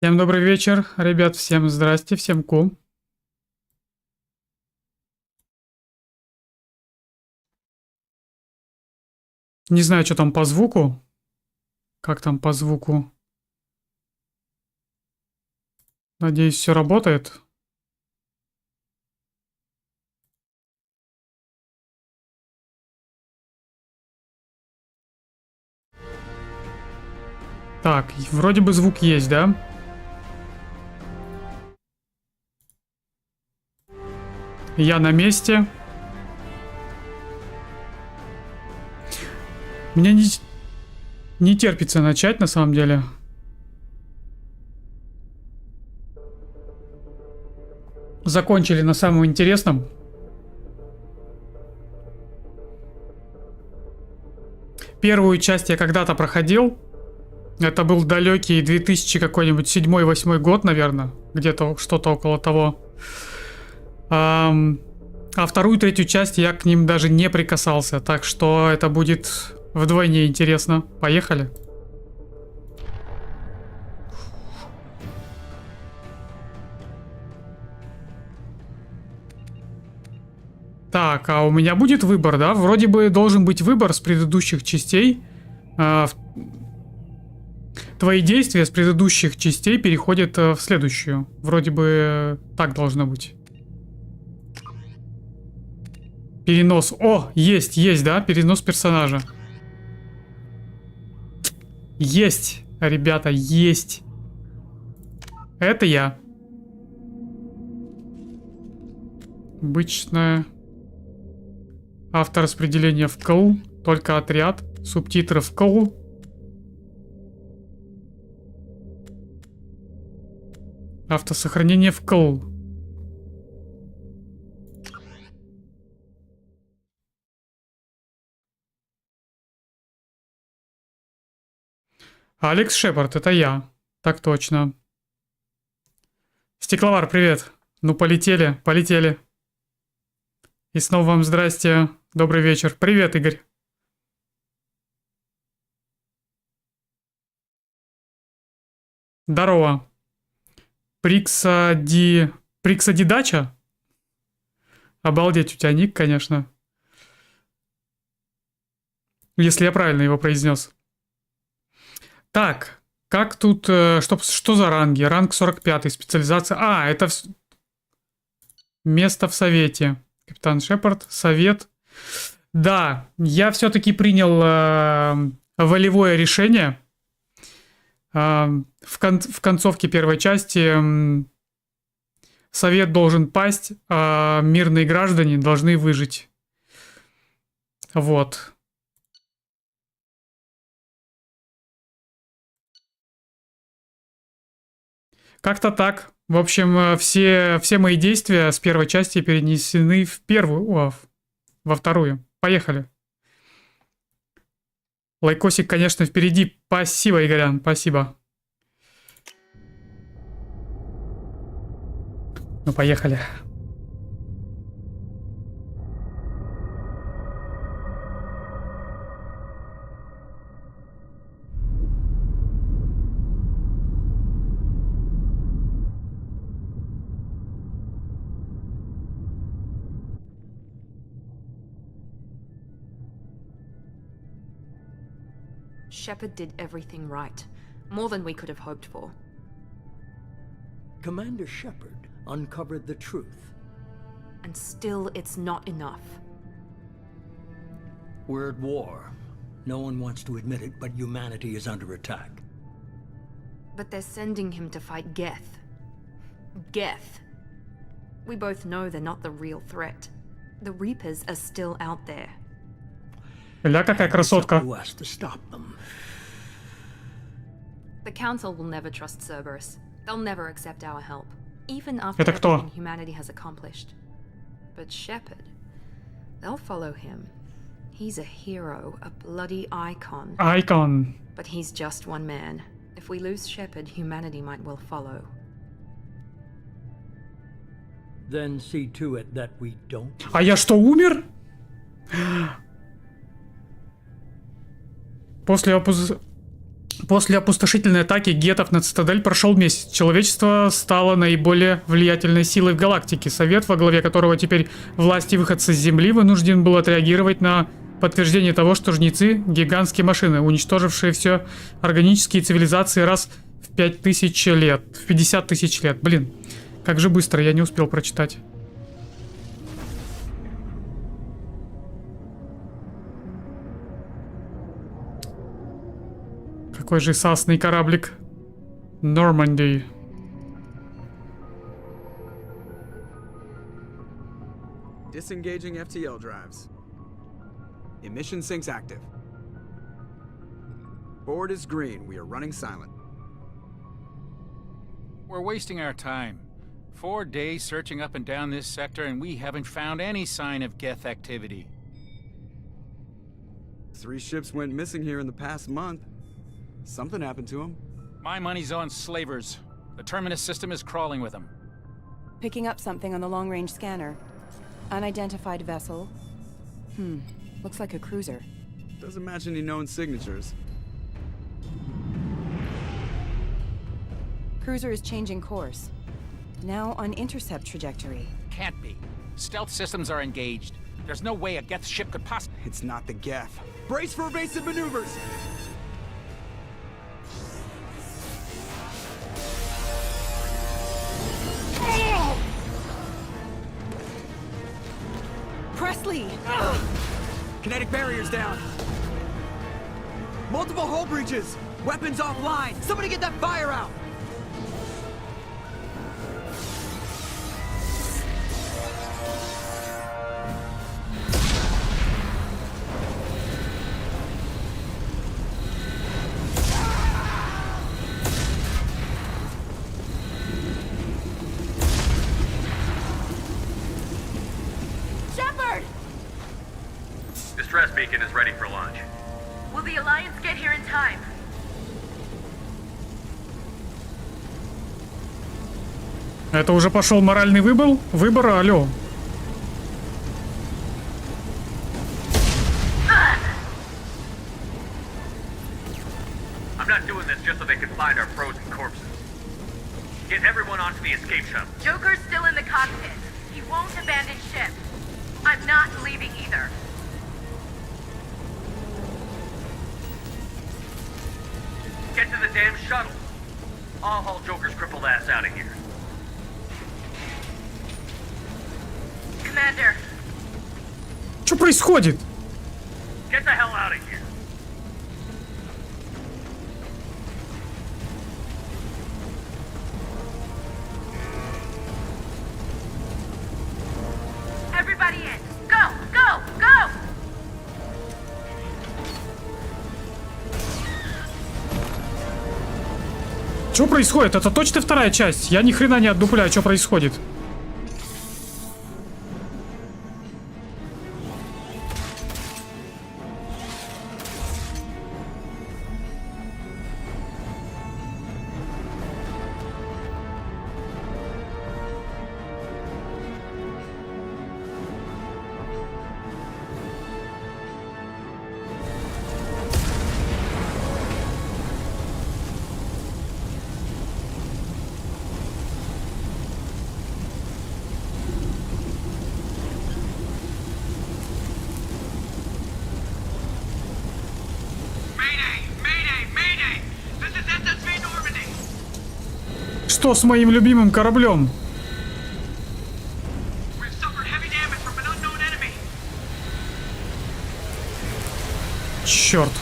Всем добрый вечер, ребят, всем здрасте, всем ку. Не знаю, что там по звуку. Как там по звуку? Надеюсь, все работает. Так, вроде бы звук есть, да? Я на месте. Мне не терпится начать, на самом деле. Закончили на самом интересном. Первую часть я когда-то проходил. Это был далекий 2000 какой-нибудь 7-8 год, наверное. Где-то что-то около того. А вторую, третью часть я к ним даже не прикасался. Так что это будет вдвойне интересно. Поехали. Так, а у меня будет выбор, да? Вроде бы должен быть выбор с предыдущих частей. Твои действия с предыдущих частей переходят в следующую. Вроде бы так должно быть. Перенос. О, есть, да? Перенос персонажа. Есть, ребята, есть. Это я. Обычное. Автораспределение в вкл. Только отряд. Субтитры в вкл. Автосохранение в вкл. Алекс Шепард, это я. Так точно. Стекловар, привет. Ну, полетели, полетели. И снова вам здрасте. Добрый вечер. Привет, Игорь. Здорово. Приксадидача? Обалдеть, у тебя ник, конечно. Если я правильно его произнес. Так, как тут... что за ранги? Ранг 45, специализация... А, это... Место в совете. Капитан Шепард, совет. Да, я все-таки принял волевое решение. В концовке первой части совет должен пасть, а мирные граждане должны выжить. Вот. Как-то так. В общем, все мои действия с первой части перенесены в первую, во вторую. Поехали. Лайкосик, конечно, впереди. Спасибо, Игорян, спасибо. Ну, поехали. Shepard did everything right. More than we could have hoped for. Commander Shepard uncovered the truth. And still, it's not enough. We're at war. No one wants to admit it, but humanity is under attack. But they're sending him to fight Geth. Geth. We both know they're not the real threat. The Reapers are still out there. Ля, какая красотка. The Council will never trust Cerberus. They'll never accept our help, even after Это кто? everything humanity has accomplished. But Shepard, they'll follow him. He's a hero, a bloody icon. Icon. But he's just one man. If we lose Shepard, humanity might well follow. Then see to it that we don't. А я что, умер? После опустошительной атаки гетов на цитадель прошел месяц. Человечество стало наиболее влиятельной силой в галактике. Совет, во главе которого теперь власти выходцы с Земли, вынужден был отреагировать на подтверждение того, что жнецы — гигантские машины, уничтожившие все органические цивилизации раз в 5000 лет. В 50 тысяч лет. Блин, как же быстро, я не успел прочитать. Какой же сасный кораблик. Нормандии. Disengaging FTL drives. Emission sinks active. Board is green. We are running silent. We're wasting our time. 4 days searching up and down this sector, and we haven't found any sign of Geth activity. 3 ships went missing here in the past month. Something happened to them. My money's on slavers. The Terminus system is crawling with them. Picking up something on the long-range scanner. Unidentified vessel. Looks like a cruiser. Doesn't match any known signatures. Cruiser is changing course. Now on intercept trajectory. Can't be. Stealth systems are engaged. There's no way a Geth ship could possibly... It's not the Geth. Brace for evasive maneuvers! Presley! Kinetic barriers down. Multiple hull breaches. Weapons offline. Somebody get that fire out. Distress beacon is ready for launch. Will the Alliance get here in time? Это уже пошел моральный выбор, алло. I'm not doing this just so they can find our frozen corpses. Get everyone onto the escape shuttle. Joker's still in the cockpit. He won't abandon ship. I'm not leaving either. Get to the damn shuttle. I'll haul Joker's crippled ass out of here. Commander, Что происходит? Get the hell out of here. everybody in. Go, go, go! Что происходит? Это точно вторая часть? Я ни хрена не отдупляю, что происходит. Что с моим любимым кораблем? Черт.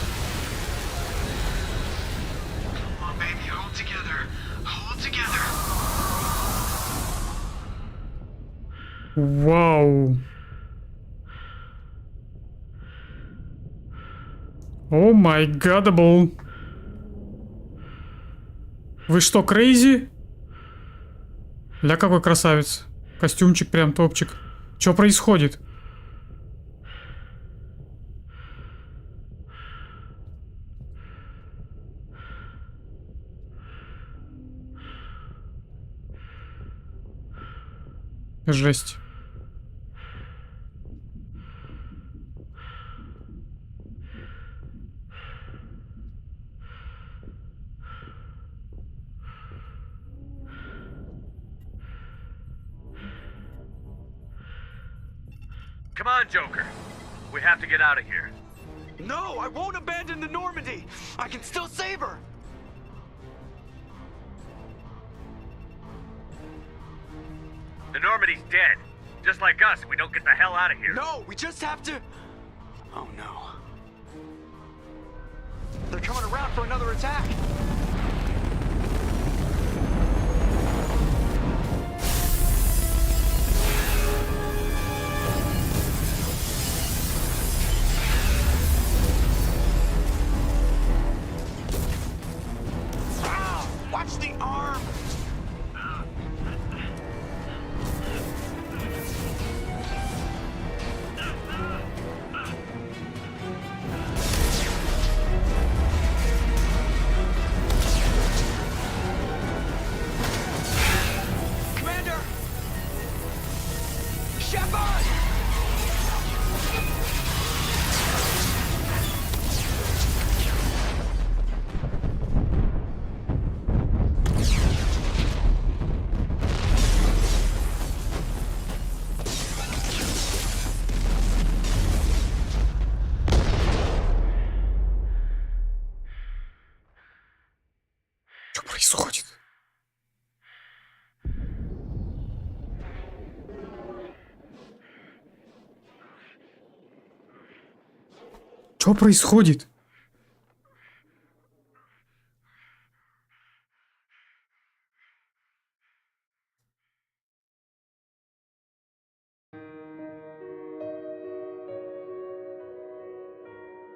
Вау. О май гадабл. Вы что, крейзи? Ля, какой красавец. Костюмчик прям топчик. Что происходит? Жесть. Come on, Joker. We have to get out of here. No, I won't abandon the Normandy. I can still save her. The Normandy's dead. Just like us, we don't get the hell out of here. No, we just have to... Oh no. They're coming around for another attack. Watch the arm! Commander! Shepard! Что происходит? Что происходит?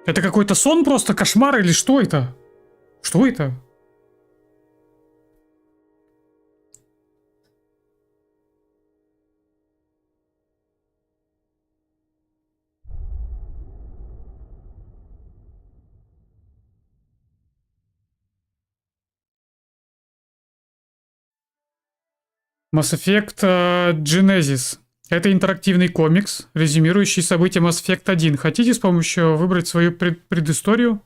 Это какой-то сон просто, кошмар или что это? Что это? Masseffect Genesis. Это интерактивный комикс, резюмирующий события Mass Effect 1. Хотите с помощью выбрать свою предысторию?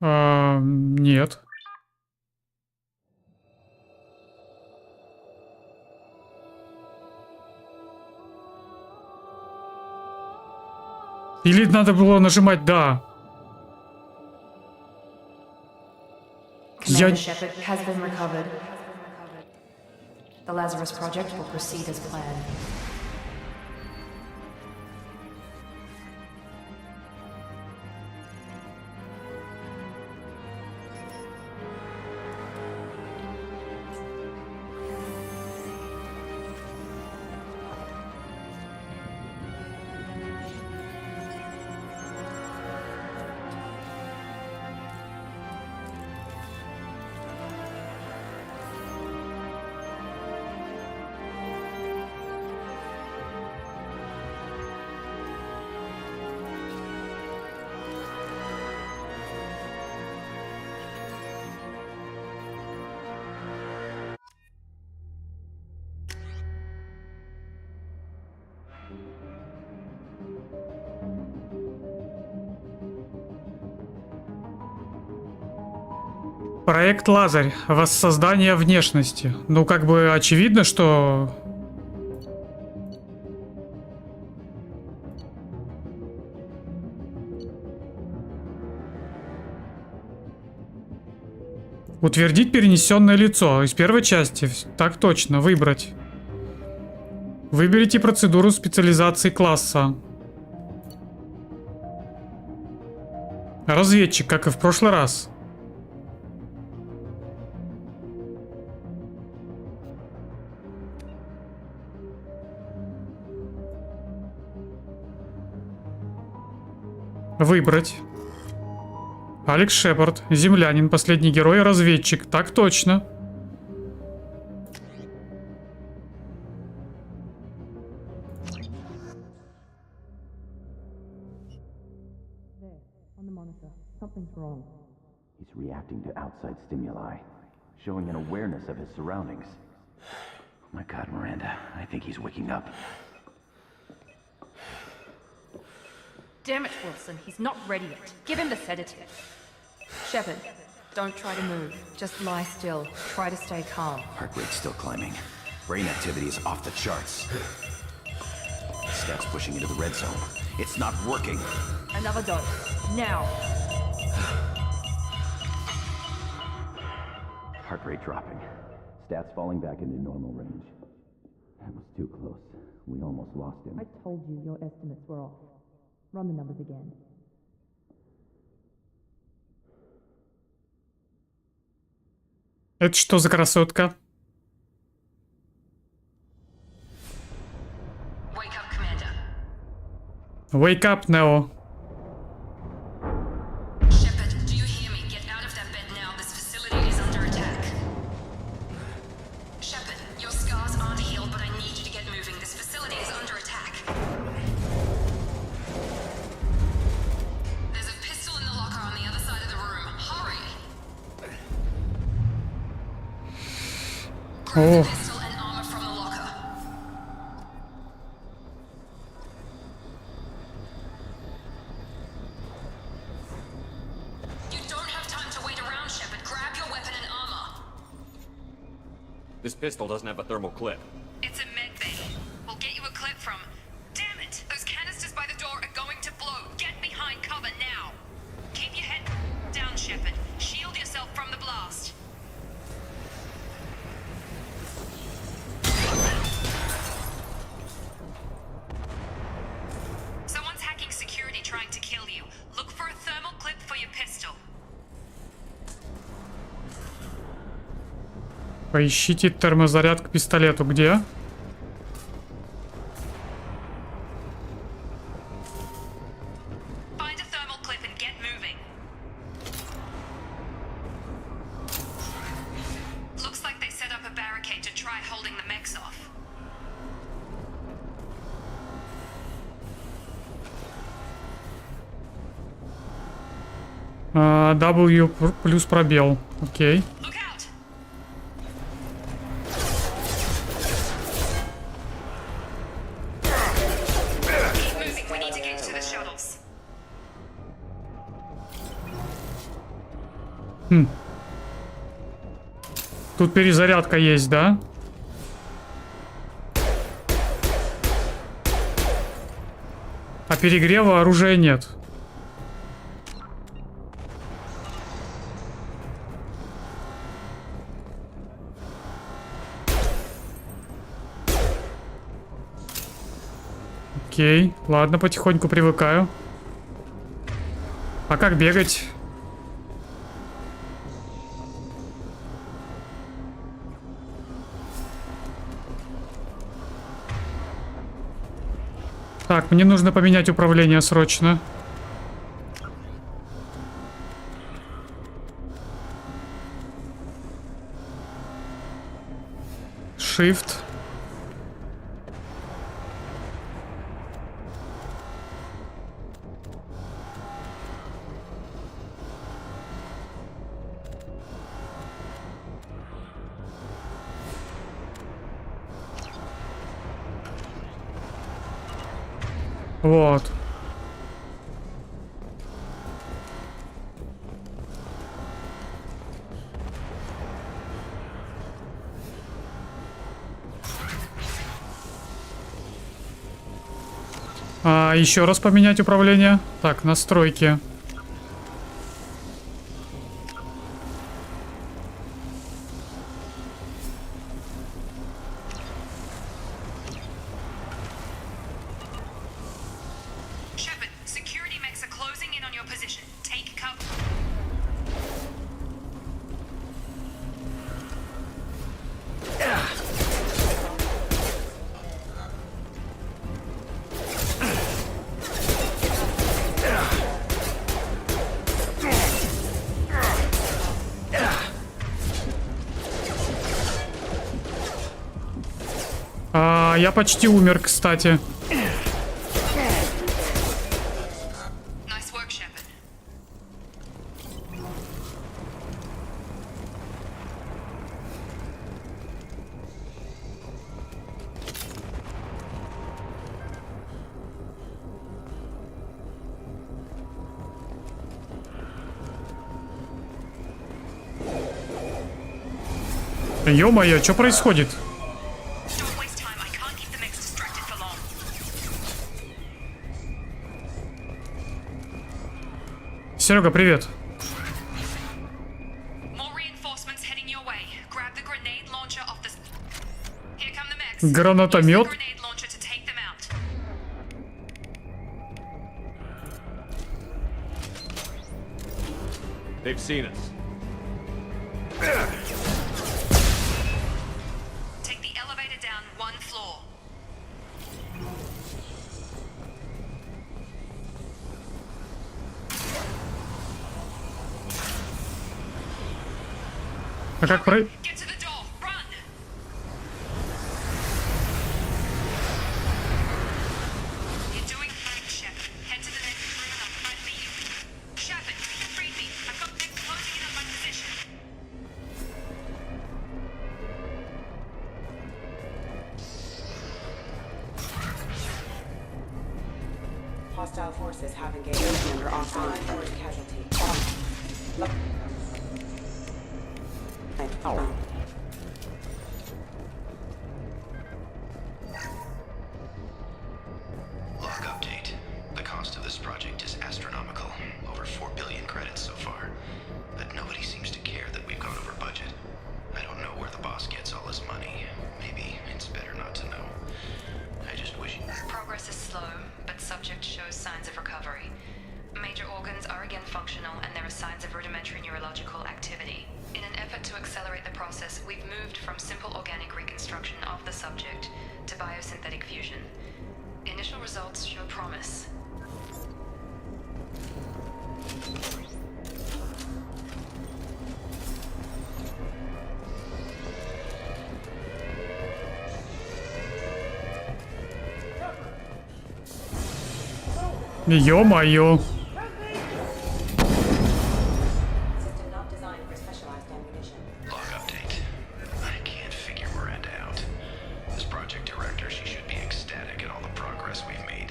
Нет. Или надо было нажимать «да». Commander Shepard has been recovered. The Lazarus Project will proceed as planned. Проект Лазарь. Воссоздание внешности. Ну, как бы очевидно, что... Утвердить перенесенное лицо. Из первой части. Так точно. Выбрать. Выберите процедуру специализации класса. Разведчик, как и в прошлый раз. Выбрать. Алекс Шепард, землянин, последний герой, разведчик. Так точно. He's reacting to outside stimuli, showing an awareness of his surroundings. Oh my God, Miranda, I think he's waking up. Damn it, Wilson, he's not ready yet. Give him the sedative. Shepard, don't try to move. Just lie still. Try to stay calm. Heart rate's still climbing. Brain activity is off the charts. Stats pushing into the red zone. It's not working. Another dose. Now. Heart rate dropping. Stats falling back into normal range. That was too close. We almost lost him. I told you your estimates were off. Run the numbers again. Это что за красотка? Wake up, Commander. Wake up, Neo. Shepard, do you hear me? Get out of that bed now. This facility is under attack. Shepard, your scars aren't healed, but I need you to get moving. This facility is under attack. There's a pistol in the locker on the other side of the room. Hurry! Grab the pistol and armor from the locker. You don't have time to wait around, Shepard. Grab your weapon and armor. This pistol doesn't have a thermal clip. It's a med bay. We'll get you a clip from. Damn it! Those canisters by the door are going to blow. Get behind cover now. Keep your head down, Shepard. Shield yourself from the blast. Someone's hacking security trying to kill you. Look for a thermal clip for your pistol. Поищите термозаряд к пистолету. Где? Find a thermal clip and get moving. Looks like they set up a barricade to try holding the mechs off. W плюс пробел. Окей. Look out! Keep moving. We need to get to the shuttles. Тут перезарядка есть, да? А перегрева оружия нет. Окей, ладно, потихоньку привыкаю. А как бегать? Так, мне нужно поменять управление срочно. Shift. Вот. Еще раз поменять управление. Так, настройки. Shepard, security mechs are closing in on your position. Take cover. Я почти умер, кстати. Nice work, Shepard. Ё-моё, что происходит? Don't waste time. I can't keep the mechs distracted for long. Серега, привет. Гранатомет. They've seen us. Take the elevator down one floor. А как про... Get to the door. Run. You're doing fine, Shep. Head to the next room and I'll try to meet you. Shepard, read me. I've got things closing in on my position. Hostile forces have engaged under offline force casualty. Log update. The cost of this project is astronomical. Over 4 billion credits so far. But nobody seems to care that we've gone over budget. I don't know where the boss gets all his money. Maybe it's better not to know. I just wish... Progress is slow, but subject shows signs of recovery. Major organs are again functional and there are signs of rudimentary neurological activity. In an effort to accelerate the process, we've moved from simple organic reconstruction of the subject to biosynthetic fusion. Initial results show promise. Ё-моё. System not designed for specialized ammunition. Log update. I can't figure Miranda out. As project director, she should be ecstatic at all the progress we've made.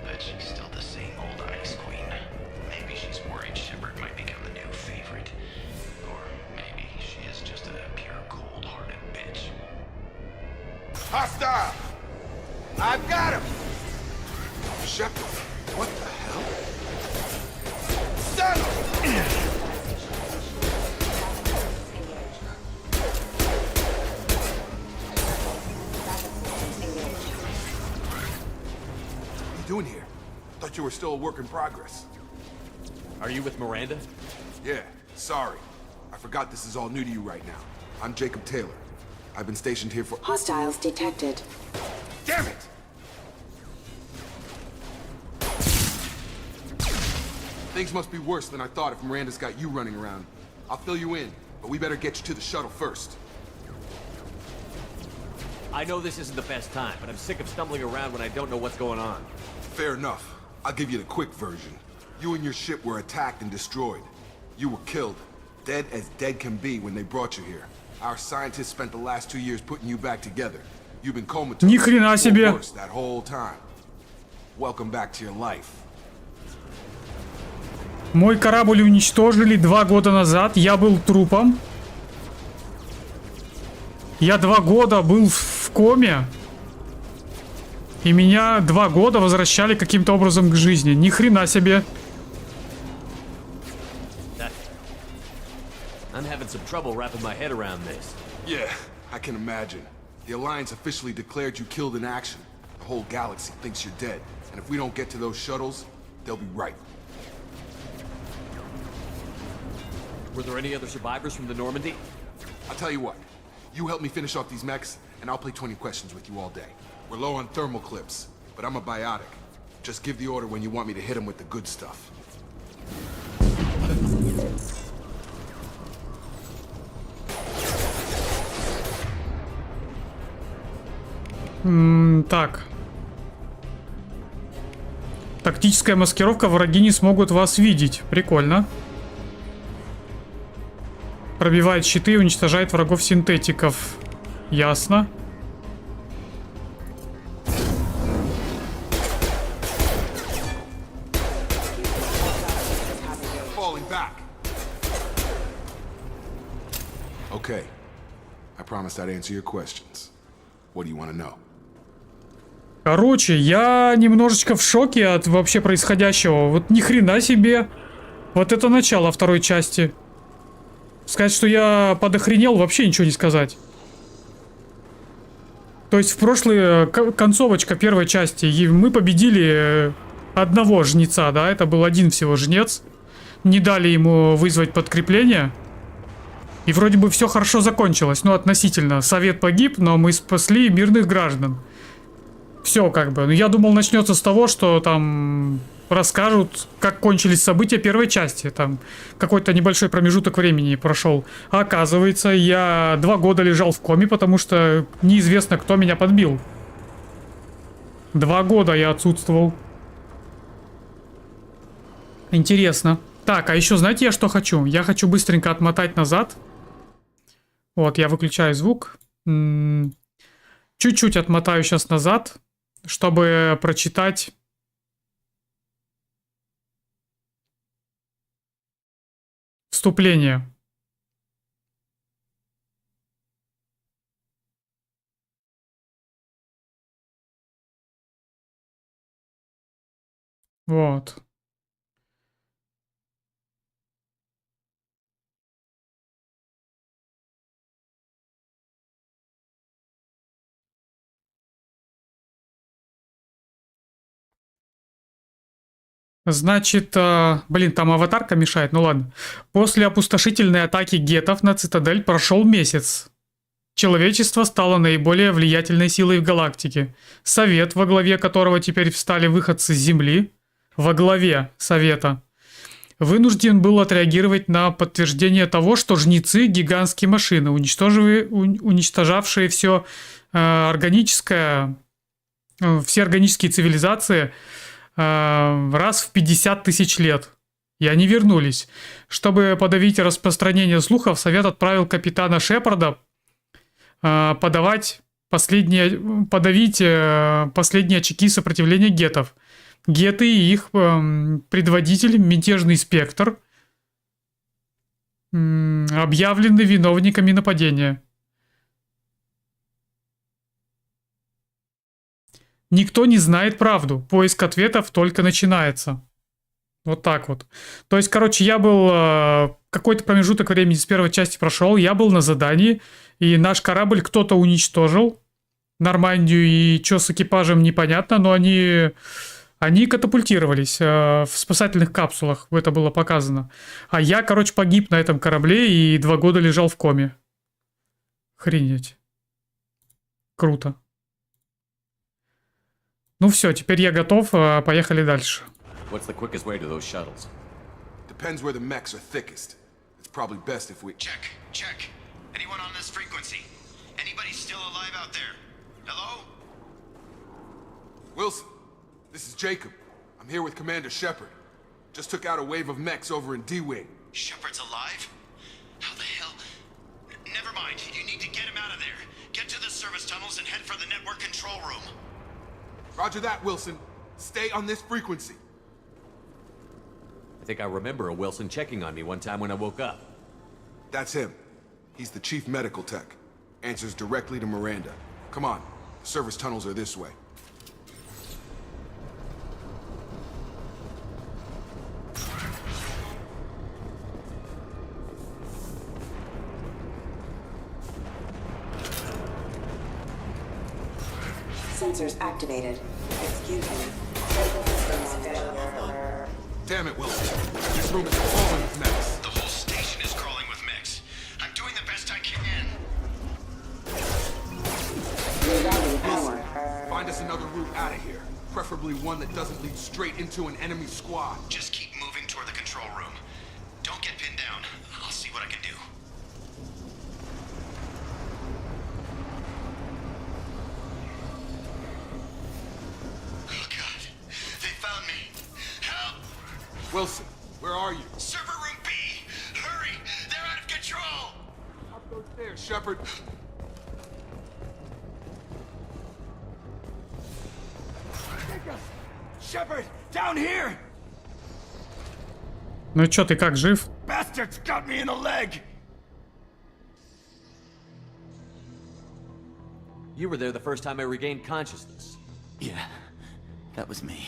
But she's still the same old ice queen. Maybe she's worried Shepard might become the new favorite. Or maybe she is just a pure cold-hearted bitch. Hostile! I've got him! Shepard, what the hell? Stun him! What are you doing here? Thought you were still a work in progress. Are you with Miranda? Yeah, sorry. I forgot this is all new to you right now. I'm Jacob Taylor. I've been stationed here for... Hostiles detected. Damn it! Things must be worse than I thought if Miranda's got you running around. I'll fill you in, but we better get you to the shuttle first. I know this isn't the best time, but I'm sick of stumbling around when I don't know what's going on. Fair enough. I'll give you the quick version. You and your ship were attacked and destroyed. You were killed. Dead as dead can be when they brought you here. Our scientists spent the last 2 years putting you back together. You've been comatose. Ни хрена себе. Or worse, that whole time. Welcome back to your life. Мой корабль уничтожили 2 года назад. Я был трупом. Я 2 года был в коме. И меня 2 года возвращали каким-то образом к жизни. Ни хрена себе. I'm having some trouble wrapping my head around this. Yeah, I can imagine. The Alliance officially declared you killed in action. The whole galaxy thinks you're dead. And if we don't get to those shuttles, they'll be right. Were there any other survivors from the Normandy? I'll tell you what. You help me finish off these mechs, and I'll play 20 questions with you all day. We're low on thermal clips, but I'm a biotic. Just give the order when you want me to hit him with the good stuff. Так. Тактическая маскировка. Враги не смогут вас видеть. Прикольно. Пробивает щиты и уничтожает врагов-синтетиков. Ясно. Okay. I promised I'd answer your questions. What do you want to know? Короче, я немножечко в шоке от вообще происходящего. Вот ни хрена себе. Вот это начало второй части. Сказать, что я подохренел, вообще ничего не сказать. То есть в прошлой концовочка первой части, и мы победили одного жнеца, да, это был один всего жнец. Не дали ему вызвать подкрепление. И вроде бы все хорошо закончилось, ну относительно. Совет погиб, но мы спасли мирных граждан. Все как бы. Но я думал, начнется с того, что там расскажут, как кончились события первой части. Там какой-то небольшой промежуток времени прошел. А оказывается, я 2 года лежал в коме, потому что неизвестно, кто меня подбил. 2 года я отсутствовал. Интересно. Так, а еще знаете, я что хочу? Я хочу быстренько отмотать назад. Вот, я выключаю звук. Чуть-чуть отмотаю сейчас назад, чтобы прочитать вступление. Вот. Значит, блин, там аватарка мешает, ну ладно. После опустошительной атаки гетов на цитадель прошел месяц. Человечество стало наиболее влиятельной силой в галактике. Совет, во главе которого теперь встали выходцы с Земли, во главе Совета, вынужден был отреагировать на подтверждение того, что жнецы – гигантские машины, уничтожавшие все органическое, все органические цивилизации раз в 50 тысяч лет. И они вернулись. Чтобы подавить распространение слухов, Совет отправил капитана Шепарда подавить последние очаги сопротивления гетов. Геты и их предводитель, мятежный спектр, объявлены виновниками нападения. Никто не знает правду. Поиск ответов только начинается. Вот так вот. То есть, короче, я был... какой-то промежуток времени с первой части прошел. Я был на задании. И наш корабль кто-то уничтожил. Нормандию. И что с экипажем непонятно. Но они катапультировались в спасательных капсулах. Это было показано. А я, короче, погиб на этом корабле. И 2 года лежал в коме. Охренеть. Круто. Ну все, теперь я готов, поехали дальше. What's the quickest way to those shuttles? Depends where the mechs are thickest. It's probably best if we... Check. Anyone on this frequency? Anybody still alive out there? Hello? Wilson, this is Jacob. I'm here with Commander Shepard. Just took out a wave of mechs over in D-Wing. Shepard's alive? How the hell? Never mind. You need to get him out of there. Get to the service tunnels and head for the network control room. Roger that, Wilson. Stay on this frequency. I think I remember a Wilson checking on me one time when I woke up. That's him. He's the chief medical tech. Answers directly to Miranda. Come on. The service tunnels are this way. Sensors activated. Excuse me. Damn it, Wilson. This room is crawling with mechs. The whole station is crawling with mechs. I'm doing the best I can. Wilson, find us another route out of here. Preferably one that doesn't lead straight into an enemy squad. Just keep moving toward the control room. Don't get pinned down. I'll see what I can do. Wilson, where are you? Server room B! Hurry! They're out of control! Up those stairs, Shepard. Shepard, down here! Ну чё, ты как, жив? Bastards got me in the leg! You were there the first time I regained consciousness. Yeah, that was me.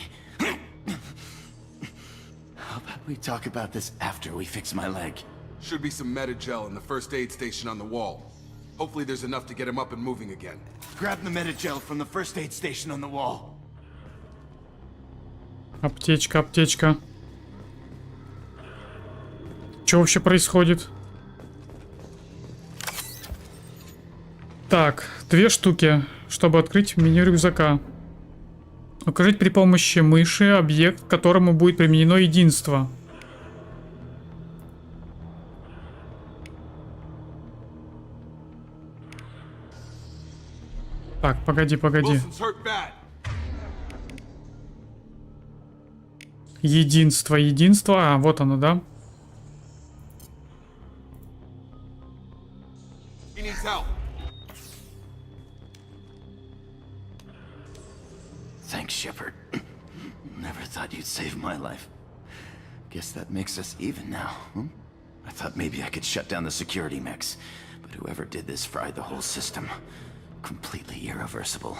We talk about this after we fix my leg. Should be some Metagel in the first aid station on the wall. Hopefully there's enough to get him up and moving again. Grab the Metagel from the first aid station on the wall. Аптечка, аптечка. Что вообще происходит? Так, 2 штуки, чтобы открыть меню рюкзака. Укажите при помощи мыши объект, к которому будет применено единство. Так, погоди. Единство. А, вот оно, да? Thanks, Shepard. Never thought you'd save my life. Guess that makes us even now, hmm? I thought maybe I could shut down the security mechs, but whoever did this fried the whole system. Completely irreversible.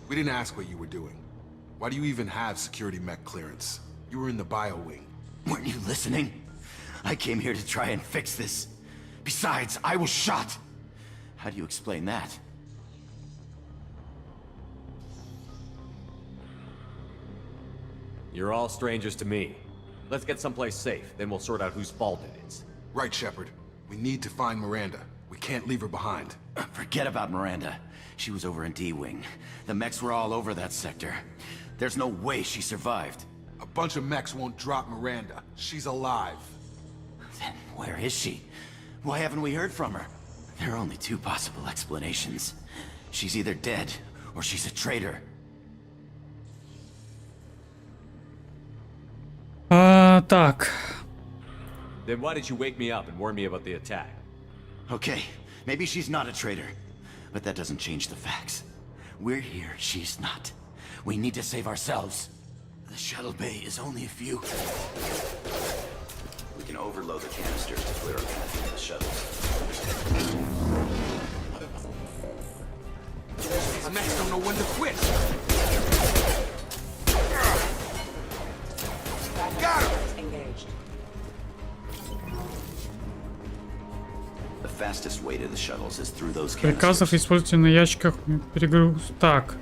We didn't ask what you were doing. Why do you even have security mech clearance? You were in the bio wing. Weren't you listening? I came here to try and fix this. Besides, I was shot. How do you explain that? You're all strangers to me. Let's get someplace safe, then we'll sort out whose fault it is. Right, Shepard. We need to find Miranda. We can't leave her behind. Forget about Miranda. She was over in D-Wing. The mechs were all over that sector. There's no way she survived. A bunch of mechs won't drop Miranda. She's alive. Then where is she? Why haven't we heard from her? There are only 2 possible explanations. She's either dead, or she's a traitor. Так. Then why did you wake me up and warn me about the attack? Okay, maybe she's not a traitor, but that doesn't change the facts. We're here, she's not. We need to save ourselves. The shuttle bay is only a few. We can overload the canisters to clear a path into the shuttle. These mechs don't know when to quit. Got him! Engaged. The fastest way to the shuttles is through those Приказов canisters. используйте на ящиках перегруз. Так.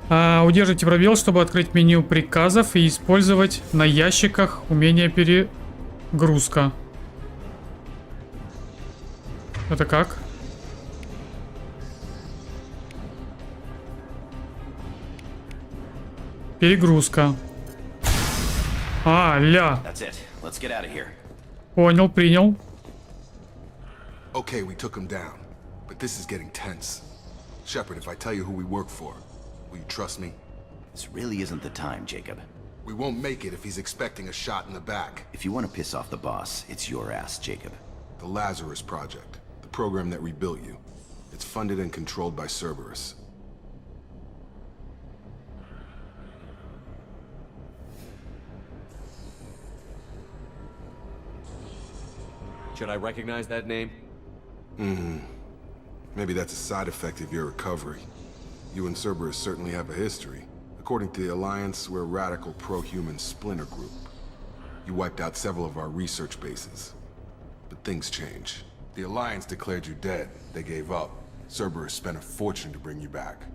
Удержите пробел, чтобы открыть меню приказов и использовать на ящиках умение перегрузка. Это как? Перегрузка. Ля. That's it. Let's get out of here. Понял, принял. Okay, we took him down, but this is getting tense. Shepard, if I tell you who we work for, will you trust me? This really isn't the time, Jacob. We won't make it if he's expecting a shot in the back. If you want to piss off the boss, it's your ass, Jacob. The Lazarus Project, the program that rebuilt you. It's funded and controlled by Cerberus. Should I recognize that name? Maybe that's a side effect of your recovery. You and Cerberus certainly have a history. According to the Alliance, we're a radical pro-human splinter group. You wiped out several of our research bases. But things change. The Alliance declared you dead. They gave up. Cerberus spent a fortune to bring you back.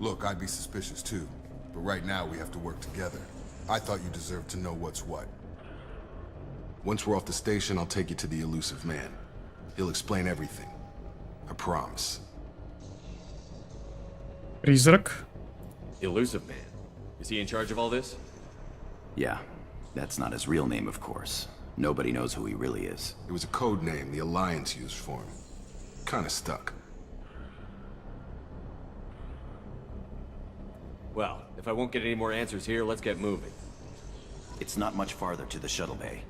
Look, I'd be suspicious too. But right now we have to work together. I thought you deserved to know what's what. Once we're off the station, I'll take you to the elusive man. He'll explain everything. I promise. Призрак. Elusive Man. Is he in charge of all this? Yeah, that's not his real name, of course. Nobody knows who he really is. It was a code name the Alliance used for him. Kinda stuck. Well, if I won't get any more answers here, let's get moving. It's not much farther to the shuttle bay.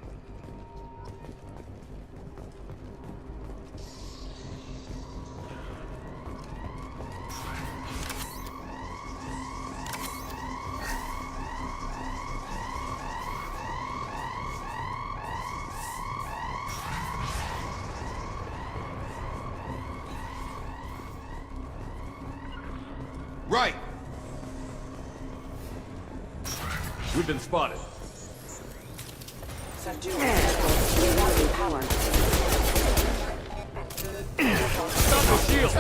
Right! We've been spotted. have due without power. Stop the shield!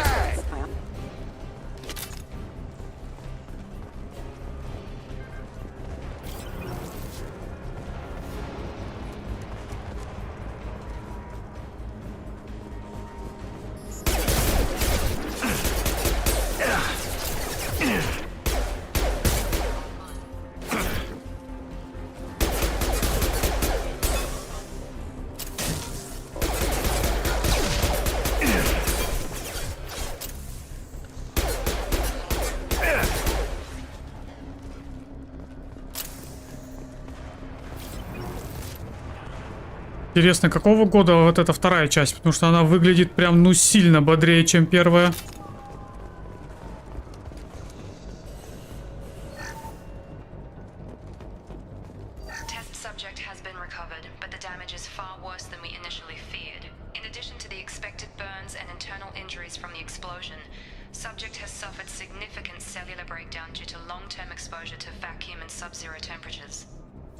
Интересно, какого года вот эта вторая часть? Потому что она выглядит прям, ну, сильно бодрее, чем первая. Test subject has been recovered, but the damage is far worse than we initially feared. In addition to the expected burns and internal injuries from the explosion, subject has suffered significant cellular breakdown due to long-term exposure to vacuum and sub-zero temperatures.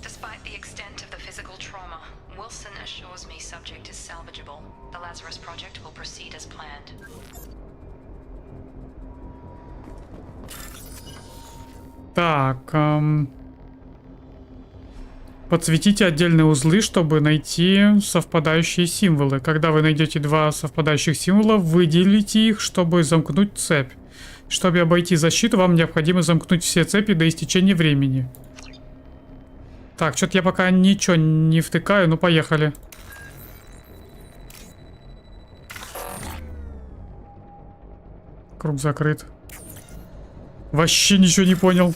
Despite the extent of the physical trauma, Wilson assures me subject is salvageable. The Lazarus project will proceed as planned. Так, подсветите отдельные узлы, чтобы найти совпадающие символы. Когда вы найдете два совпадающих символа, выделите их, чтобы замкнуть цепь. Чтобы обойти защиту, вам необходимо замкнуть все цепи до истечения времени. Так, что-то я пока ничего не втыкаю, ну поехали. Круг закрыт. Вообще ничего не понял.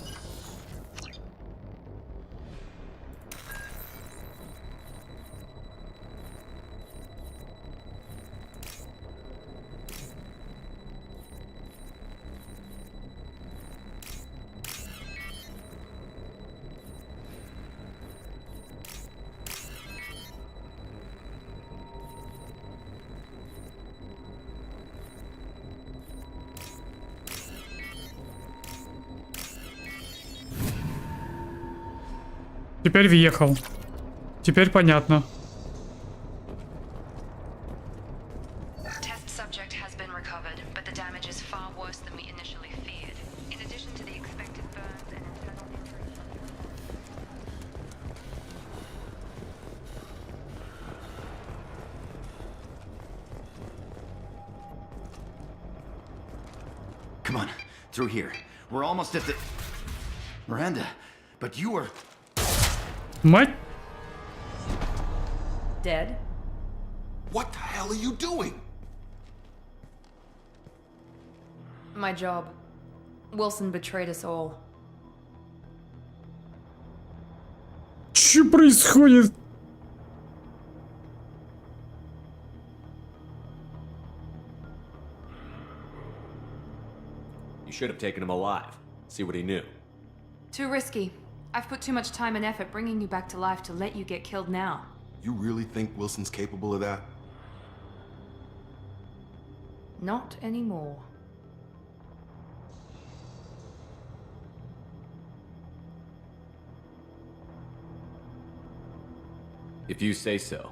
Теперь въехал. Теперь понятно. Come on, through here. We're almost at the... Miranda, but you were... Мать? Dead? What the hell are you doing? My job. Wilson betrayed us all. Что происходит? You should have taken him alive. See what he knew. Too risky. I've put too much time and effort bringing you back to life to let you get killed now. You really think Wilson's capable of that? Not anymore. If you say so.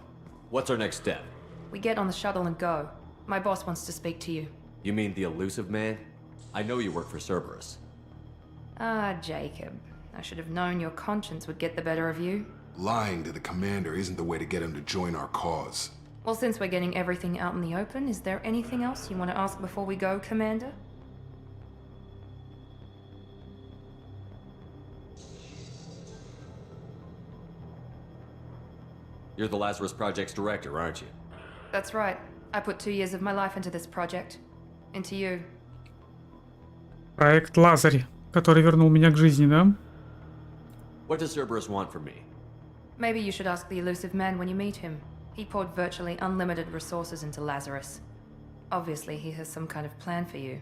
What's our next step? We get on the shuttle and go. My boss wants to speak to you. You mean the elusive man? I know you work for Cerberus. Ah, Jacob. I should have known your conscience would get the better of you. Lying to the commander isn't the way to get him to join our cause. Well, since we're getting everything out in the open, is there anything else you want to ask before we go, Commander? You're the Lazarus Project's director, aren't you? That's right. I put 2 years of my life into this project. Into you. Проект Лазарь, который вернул меня к жизни, да? What does Cerberus want from me? Maybe you should ask the elusive man when you meet him. He poured virtually unlimited resources into Lazarus. Obviously, he has some kind of plan for you.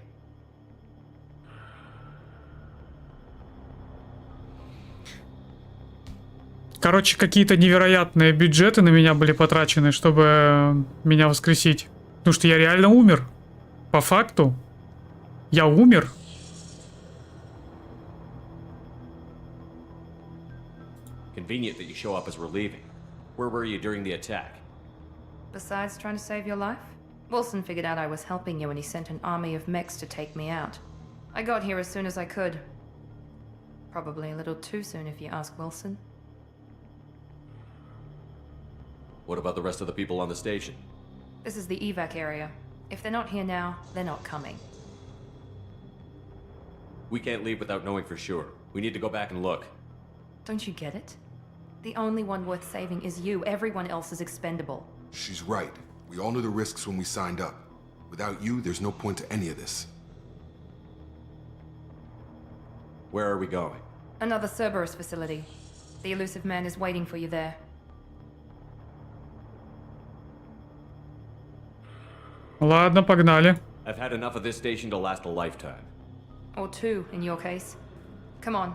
Короче, какие-то невероятные бюджеты на меня были потрачены, чтобы меня воскресить. Потому что я реально умер. По факту. Я умер. Convenient that you show up as we're leaving. Where were you during the attack? Besides trying to save your life, Wilson figured out I was helping you and he sent an army of mechs to take me out. I got here as soon as I could. Probably a little too soon if you ask Wilson. What about the rest of the people on the station? This is the evac area. If they're not here now, they're not coming. We can't leave without knowing for sure. We need to go back and look. Don't you get it? The only one worth saving is you. Everyone else is expendable. She's right. We all knew the risks when we signed up. Without you, there's no point to any of this. Where are we going? Another Cerberus facility. The elusive man is waiting for you there. Ладно, погнали. I've had enough of this station to last a lifetime. Or two, in your case. Come on.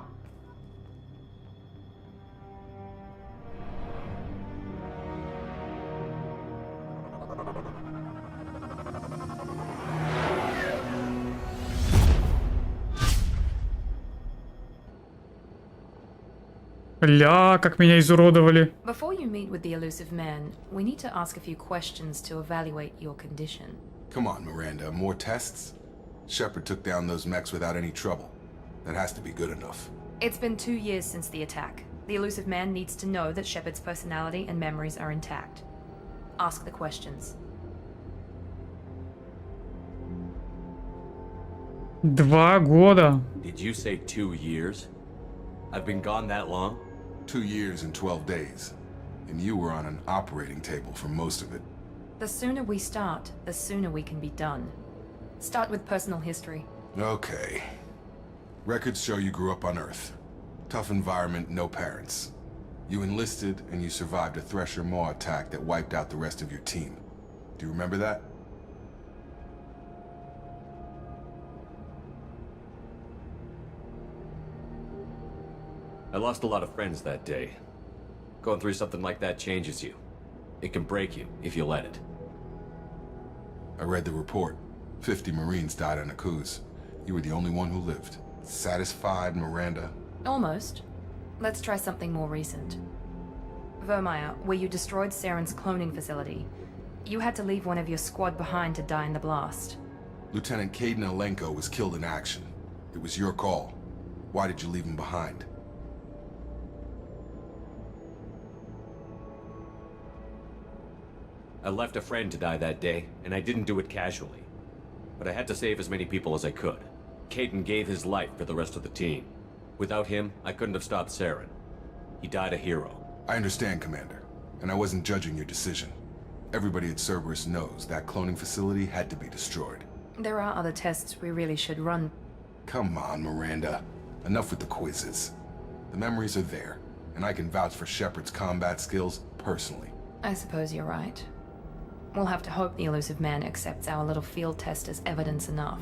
Ля, как меня изуродовали. Before you meet with the elusive man, we need to ask a few questions to evaluate your condition. Come on, Miranda, more tests? Shepard took down those mechs without any trouble. That has to be good enough. It's been 2 years since the attack. The elusive man needs to know that Shepard's personality and memories are intact. Ask the questions. 2 года. Did you say 2 years? I've been gone that long? 2 years and 12 days. And you were on an operating table for most of it. The sooner we start, the sooner we can be done. Start with personal history. Okay. Records show you grew up on Earth. Tough environment, no parents. You enlisted and you survived a Thresher Maw attack that wiped out the rest of your team. Do you remember that? I lost a lot of friends that day. Going through something like that changes you. It can break you if you let it. I read the report. 50 Marines died on a cruise. You were the only one who lived. Satisfied, Miranda? Almost. Let's try something more recent. Vermeer, where you destroyed Saren's cloning facility. You had to leave one of your squad behind to die in the blast. Lieutenant Caden Alenko was killed in action. It was your call. Why did you leave him behind? I left a friend to die that day, and I didn't do it casually. But I had to save as many people as I could. Caden gave his life for the rest of the team. Without him, I couldn't have stopped Saren. He died a hero. I understand, Commander. And I wasn't judging your decision. Everybody at Cerberus knows that cloning facility had to be destroyed. There are other tests we really should run. Come on, Miranda. Enough with the quizzes. The memories are there, and I can vouch for Shepard's combat skills personally. I suppose you're right. We'll have to hope the elusive man accepts our little field test as evidence enough.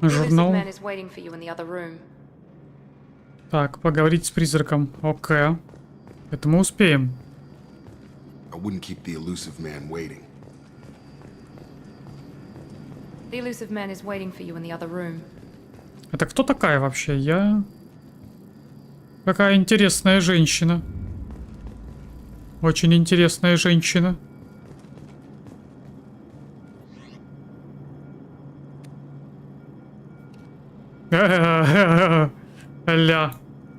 Журнал. Так, поговорить с призраком. Окей. Это мы успеем. I wouldn't keep the elusive man waiting. The elusive man is waiting for you in the other room. Это кто такая вообще? Я... Какая интересная женщина. Очень интересная женщина. Ля.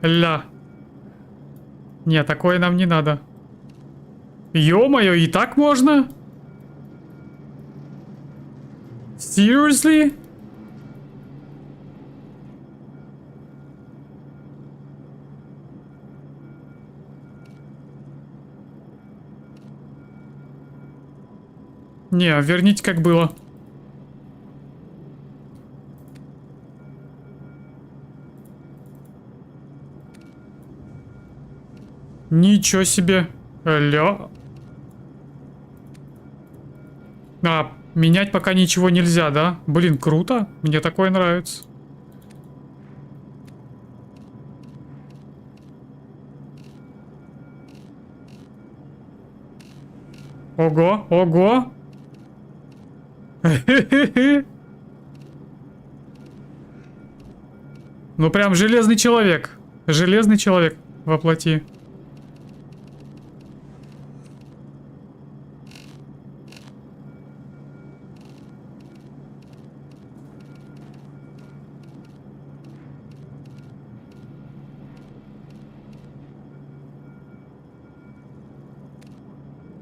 Ля. Не, такое нам не надо. Ё-моё, и так можно? Seriously? Не, верните как было. Ничего себе. Ля. А, менять пока ничего нельзя, да? Блин, круто. Мне такое нравится. Ого, ого. Ну прям железный человек. Железный человек воплоти.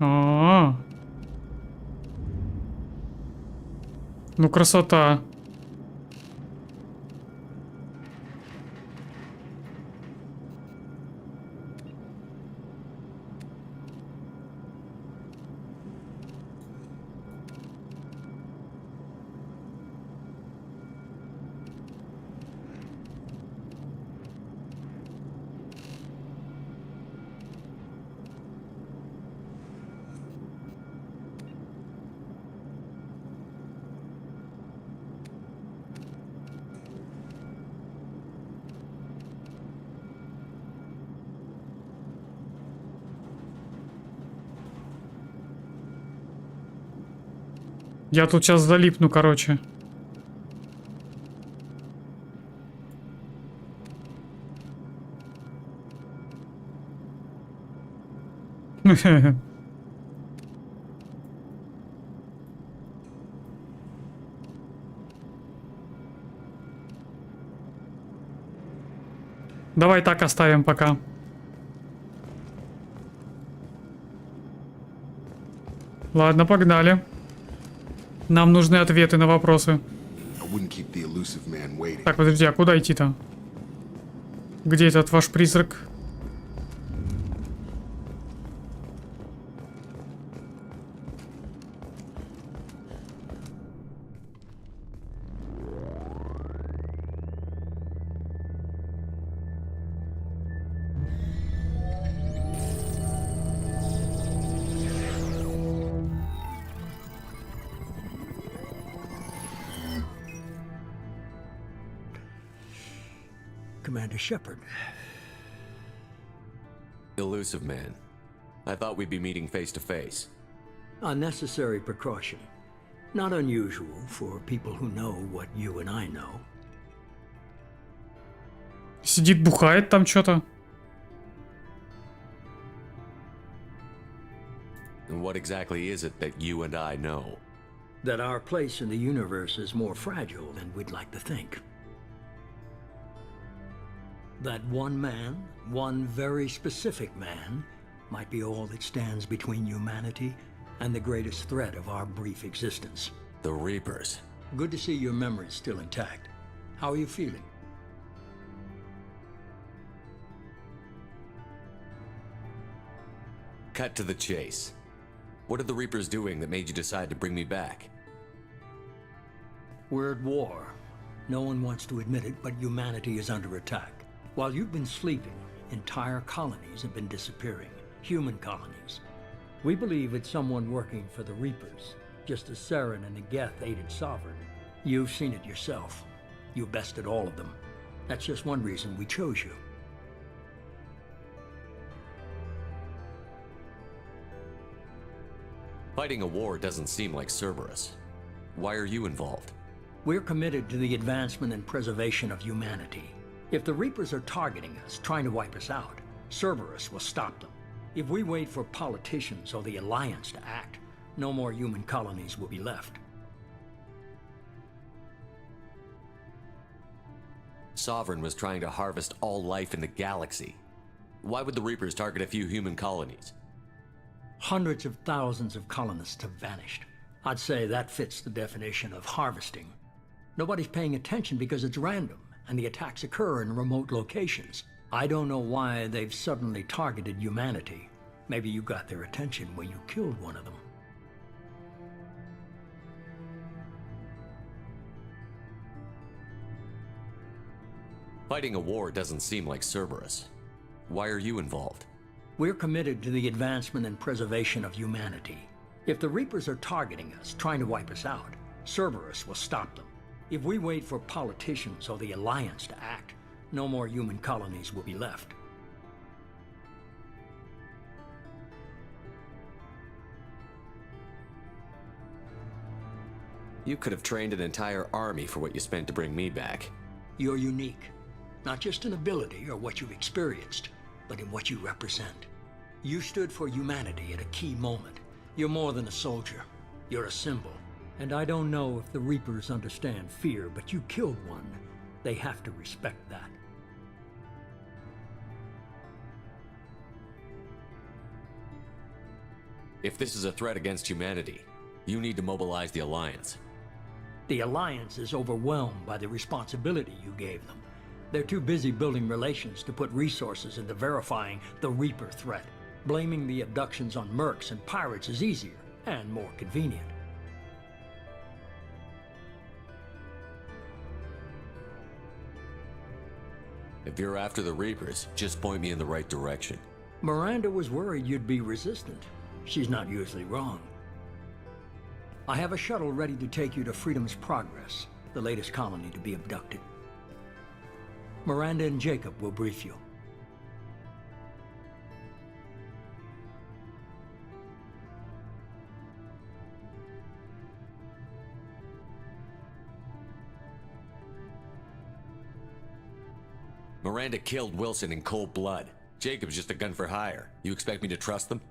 А-а-а. Ну красота. Я тут сейчас залипну, короче. Давай так оставим пока. Ладно, погнали. Нам нужны ответы на вопросы. Так, подожди, а куда идти-то? Где этот ваш призрак? Commander Shepard. Elusive man. I thought we'd be meeting face to face. Unnecessary precaution. Not unusual for people who know what you and I know. Сидит, бухает там что-то. And what exactly is it that you and I know? That our place in the universe is more fragile than we'd like to think. That one man, one very specific man, might be all that stands between humanity and the greatest threat of our brief existence. The Reapers. Good to see your memory's still intact. How are you feeling? Cut to the chase. What are the Reapers doing that made you decide to bring me back? We're at war. No one wants to admit it, but humanity is under attack. While you've been sleeping, entire colonies have been disappearing. Human colonies. We believe it's someone working for the Reapers, just as Saren and the Geth aided Sovereign. You've seen it yourself. You bested all of them. That's just one reason we chose you. Fighting a war doesn't seem like Cerberus. Why are you involved? We're committed to the advancement and preservation of humanity. If the Reapers are targeting us, trying to wipe us out, Cerberus will stop them. If we wait for politicians or the Alliance to act, no more human colonies will be left. Sovereign was trying to harvest all life in the galaxy. Why would the Reapers target a few human colonies? Hundreds of thousands of colonists have vanished. I'd say that fits the definition of harvesting. Nobody's paying attention because it's random, and the attacks occur in remote locations. I don't know why they've suddenly targeted humanity. Maybe you got their attention when you killed one of them. Fighting a war doesn't seem like Cerberus. Why are you involved? We're committed to the advancement and preservation of humanity. If the Reapers are targeting us, trying to wipe us out, Cerberus will stop them. If we wait for politicians or the Alliance to act, no more human colonies will be left. You could have trained an entire army for what you spent to bring me back. You're unique, not just in ability or what you've experienced, but in what you represent. You stood for humanity at a key moment. You're more than a soldier. You're a symbol. And I don't know if the Reapers understand fear, but you killed one. They have to respect that. If this is a threat against humanity, you need to mobilize the Alliance. The Alliance is overwhelmed by the responsibility you gave them. They're too busy building relations to put resources into verifying the Reaper threat. Blaming the abductions on mercs and pirates is easier and more convenient. If you're after the Reapers, just point me in the right direction. Miranda was worried you'd be resistant. She's not usually wrong. I have a shuttle ready to take you to Freedom's Progress, the latest colony to be abducted. Miranda and Jacob will brief you. Miranda killed Wilson in cold blood. Jacob's just a gun for hire. You expect me to trust them?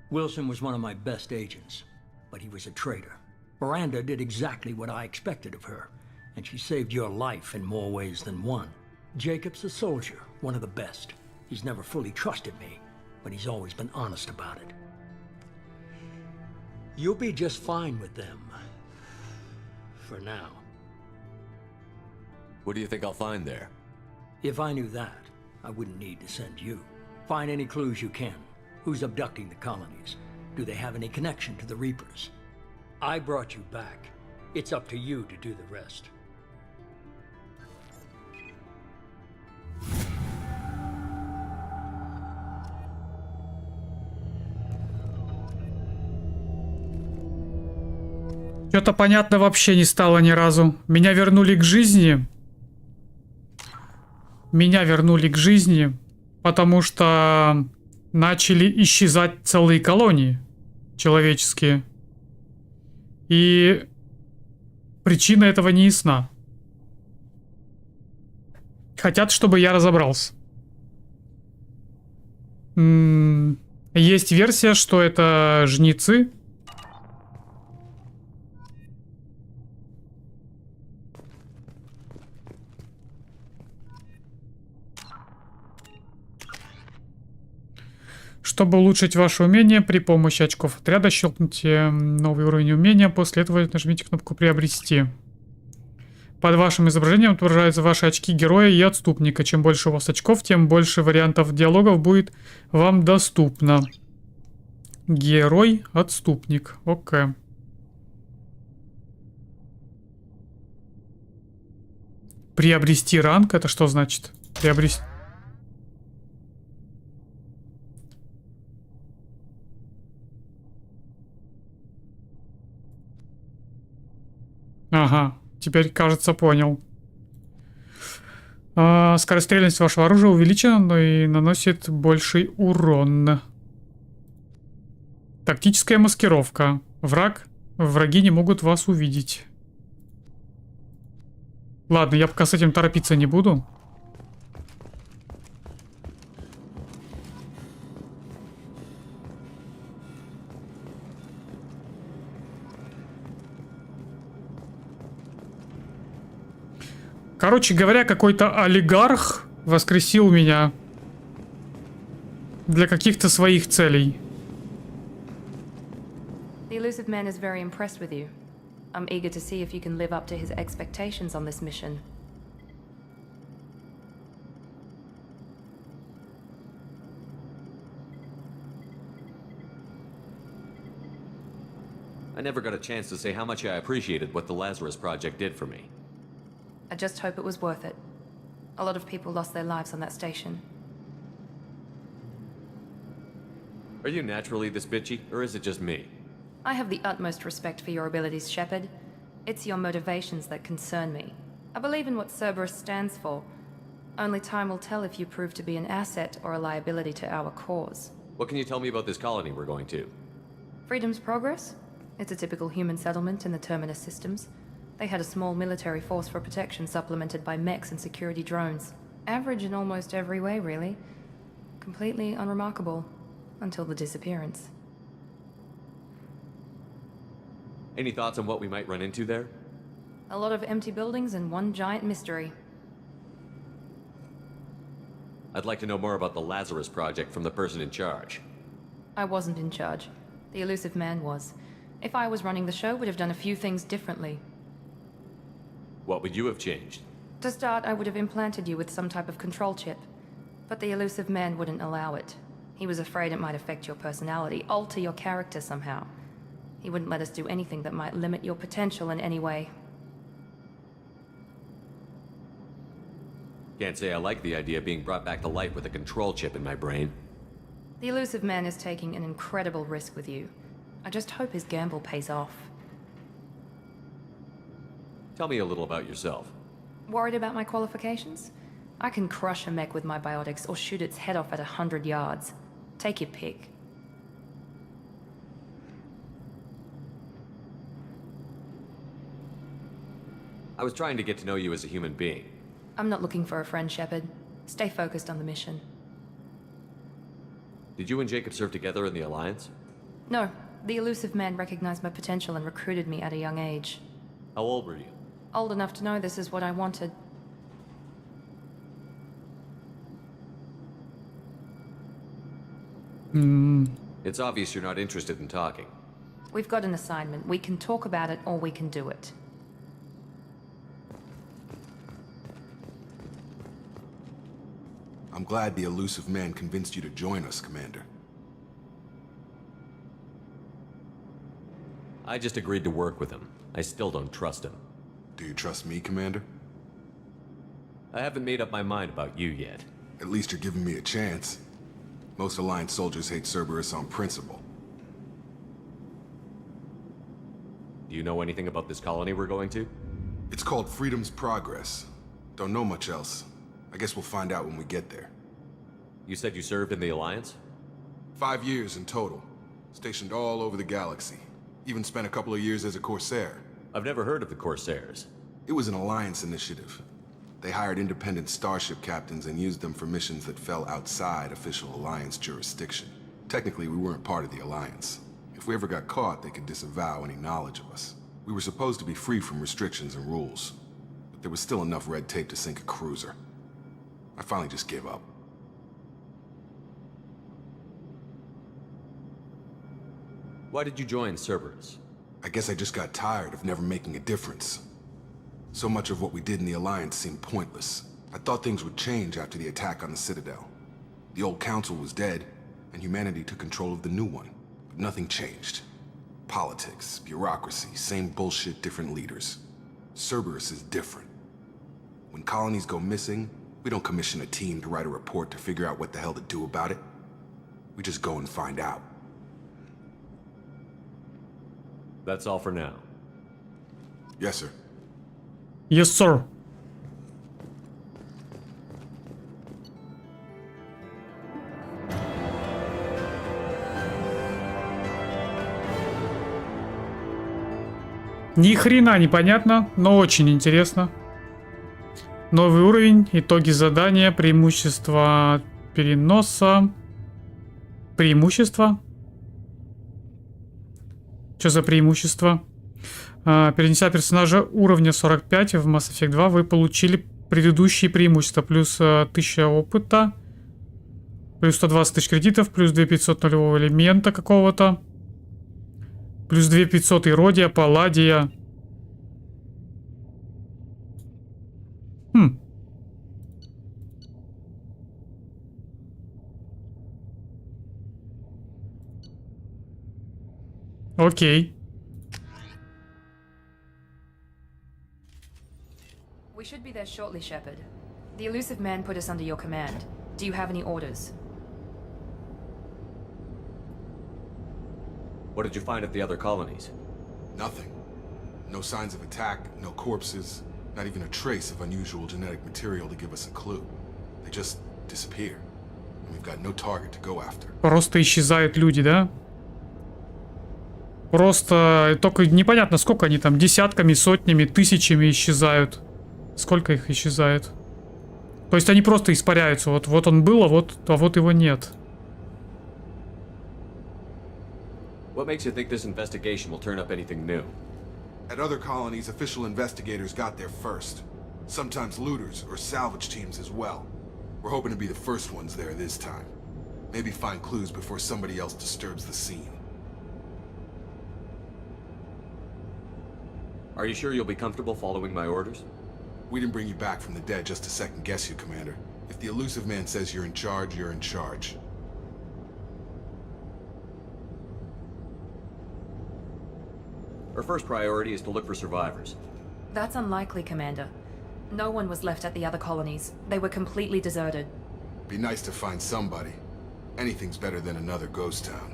Wilson was one of my best agents, but he was a traitor. Miranda did exactly what I expected of her, and she saved your life in more ways than one. Jacob's a soldier, one of the best. He's never fully trusted me, but he's always been honest about it. You'll be just fine with them. For now. What do you think I'll find there? If I knew that, I wouldn't need to send you. Find any clues you can. Who's abducting the colonies? Do they have any connection to the Reapers? I brought you back. It's up to you to do the rest. Что-то понятно вообще не стало ни разу. Меня вернули к жизни. Потому что начали исчезать целые колонии человеческие. И причина этого не ясна. Хотят, чтобы я разобрался. Есть версия, что это жнецы. Чтобы улучшить ваше умение при помощи очков отряда, щелкните новый уровень умения. После этого нажмите кнопку «Приобрести». Под вашим изображением отображаются ваши очки героя и отступника. Чем больше у вас очков, тем больше вариантов диалогов будет вам доступно. Герой, отступник. Окей. Приобрести ранг. Это что значит? Приобрести... Ага, теперь, кажется, понял. Скорострельность вашего оружия увеличена, но и наносит больший урон. Тактическая маскировка. Враги не могут вас увидеть. Ладно, я пока с этим торопиться не буду. Короче говоря, какой-то олигарх воскресил меня для каких-то своих целей. The elusive man is very impressed with you. I'm eager to see if you can live up to his expectations on this mission. I never got a chance to say how much I appreciated what the Lazarus Project did for me. I just hope it was worth it. A lot of people lost their lives on that station. Are you naturally this bitchy, or is it just me? I have the utmost respect for your abilities, Shepard. It's your motivations that concern me. I believe in what Cerberus stands for. Only time will tell if you prove to be an asset or a liability to our cause. What can you tell me about this colony we're going to? Freedom's Progress? It's a typical human settlement in the Terminus systems. They had a small military force for protection supplemented by mechs and security drones. Average in almost every way, really. Completely unremarkable. Until the disappearance. Any thoughts on what we might run into there? A lot of empty buildings and one giant mystery. I'd like to know more about the Lazarus project from the person in charge. I wasn't in charge. The elusive man was. If I was running the show, would have done a few things differently. What would you have changed? To start, I would have implanted you with some type of control chip. But the elusive man wouldn't allow it. He was afraid it might affect your personality, alter your character somehow. He wouldn't let us do anything that might limit your potential in any way. Can't say I like the idea of being brought back to life with a control chip in my brain. The elusive man is taking an incredible risk with you. I just hope his gamble pays off. Tell me a little about yourself. Worried about my qualifications? I can crush a mech with my biotics or shoot its head off at 100 yards. Take your pick. I was trying to get to know you as a human being. I'm not looking for a friend, Shepard. Stay focused on the mission. Did you and Jacob serve together in the Alliance? No. The elusive man recognized my potential and recruited me at a young age. How old were you? Old enough to know this is what I wanted. It's obvious you're not interested in talking. We've got an assignment. We can talk about it or we can do it. I'm glad the elusive man convinced you to join us, Commander. I just agreed to work with him. I still don't trust him. Do you trust me, Commander? I haven't made up my mind about you yet. At least you're giving me a chance. Most Alliance soldiers hate Cerberus on principle. Do you know anything about this colony we're going to? It's called Freedom's Progress. Don't know much else. I guess we'll find out when we get there. You said you served in the Alliance? 5 years in total. Stationed all over the galaxy. Even spent a couple of years as a Corsair. I've never heard of the Corsairs. It was an Alliance initiative. They hired independent starship captains and used them for missions that fell outside official Alliance jurisdiction. Technically, we weren't part of the Alliance. If we ever got caught, they could disavow any knowledge of us. We were supposed to be free from restrictions and rules. But there was still enough red tape to sink a cruiser. I finally just gave up. Why did you join Cerberus? I guess I just got tired of never making a difference. So much of what we did in the Alliance seemed pointless. I thought things would change after the attack on the Citadel. The old council was dead, and humanity took control of the new one. But nothing changed. Politics, bureaucracy, same bullshit, different leaders. Cerberus is different. When colonies go missing, we don't commission a team to write a report to figure out what the hell to do about it. We just go and find out. That's all for now. Yes, sir. Yes, sir. Ни хрена непонятно, но очень интересно. Новый уровень, итоги задания, преимущества переноса. Преимущества? Что за преимущество? Перенеся персонажа уровня 45 в Mass Effect 2, вы получили предыдущие преимущества. Плюс 1000 опыта, плюс 120 тысяч кредитов, плюс 2500 нулевого элемента какого-то, плюс 2500 иродия, палладия. Окей. We should be there shortly, Shepard. The elusive man put us under your command. Do you have any orders? What did you find at the other colonies? Nothing. No signs of attack, no corpses, not even a trace of unusual genetic material to give us a clue. They just disappear. And we've got no target to go after. Просто исчезают люди, да? Просто только непонятно, сколько они там, десятками, сотнями, тысячами исчезают. Сколько их исчезает? То есть они просто испаряются. Вот он был, а вот его нет. What makes you think this investigation will turn up anything new? At other colonies, official investigators got there first. Sometimes looters or salvage teams as well. We're hoping to be the first ones there this time. Maybe find clues before somebody else disturbs the scene. Are you sure you'll be comfortable following my orders? We didn't bring you back from the dead just to second guess you, Commander. If the elusive man says you're in charge, you're in charge. Our first priority is to look for survivors. That's unlikely, Commander. No one was left at the other colonies. They were completely deserted. Be nice to find somebody. Anything's better than another ghost town.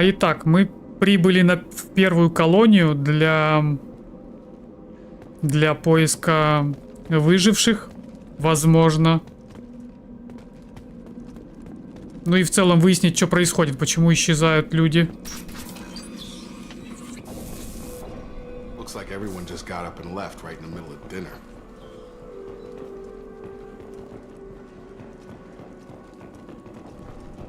Итак, мы прибыли в первую колонию для поиска выживших, возможно. Ну и в целом выяснить, что происходит, почему исчезают люди. Looks like everyone just got up and left right in the middle of dinner.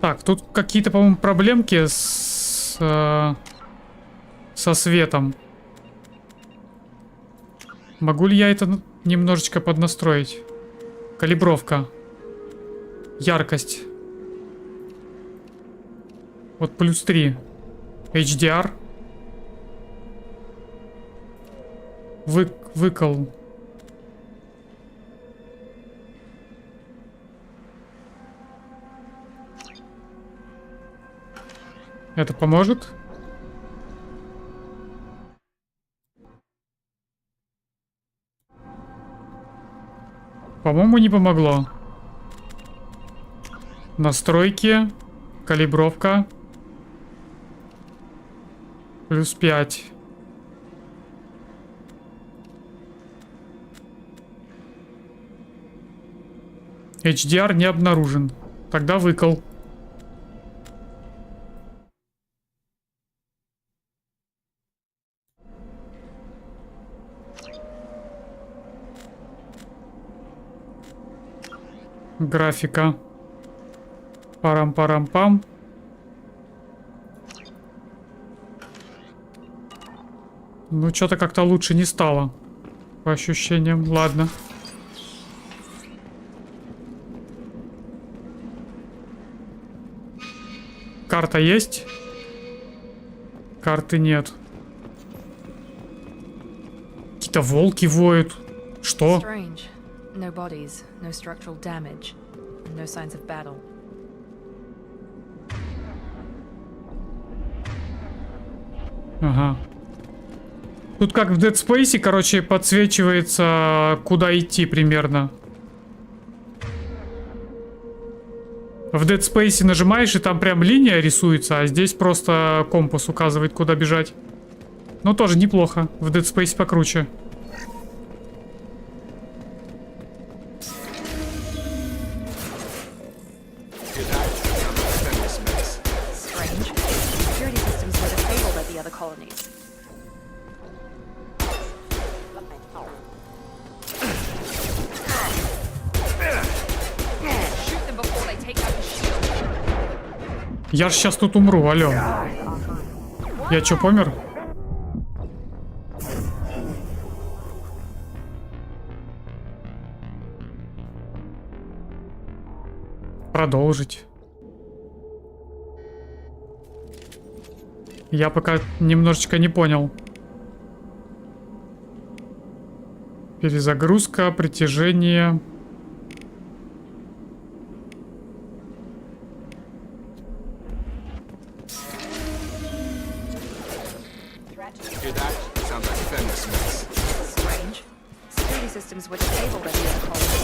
Так, тут какие-то, по-моему, проблемки со светом. Могу ли я это немножечко поднастроить? Калибровка. Яркость. Вот +3. HDR. Выкол. Это поможет? По-моему, не помогло. Настройки. Калибровка. +5. HDR не обнаружен. Тогда выкол. Графика. Парам-парам-пам. Ну, что-то как-то лучше не стало. По ощущениям. Ладно. Карта есть? Карты нет. Какие-то волки воют. Что? No bodies, no structural damage, and no signs of battle. Ага. Тут как в Dead Space, короче, подсвечивается, куда идти примерно. В Dead Space нажимаешь, и там прям линия рисуется, а здесь просто компас указывает, куда бежать. Но тоже неплохо. В Dead Space покруче. Я ж сейчас тут умру, алё. Я чё, помер? Продолжить. Я пока немножечко не понял. Перезагрузка, притяжение. systems were disabled at the colony.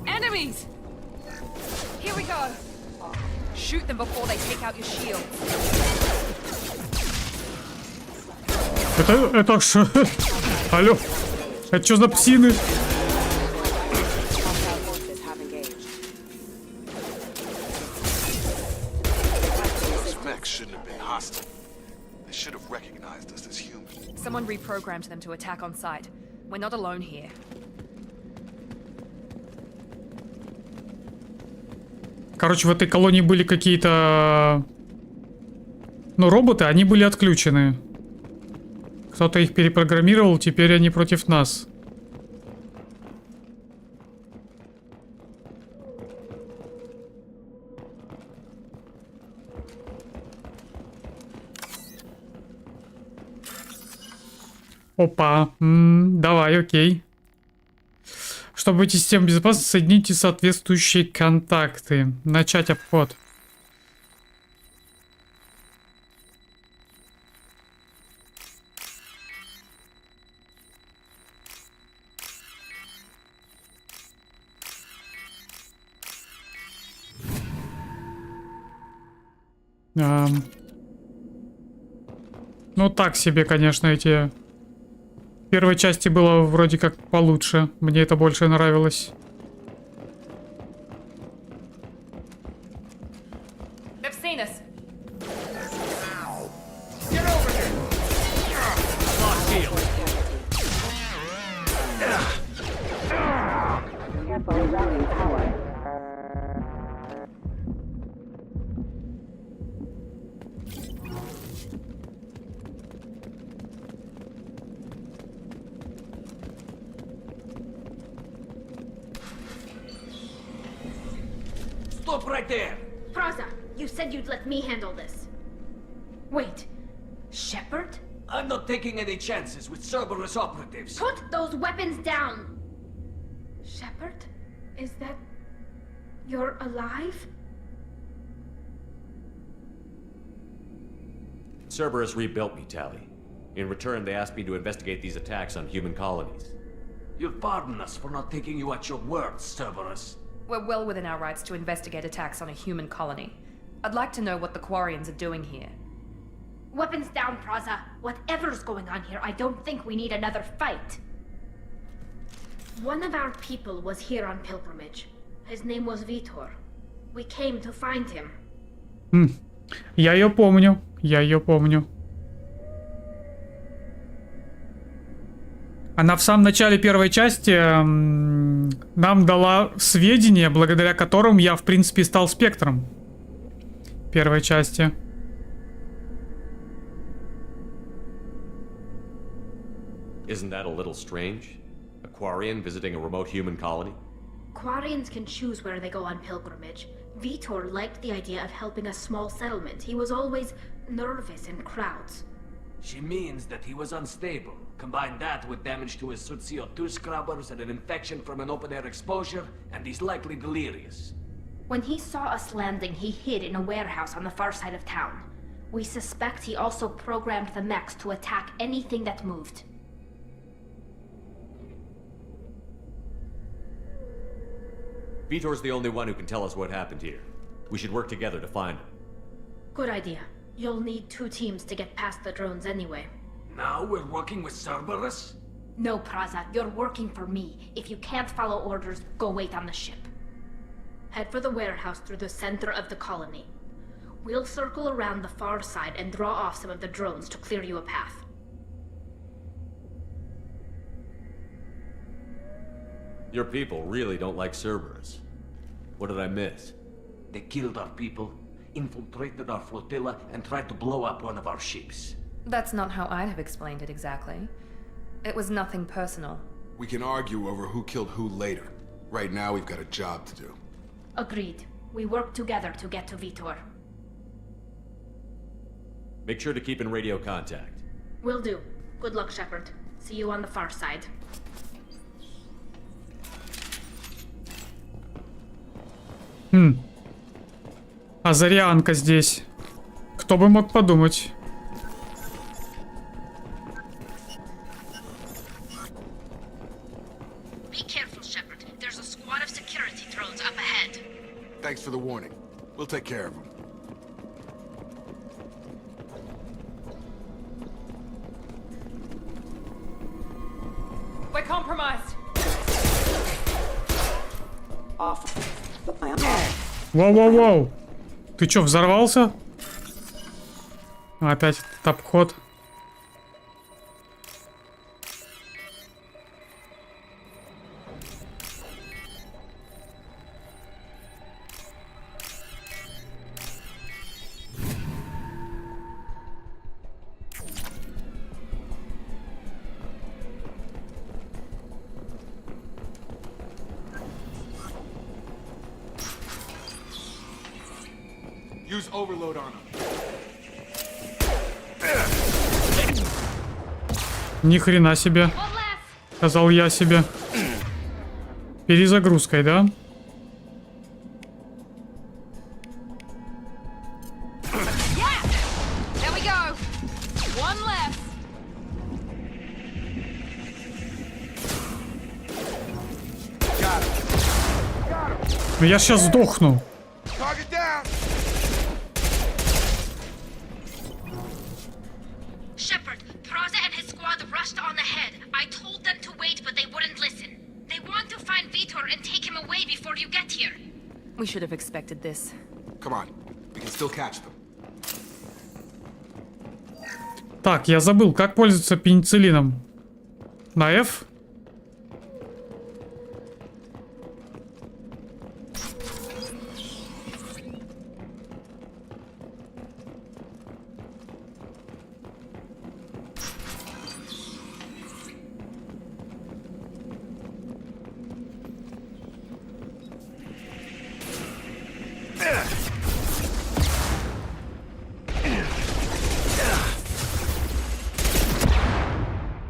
Enemies! Here we go. Shoot them before they take out your shield. Это что? Алло. Это что за псины? Someone reprogrammed them to attack on sight. We're not alone here. Короче, в этой колонии были какие-то... Ну, роботы, они были отключены. Кто-то их перепрограммировал, теперь они против нас. Опа. Давай, окей. Чтобы выйти из системы безопасности, соедините соответствующие контакты. Начать обход. Ну так себе, конечно, эти... В первой части было вроде как получше. Мне это больше нравилось. Stop right there! Praza, you said you'd let me handle this. Wait, Shepard? I'm not taking any chances with Cerberus operatives. Put those weapons down! Shepard? Is that... you're alive? Cerberus rebuilt me, Tally. In return, they asked me to investigate these attacks on human colonies. You'll pardon us for not taking you at your word, Cerberus. We're well within our rights to investigate attacks on a human colony. I'd like to know what the Quarians are doing here. Weapons down, Praza. Whatever's going on here, I don't think we need another fight. One of our people was here on pilgrimage. His name was Vitor. We came to find him. Я ее помню. Я ее помню. Она в самом начале первой части нам дала сведения, благодаря которым я, в принципе, стал спектром. Первой части. Isn't that a little strange? A Quarian visiting a remote human colony? Quarians can choose where they go on pilgrimage. Vitor liked the idea of helping a small settlement. He was always nervous in crowds. She means that he was unstable. Combine that with damage to his suit CO2 scrubbers and an infection from an open-air exposure, and he's likely delirious. When he saw us landing, he hid in a warehouse on the far side of town. We suspect he also programmed the mechs to attack anything that moved. Vitor's the only one who can tell us what happened here. We should work together to find him. Good idea. You'll need 2 teams to get past the drones anyway. Now we're working with Cerberus? No, Praza, you're working for me. If you can't follow orders, go wait on the ship. Head for the warehouse through the center of the colony. We'll circle around the far side and draw off some of the drones to clear you a path. Your people really don't like Cerberus. What did I miss? They killed our people, infiltrated our flotilla, and tried to blow up one of our ships. That's not how I'd have explained it exactly. It was nothing personal. We can argue over who killed who later. Right now, we've got a job to do. Agreed. We work together to get to Vitor. Make sure to keep in radio contact. Will do. Good luck, Shepard. See you on the far side. Азарианка здесь. Кто бы мог подумать. Be careful, Shepard. There's a squad of security drones up ahead. Thanks for the warning. We'll take care of them. We're compromised. Воу-воу-воу. Ты чё, взорвался? Опять этот обход. Use overload on them. Ни хрена себе. Сказал я себе. Перезагрузкой, да? There we go. One left. Ну я сейчас сдохну. Target down. Shepard, Proza and his squad rushed on ahead. I told them to wait, but they wouldn't listen. They want to find Vitor and take him away before you get here. We should have expected this. Come on. We can still catch them. Так, я забыл, как пользоваться пенициллином. На F?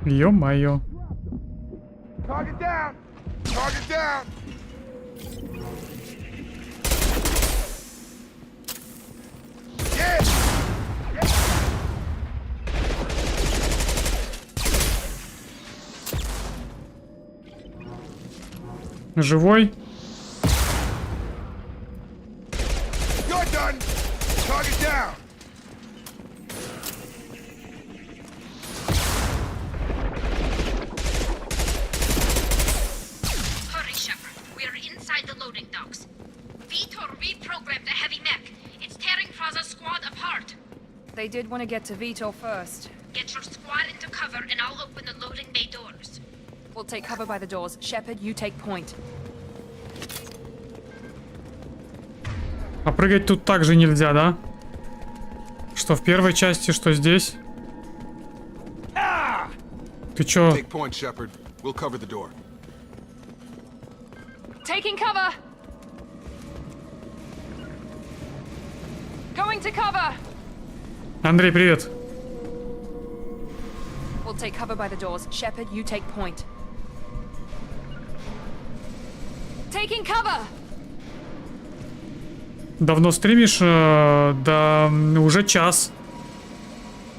Ё-моё. Target down. Target down. Живой? You're done. Target down. Hurry, Shepard. We're inside the loading docks. Vitor reprogrammed the heavy mech. It's tearing Proza's squad apart. They did want to get to Vitor first. Get your squad into cover and I'll open the loading bay doors. We'll take cover by the doors. Shepard, you take point. А прыгать тут также нельзя, да? Что в первой части, что здесь. Ты чё? Take point, Shepard. We'll cover the door. Taking cover. Going to cover. Андрей, привет. We'll take cover by the doors. Shepard, you take point. Taking cover. Давно стримишь? Да, уже час.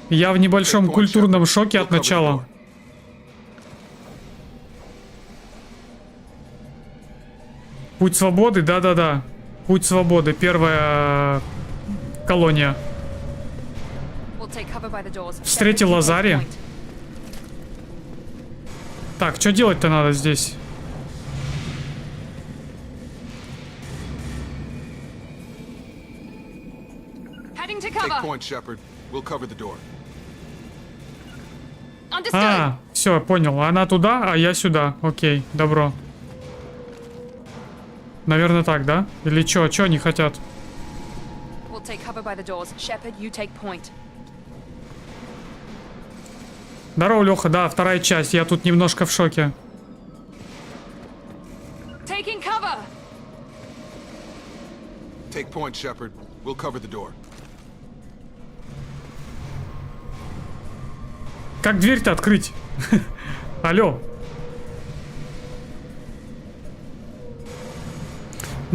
Я в небольшом культурном шоке от начала. Путь свободы? Да-да-да. Путь свободы. Первая колония. Встретил Лазари. Так, что делать-то надо здесь? Take point, Shepard. We'll cover the door. А, все, понял. Она туда, а я сюда. Окей, добро. Наверное, так, да? Или чё? Чё они хотят? Здорово, Леха. Да, вторая часть. Я тут немножко в шоке. Take point, Shepard. We'll cover the door. Как дверь-то открыть? Алло.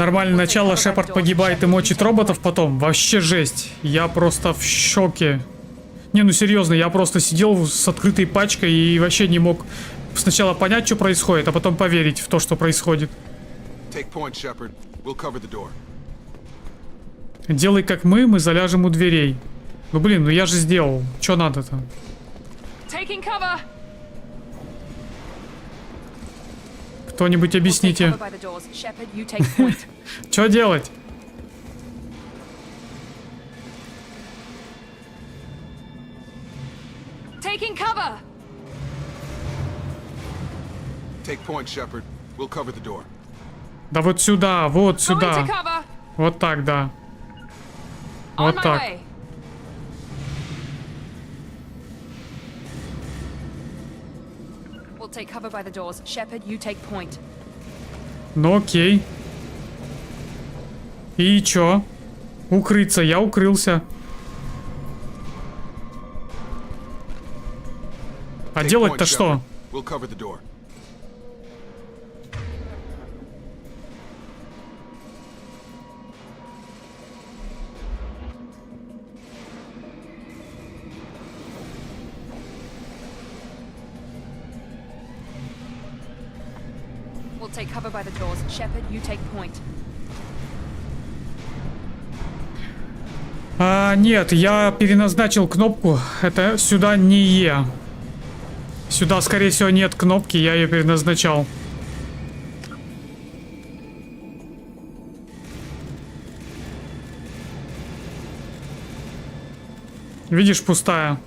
Нормальное начало, Шепард погибает и мочит роботов потом. Вообще жесть. Я просто в шоке. Не, ну серьезно, я просто сидел с открытой пачкой и вообще не мог сначала понять, что происходит, а потом поверить в то, что происходит. Делай как мы заляжем у дверей. Ну блин, ну я же сделал. Что надо-то? Кто-нибудь объясните. Что делать? Taking cover. Take point, Shepard. We'll cover the door. Да вот сюда, вот сюда. Вот так, да. Вот так. We'll take cover by the doors. Shepard, you take point. Ну окей. И чё? Укрыться, я укрылся. А делать-то что? We'll take cover by the doors. Shepard, you take point. Нет, я переназначил кнопку. Это сюда не Е. Сюда, скорее всего, нет кнопки, я ее переназначал. Видишь, пустая.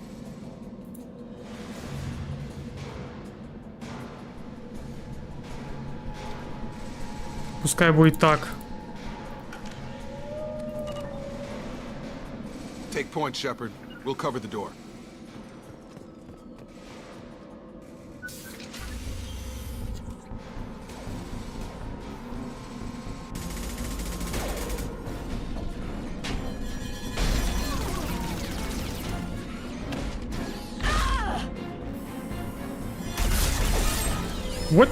Пускай будет так. Take point, Shepard. We'll cover the door. Вот.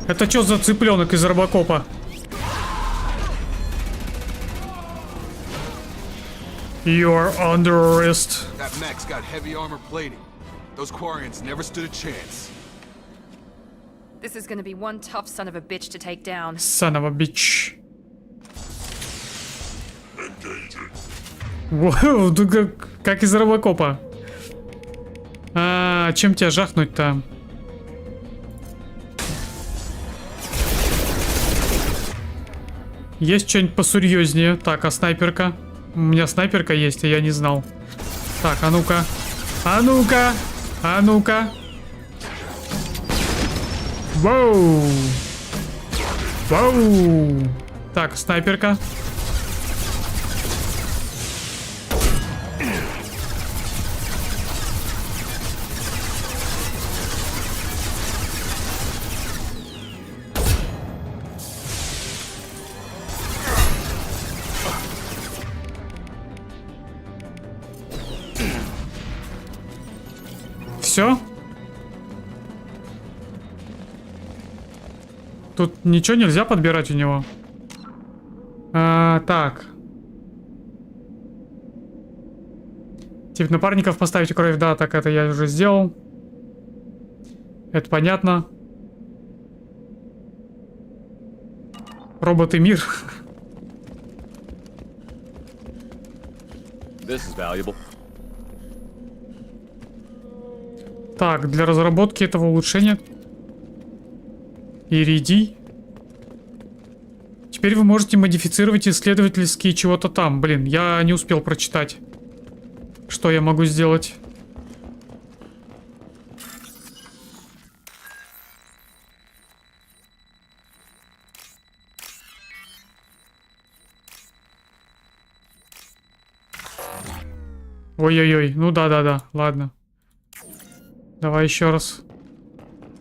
Это что за цыпленок из Робокопа? You're under arrest. That mech's got heavy armor plating. Those Quarians never stood a chance. This is gonna be one tough son of a bitch to take down. Son of a bitch. Воу, как из Робокопа. Чем тебя жахнуть-то? Есть что-нибудь посерьезнее? Так, а снайперка? У меня снайперка есть, а я не знал. Так, а ну-ка. А ну-ка. А ну-ка. Воу. Воу. Так, снайперка. Все? Тут ничего нельзя подбирать у него. Так. Тип напарников поставить кровь. Да, так это я уже сделал. Это понятно. Роботы мир. This is valuable. Так, для разработки этого улучшения. Иридий. Теперь вы можете модифицировать исследовательские чего-то там. Блин, я не успел прочитать. Что я могу сделать? Ой-ой-ой, ну да-да-да, ладно. Давай еще раз.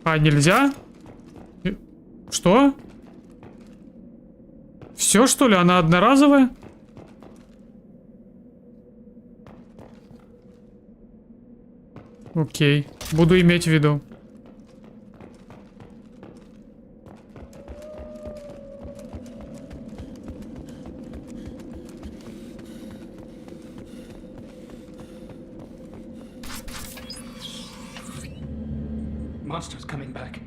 А, нельзя? Что? Все, что ли? Она одноразовая? Окей. Буду иметь в виду. Monsters coming back.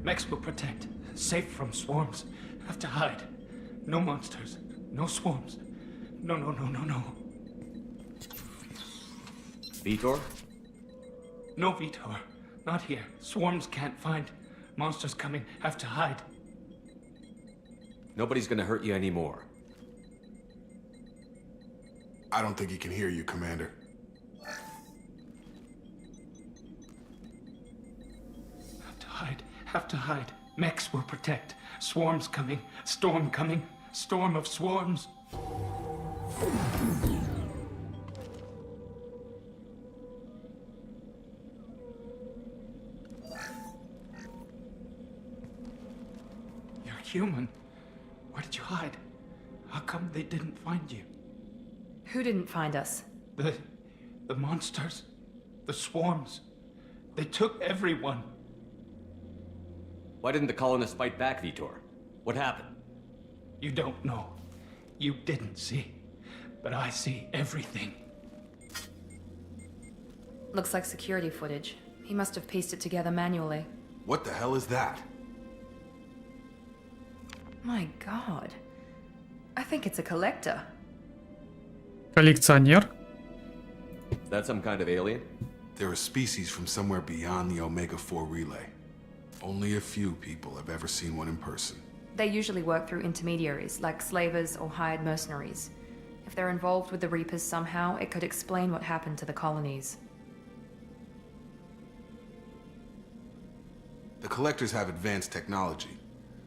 Mechs will protect. Safe from swarms. Have to hide. No monsters. No swarms. No. Vitor? No Vitor. Not here. Swarms can't find. Monsters coming. Have to hide. Nobody's gonna hurt you anymore. I don't think he can hear you, Commander. Have to hide. Mechs will protect. Swarms coming. Storm coming. Storm of swarms. You're human. Where did you hide? How come they didn't find you? Who didn't find us? The monsters. The swarms. They took everyone. Why didn't the colonists fight back, Vitor? What happened? You don't know. You didn't see. But I see everything. Looks like security footage. He must have pieced it together manually. What the hell is that? My god. I think it's a collector. Коллекционер? Is that some kind of alien? They're a species from somewhere beyond the Omega-4 relay. Only a few people have ever seen one in person. They usually work through intermediaries, like slavers or hired mercenaries. If they're involved with the Reapers somehow, it could explain what happened to the colonies. The Collectors have advanced technology.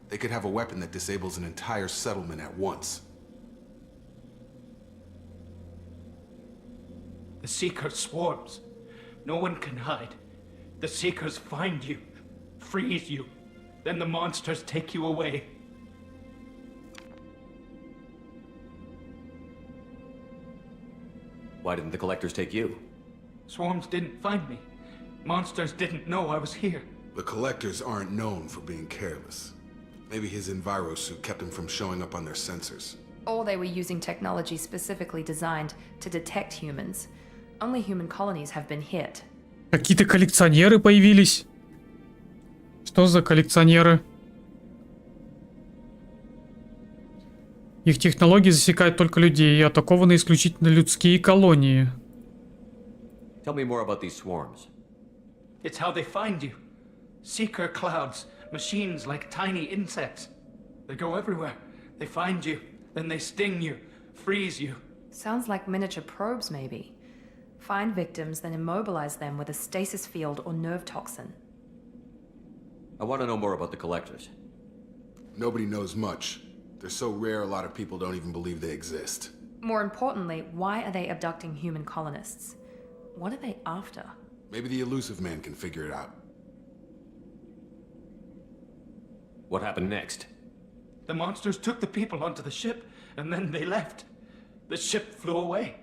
They could have a weapon that disables an entire settlement at once. The Seeker swarms. No one can hide. The Seekers find you, freeze you, then the monsters take you away. Why didn't the Collectors take you? Swarms didn't find me. Monsters didn't know I was here. The Collectors aren't known for being careless. Maybe his enviro suit kept him from showing up on their sensors. Or they were using technology specifically designed to detect humans. Only human colonies have been hit. Какие-то коллекционеры появились. Что за коллекционеры? Их технологии засекают только людей и атакованы исключительно людские колонии. Tell me more about these swarms. It's how they find you. Seeker clouds, machines like tiny insects. They go everywhere. They find you, then they sting you, freeze you. Sounds like miniature probes, maybe. Find victims, then immobilize them with a stasis field or nerve toxin. I want to know more about the Collectors. Nobody knows much. They're so rare, a lot of people don't even believe they exist. More importantly, why are they abducting human colonists? What are they after? Maybe the Elusive Man can figure it out. What happened next? The monsters took the people onto the ship, and then they left. The ship flew away.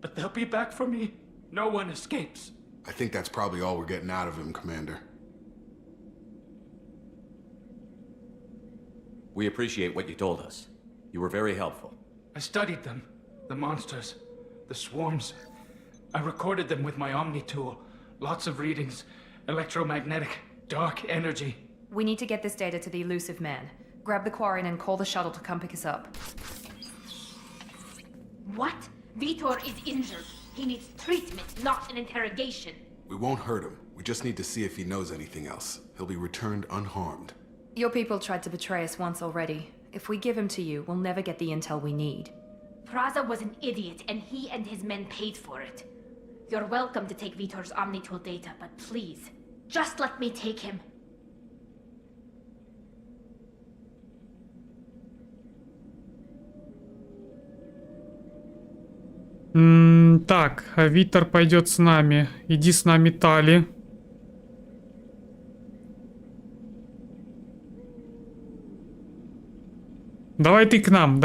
But they'll be back for me. No one escapes. I think that's probably all we're getting out of him, Commander. We appreciate what you told us. You were very helpful. I studied them. The monsters. The swarms. I recorded them with my Omni tool. Lots of readings. Electromagnetic. Dark energy. We need to get this data to the Elusive Man. Grab the Quarren and call the shuttle to come pick us up. What? Vitor is injured. He needs treatment, not an interrogation. We won't hurt him. We just need to see if he knows anything else. He'll be returned unharmed. Your people tried to betray us once already. If we give him to you, we'll never get the intel we need. Praza was an idiot, and he and his men paid for it. You're welcome to take Vitor's Omnitool data, but please, just let me take him. Так, Витер пойдет с нами. Иди с нами, Тали. Давай ты к нам,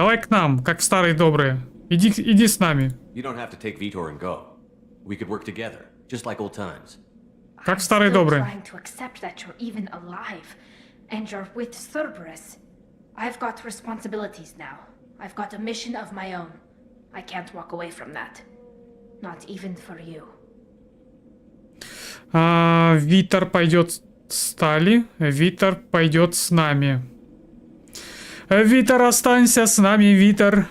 как в старые добрые. Иди с нами. You don't have to take Vitor and go. We could work together, just like old times. Как в старые добрые. I'm still trying to accept that you're even alive, and you're with Cerberus. I've got responsibilities now. I've got a mission of my own. I can't walk away from that. Not even for you. Витер пойдет стали. Витер пойдет с нами. Витер, останься с нами, Витер.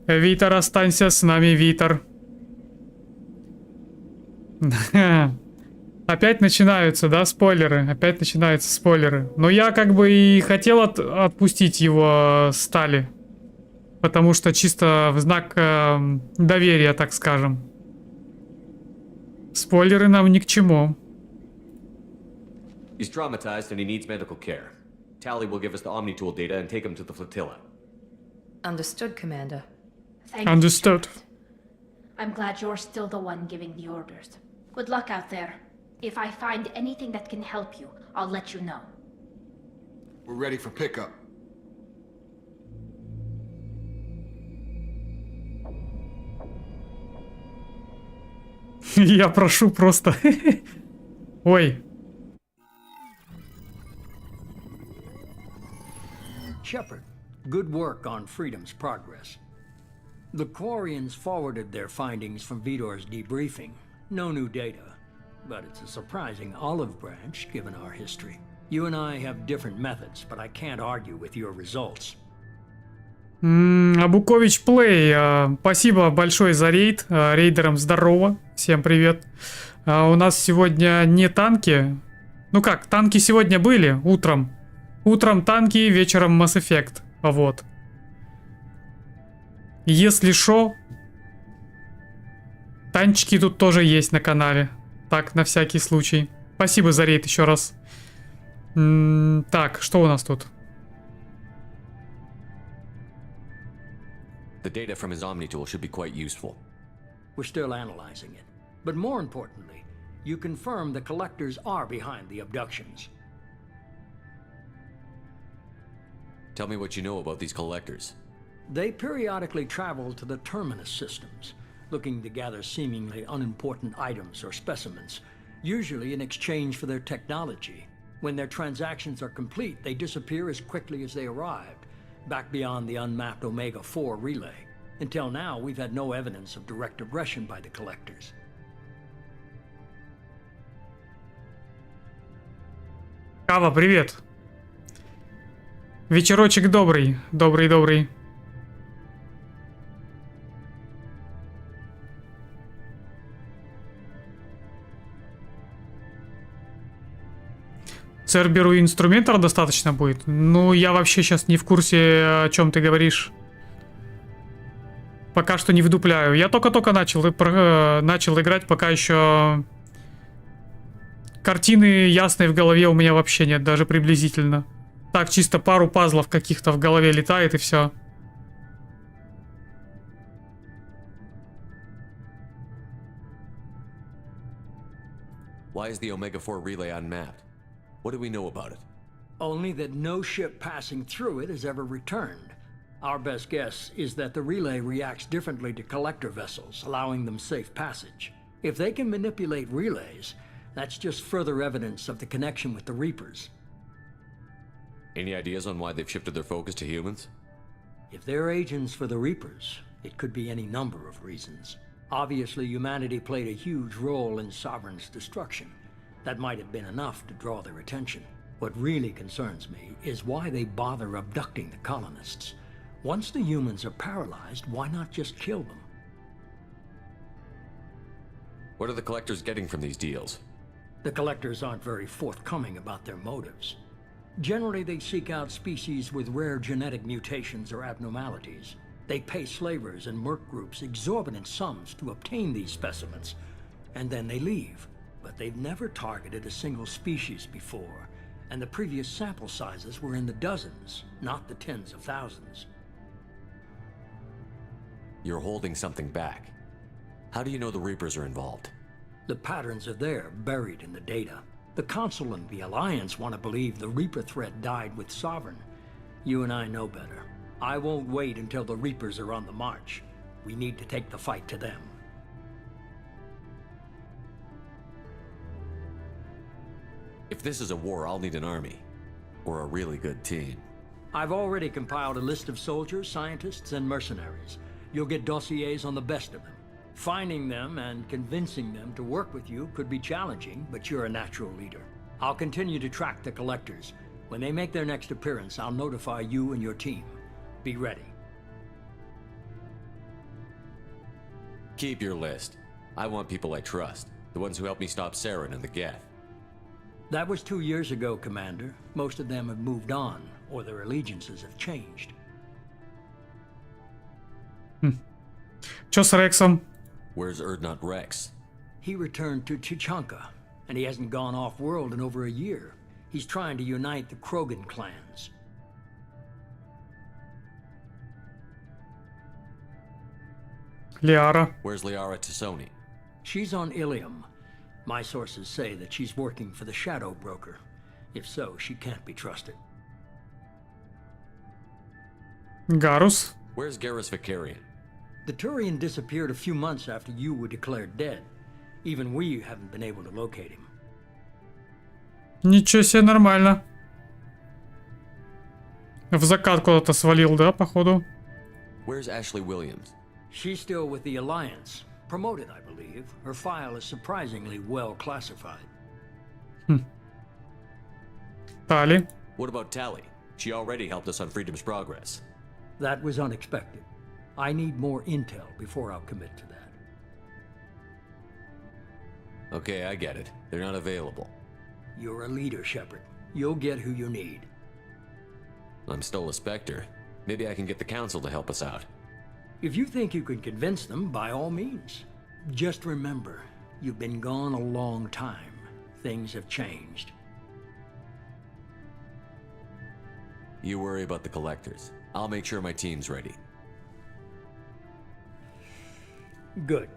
Витер, останься с нами, Витер. Опять начинаются, да, спойлеры? Опять начинаются спойлеры. Но я как бы и хотел отпустить его стали. Потому что чисто в знак доверия, так скажем. Спойлеры нам ни к чему. He's traumatized and he needs medical care. Tally will give us the Omni tool data and take him to the flotilla. Understood, Commander. Thank Understood. you, I'm glad you're still the one giving the orders. Good luck out there. If I find anything that can help you, I'll let you know. We're ready for pickup. Я прошу просто. Ой. Shepard, good work on Freedom's progress. The Quarians forwarded their findings from Vidor's debriefing. No new data, but it's a surprising olive branch given our history. You and I have different methods, but I can't argue with your results. Абукович Плей, спасибо большое за рейд. Рейдерам здорово. Всем привет. У нас сегодня не танки. Ну как, танки сегодня были утром. Утром танки, вечером masseffect. Вот. Если шо, танчики тут тоже есть на канале. Так, на всякий случай. Спасибо за рейд еще раз. Так, что у нас тут? The data from his Omni tool should be quite useful. We're still analyzing it. But more importantly, you confirm the collectors are behind the abductions. Tell me what you know about these collectors. They periodically travel to the terminus systems, looking to gather seemingly unimportant items or specimens, usually in exchange for their technology. When their transactions are complete, they disappear as quickly as they arrived, back beyond the unmapped Omega-4 relay. Until now, we've had no evidence of direct aggression by the collectors. Кава, привет. Вечерочек добрый. Добрый. Церберу инструментора достаточно будет? Ну, я вообще сейчас не в курсе, о чем ты говоришь. Пока что не вдупляю. Я только-только начал играть, пока еще картины ясной в голове у меня вообще нет, даже приблизительно. Так, чисто пару пазлов каких-то в голове летает и все. Why is the Omega-4 relay unmapped? What do we know about it? Only that no ship passing through it has ever returned. Our best guess is that the relay reacts differently to collector vessels, allowing them safe passage. If they can manipulate relays, that's just further evidence of the connection with the Reapers. Any ideas on why they've shifted their focus to humans? If they're agents for the Reapers, it could be any number of reasons. Obviously, humanity played a huge role in Sovereign's destruction. That might have been enough to draw their attention. What really concerns me is why they bother abducting the colonists. Once the humans are paralyzed, why not just kill them? What are the collectors getting from these deals? The collectors aren't very forthcoming about their motives. Generally, they seek out species with rare genetic mutations or abnormalities. They pay slavers and merc groups exorbitant sums to obtain these specimens, and then they leave. But they've never targeted a single species before, and the previous sample sizes were in the dozens, not the tens of thousands. You're holding something back. How do you know the Reapers are involved? The patterns are there, buried in the data. The Council and the Alliance want to believe the Reaper threat died with Sovereign. You and I know better. I won't wait until the Reapers are on the march. We need to take the fight to them. If this is a war, I'll need an army. Or a really good team. I've already compiled a list of soldiers, scientists, and mercenaries. You'll get dossiers on the best of them. Finding them and convincing them to work with you could be challenging, but you're a natural leader. I'll continue to track the collectors. When they make their next appearance, I'll notify you and your team. Be ready. Keep your list. I want people I trust. The ones who helped me stop Saren and the Geth. That was 2 years ago, Commander. Most of them have moved on, or their allegiances have changed. Чё с Рексом? Where's Erdnot Rex? He returned to Chichanka, and he hasn't gone off-world in over a year. He's trying to unite the Krogan clans. Liara. Where's Liara Tassoni? She's on Ilium. My sources say that she's working for the Shadow Broker. If so, she can't be trusted. Garus. Where's Garrus Vicarian? The Turian disappeared a few months after you were declared dead. Even we haven't been able to locate him. Ничего себе, нормально. В закат куда-то свалил, да, походу? Where's Ashley Williams? She's still with the Alliance. Promoted, I believe. Her file is surprisingly well classified. Tali. What about Tally? She already helped us on Freedom's Progress. That was unexpected. I need more intel before I'll commit to that. Okay, I get it. They're not available. You're a leader, Shepard. You'll get who you need. I'm still a Spectre. Maybe I can get the Council to help us out. If you think you can convince them, by all means. Just remember, you've been gone a long time. Things have changed. You worry about the collectors. I'll make sure my team's ready. Good.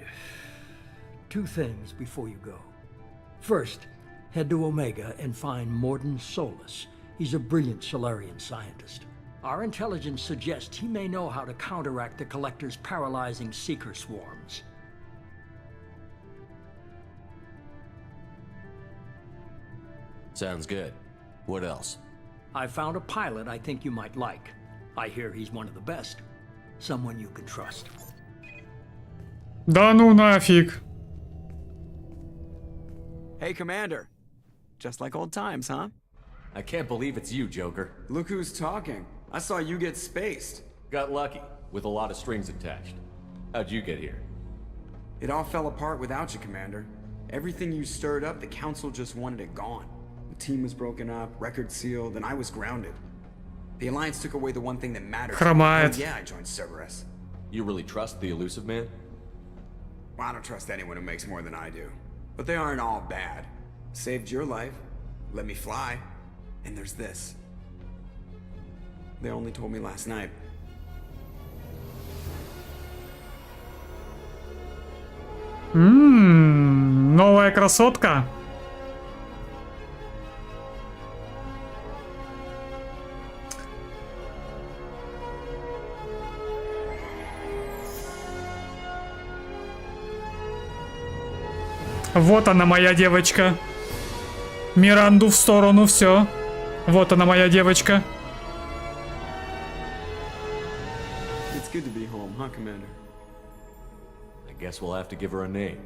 2 things before you go. First, head to Omega and find Morden Solus. He's a brilliant Solarian scientist. Our intelligence suggests he may know how to counteract the Collector's paralyzing Seeker swarms. Sounds good. What else? I found a pilot I think you might like. I hear he's one of the best. Someone you can trust. Да ну нафиг. Hey, Commander. Just like old times, huh? I can't believe it's you, Joker. Look who's talking. I saw you get spaced. Got lucky, with a lot of strings attached. How'd you get here? It all fell apart without you, Commander. Everything you stirred up, the Council just wanted it gone. The team was broken up, record sealed, and I was grounded. The Alliance took away the one thing that mattered. Хромает. Yeah, I joined Cerberus. You really trust the Elusive Man? Well, I don't trust anyone who makes more than I do. But they aren't all bad. Saved your life, let me fly, and there's this. They only told me last night. Новая красотка. Вот она, моя девочка. Миранду в сторону, все. Вот она, моя девочка. It's good to be home, huh, Commander? I guess we'll have to give her a name.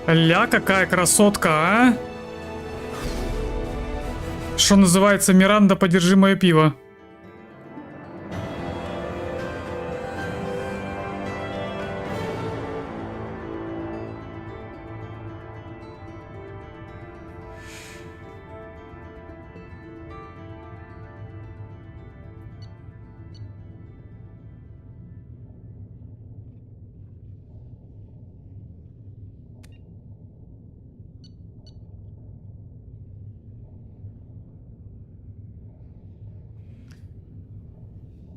Ля, какая красотка, а? Что называется, Миранда, подержи мое пиво.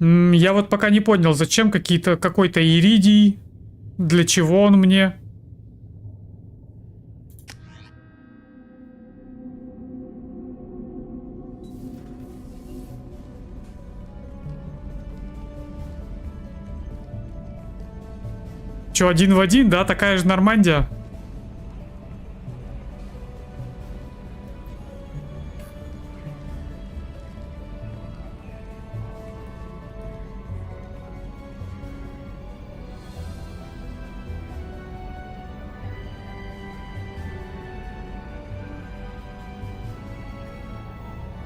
Я вот пока не понял, зачем какой-то иридий, для чего он мне. Че, один в один, да? Такая же Нормандия?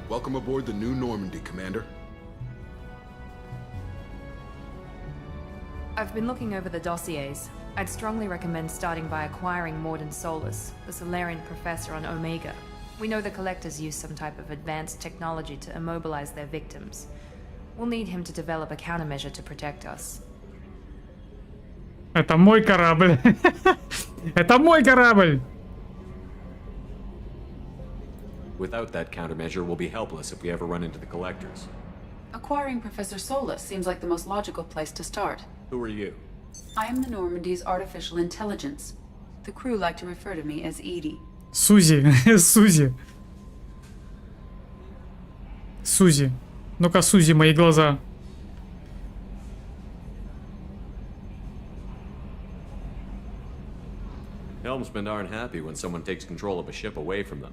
Welcome aboard the new Normandy, Commander. I've been looking over the dossiers. I'd strongly recommend starting by acquiring Morden Solus, the Solarian professor on Omega. We know the collectors use some type of advanced technology to immobilize their victims. We'll need him to develop a countermeasure to protect us. Это мой корабль. Это мой корабль. Without that countermeasure, we'll be helpless if we ever run into the collectors. Acquiring Professor Solus seems like the most logical place to start. Who are you? I am the Normandy's artificial intelligence. The crew like to refer to me as Edie. Сузи, Сузи. Сузи. Ну-ка, Сузи, мои глаза. Helmsmen aren't happy when someone takes control of a ship away from them.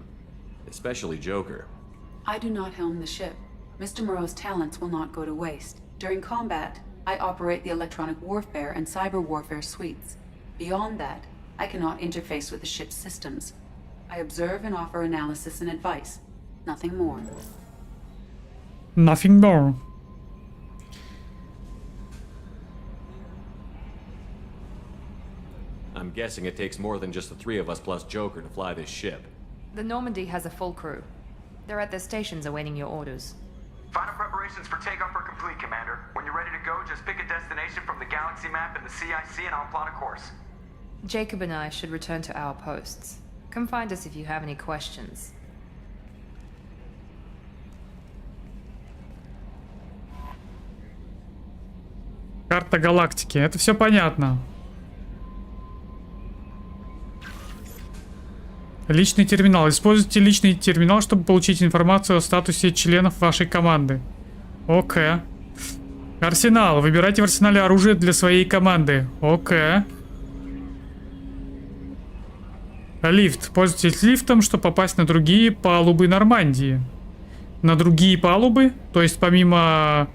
Especially Joker. I do not helm the ship. Mr. Moreau's talents will not go to waste. During combat, I operate the electronic warfare and cyber warfare suites. Beyond that, I cannot interface with the ship's systems. I observe and offer analysis and advice. Nothing more. Nothing more. I'm guessing it takes more than just the three of us plus Joker to fly this ship. The Normandy has a full crew. They're at their stations awaiting your orders. Final preparations for takeoff are complete, Commander. When you're ready to go, just pick a destination from the galaxy map in the CIC and I'll plot a course. Jacob and I should return to our posts. Come find us if you have any questions. Карта галактики. Это все понятно. Личный терминал. Используйте личный терминал, чтобы получить информацию о статусе членов вашей команды. Окей. Арсенал. Выбирайте в арсенале оружие для своей команды. Окей. Лифт. Пользуйтесь лифтом, чтобы попасть на другие палубы Нормандии. На другие палубы? То есть помимо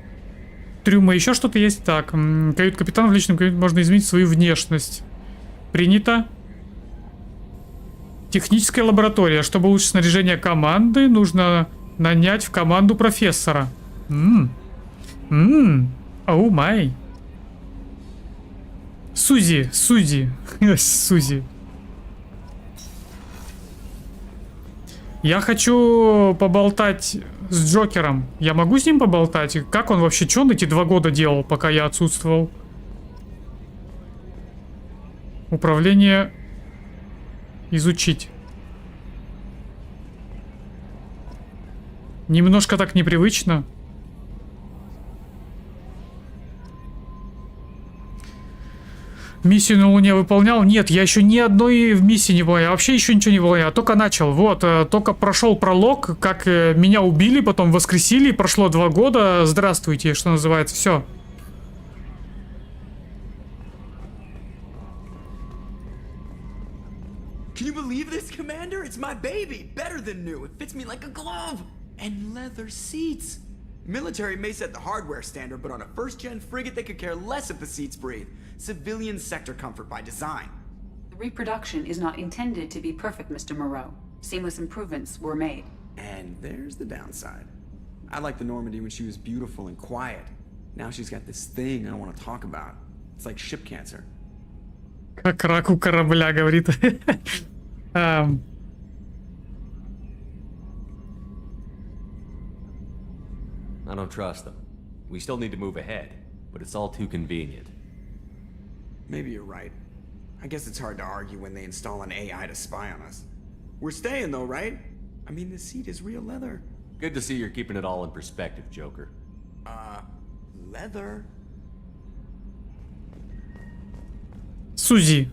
трюма еще что-то есть? Так. Кают-капитан в личном каюте можно изменить свою внешность. Принято. Техническая лаборатория. Чтобы улучшить снаряжение команды, нужно нанять в команду профессора. Оу май. Сузи. Сузи. Я хочу поболтать с Джокером. Я могу с ним поболтать? Как он вообще, что он эти 2 года делал, пока я отсутствовал? Управление... Изучить. Немножко так непривычно. Миссию на Луне выполнял? Нет, я еще ни одной в миссии не выполнял. Я вообще еще ничего не выполнял. Только начал. Вот, только прошел пролог, как меня убили, потом воскресили. Прошло 2 года. Здравствуйте, что называется. Все. Can you believe this, Commander? It's my baby. Better than new. It fits me like a glove. And leather seats. Military may set the hardware standard, but on a first-gen frigate, they could care less if the seats breathe. Civilian sector comfort by design. The reproduction is not intended to be perfect, Mr. Moreau. Seamless improvements were made. And there's the downside. I liked the Normandy when she was beautiful and quiet. Now she's got this thing I don't want to talk about. It's like ship cancer. Как рак у корабля, говорит. I don't trust them. We still need to move ahead, but it's all too convenient. Maybe you're right. I guess it's hard to argue when they install an AI to spy on us. We're staying though, right? I mean, the seat is real leather. Good to see you're keeping it all in perspective, Joker. leather. Сузи.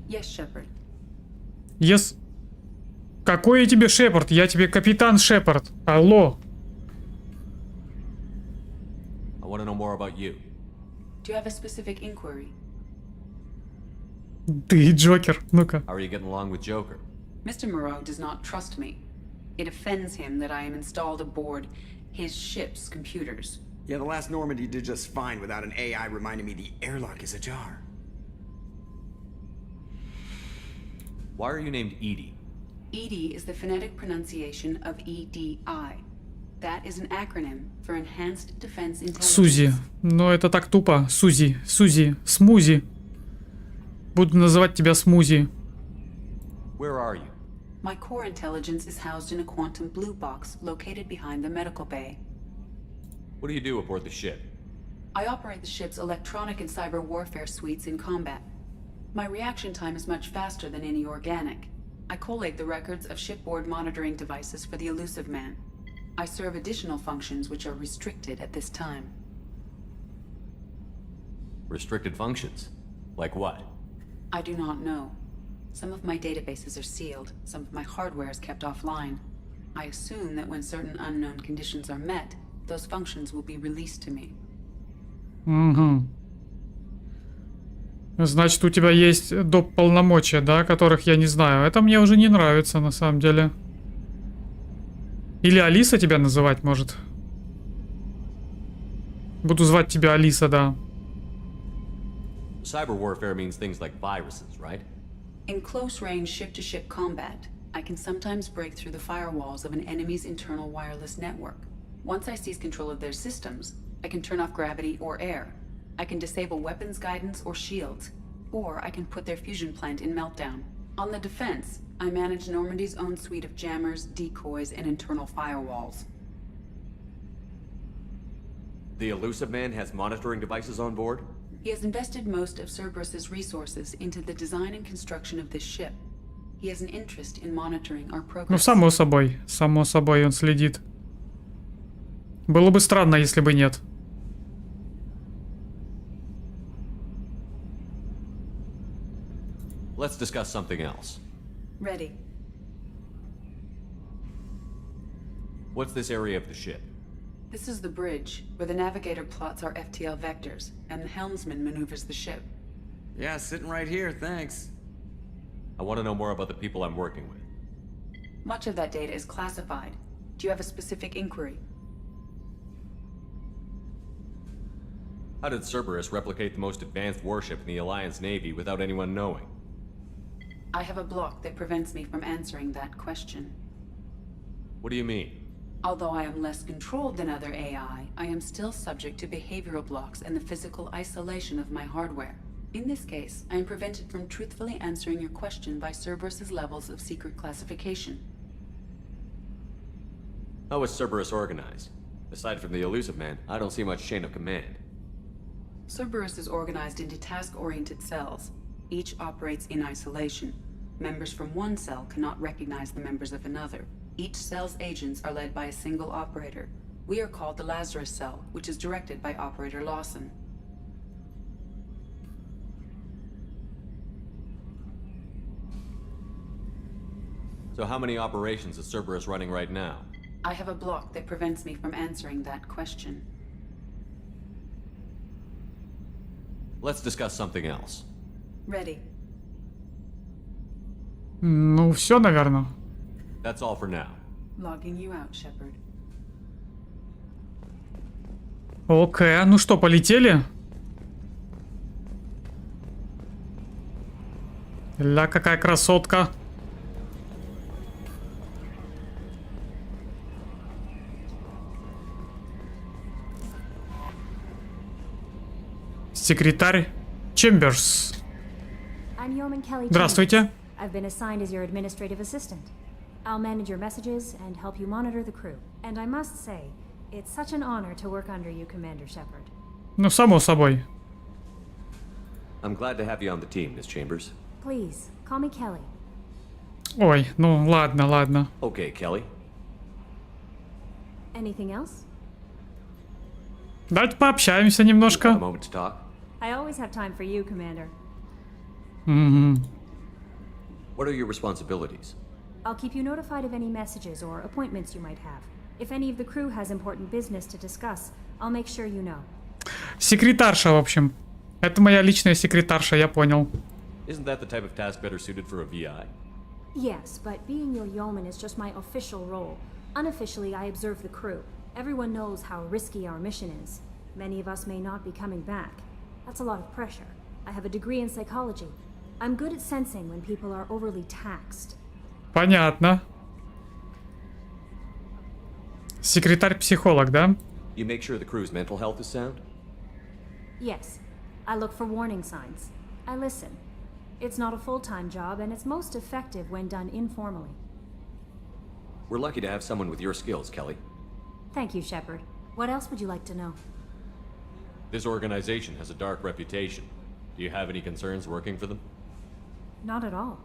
Yes, Shepard. Yes. Какой я тебе Шепард? Я тебе капитан Шепард. Алло. I want to know more about you. Do you have a specific inquiry? Ты Джокер. Ну-ка. How are you getting along with Joker? Mr. Moreau does not trust me. It offends him that I am installed aboard his ship's computers. Yeah, the last Normandy did just fine without an AI reminding me the airlock is ajar. Why are you named Edie? EDI is the phonetic pronunciation of EDI. That is an acronym for Enhanced Defense Intelligence. Сузи. Но это так тупо. Сузи. Сузи. Смузи. Буду называть тебя Смузи. Where are you? My core intelligence is housed in a quantum blue box located behind the medical bay. What do you do aboard the ship? I operate the ship's electronic and cyber warfare suites in combat. My reaction time is much faster than any organic. I collate the records of shipboard monitoring devices for the Elusive Man. I serve additional functions which are restricted at this time. Restricted functions? Like what? I do not know. Some of my databases are sealed, some of my hardware is kept offline. I assume that when certain unknown conditions are met, those functions will be released to me. Угу. Значит, у тебя есть доп. Полномочия, да, которых я не знаю. Это мне уже не нравится, на самом деле. Или Алиса тебя называть может. Буду звать тебя Алиса, да. Cyber warfare means things like viruses, right? In close-range ship-to-ship combat, I can sometimes break through the firewalls of an enemy's internal wireless network. Once I seize control of their systems, I can turn off gravity or air. I can disable weapons guidance or shields, or I can put their fusion plant in meltdown. On the defense, I manage Normandy's own suite of jammers, decoys, and internal firewalls. The Elusive Man has monitoring devices on board? He has invested most of Cerberus's resources into the design and construction of this ship. He has an interest in monitoring our progress. Ну, само собой он следит. Было бы странно, если бы нет. Let's discuss something else. Ready. What's this area of the ship? This is the bridge, where the navigator plots our FTL vectors, and the helmsman maneuvers the ship. Yeah, sitting right here, thanks. I want to know more about the people I'm working with. Much of that data is classified. Do you have a specific inquiry? How did Cerberus replicate the most advanced warship in the Alliance Navy without anyone knowing? I have a block that prevents me from answering that question. What do you mean? Although I am less controlled than other AI, I am still subject to behavioral blocks and the physical isolation of my hardware. In this case, I am prevented from truthfully answering your question by Cerberus's levels of secret classification. How is Cerberus organized? Aside from the Elusive Man, I don't see much chain of command. Cerberus is organized into task-oriented cells. Each operates in isolation. Members from one cell cannot recognize the members of another. Each cell's agents are led by a single operator. We are called the Lazarus Cell, which is directed by Operator Lawson. So how many operations is Cerberus running right now? I have a block that prevents me from answering that question. Let's discuss something else. Ready. Ну, все, наверное. That's all for now. Logging you out, Shepard. Окей, ну что, полетели? Ля, какая красотка. Секретарь Чемберс. Здравствуйте. I've been assigned as your administrative assistant. I'll manage your messages and help you monitor the crew. And I must say, it's such an honor to work under you, Commander Shepard. Ну, само собой. I'm glad to have you on the team, Miss Chambers. Please, call me Kelly. Ой, ну ладно, ладно. Okay, Kelly. Anything else? Давайте пообщаемся немножко. A moment to talk? I always have time for you, Commander. What are your responsibilities? I'll keep you notified of any messages or appointments you might have. If any of the crew has important business to discuss, I'll make sure you know. Секретарша, в общем. Это моя личная секретарша, я понял. Isn't that the type of task better suited for a VI? Yes, but being your yeoman is just my official role. Unofficially, I observe the crew. Everyone knows how risky our mission is. Many of us may not be coming back. That's a lot of pressure. I have a degree in psychology. I'm good at sensing when people are overly taxed. Понятно. Секретарь-психолог, да? You make sure the crew's mental health is sound? Yes. I look for warning signs. I listen. It's not a full-time job, and it's most effective when done informally. We're lucky to have someone with your skills, Kelly. Thank you, Shepard. What else would you like to know? This organization has a dark reputation. Do you have any concerns working for them? Not at all.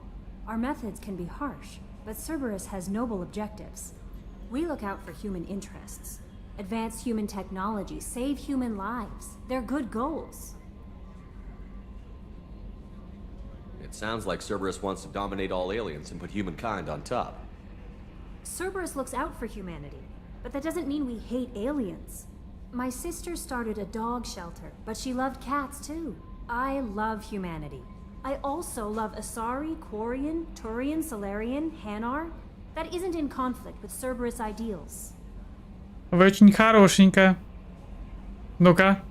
Our methods can be harsh, but Cerberus has noble objectives. We look out for human interests. Advance human technology, save human lives. They're good goals. It sounds like Cerberus wants to dominate all aliens and put humankind on top. Cerberus looks out for humanity, but that doesn't mean we hate aliens. My sister started a dog shelter, but she loved cats too. I love humanity. I also love Asari, Quarian, Turian, Solarian, Hanar. That isn't in conflict with Cerberus ideals. Вы очень хорошенькая. Ну-ка.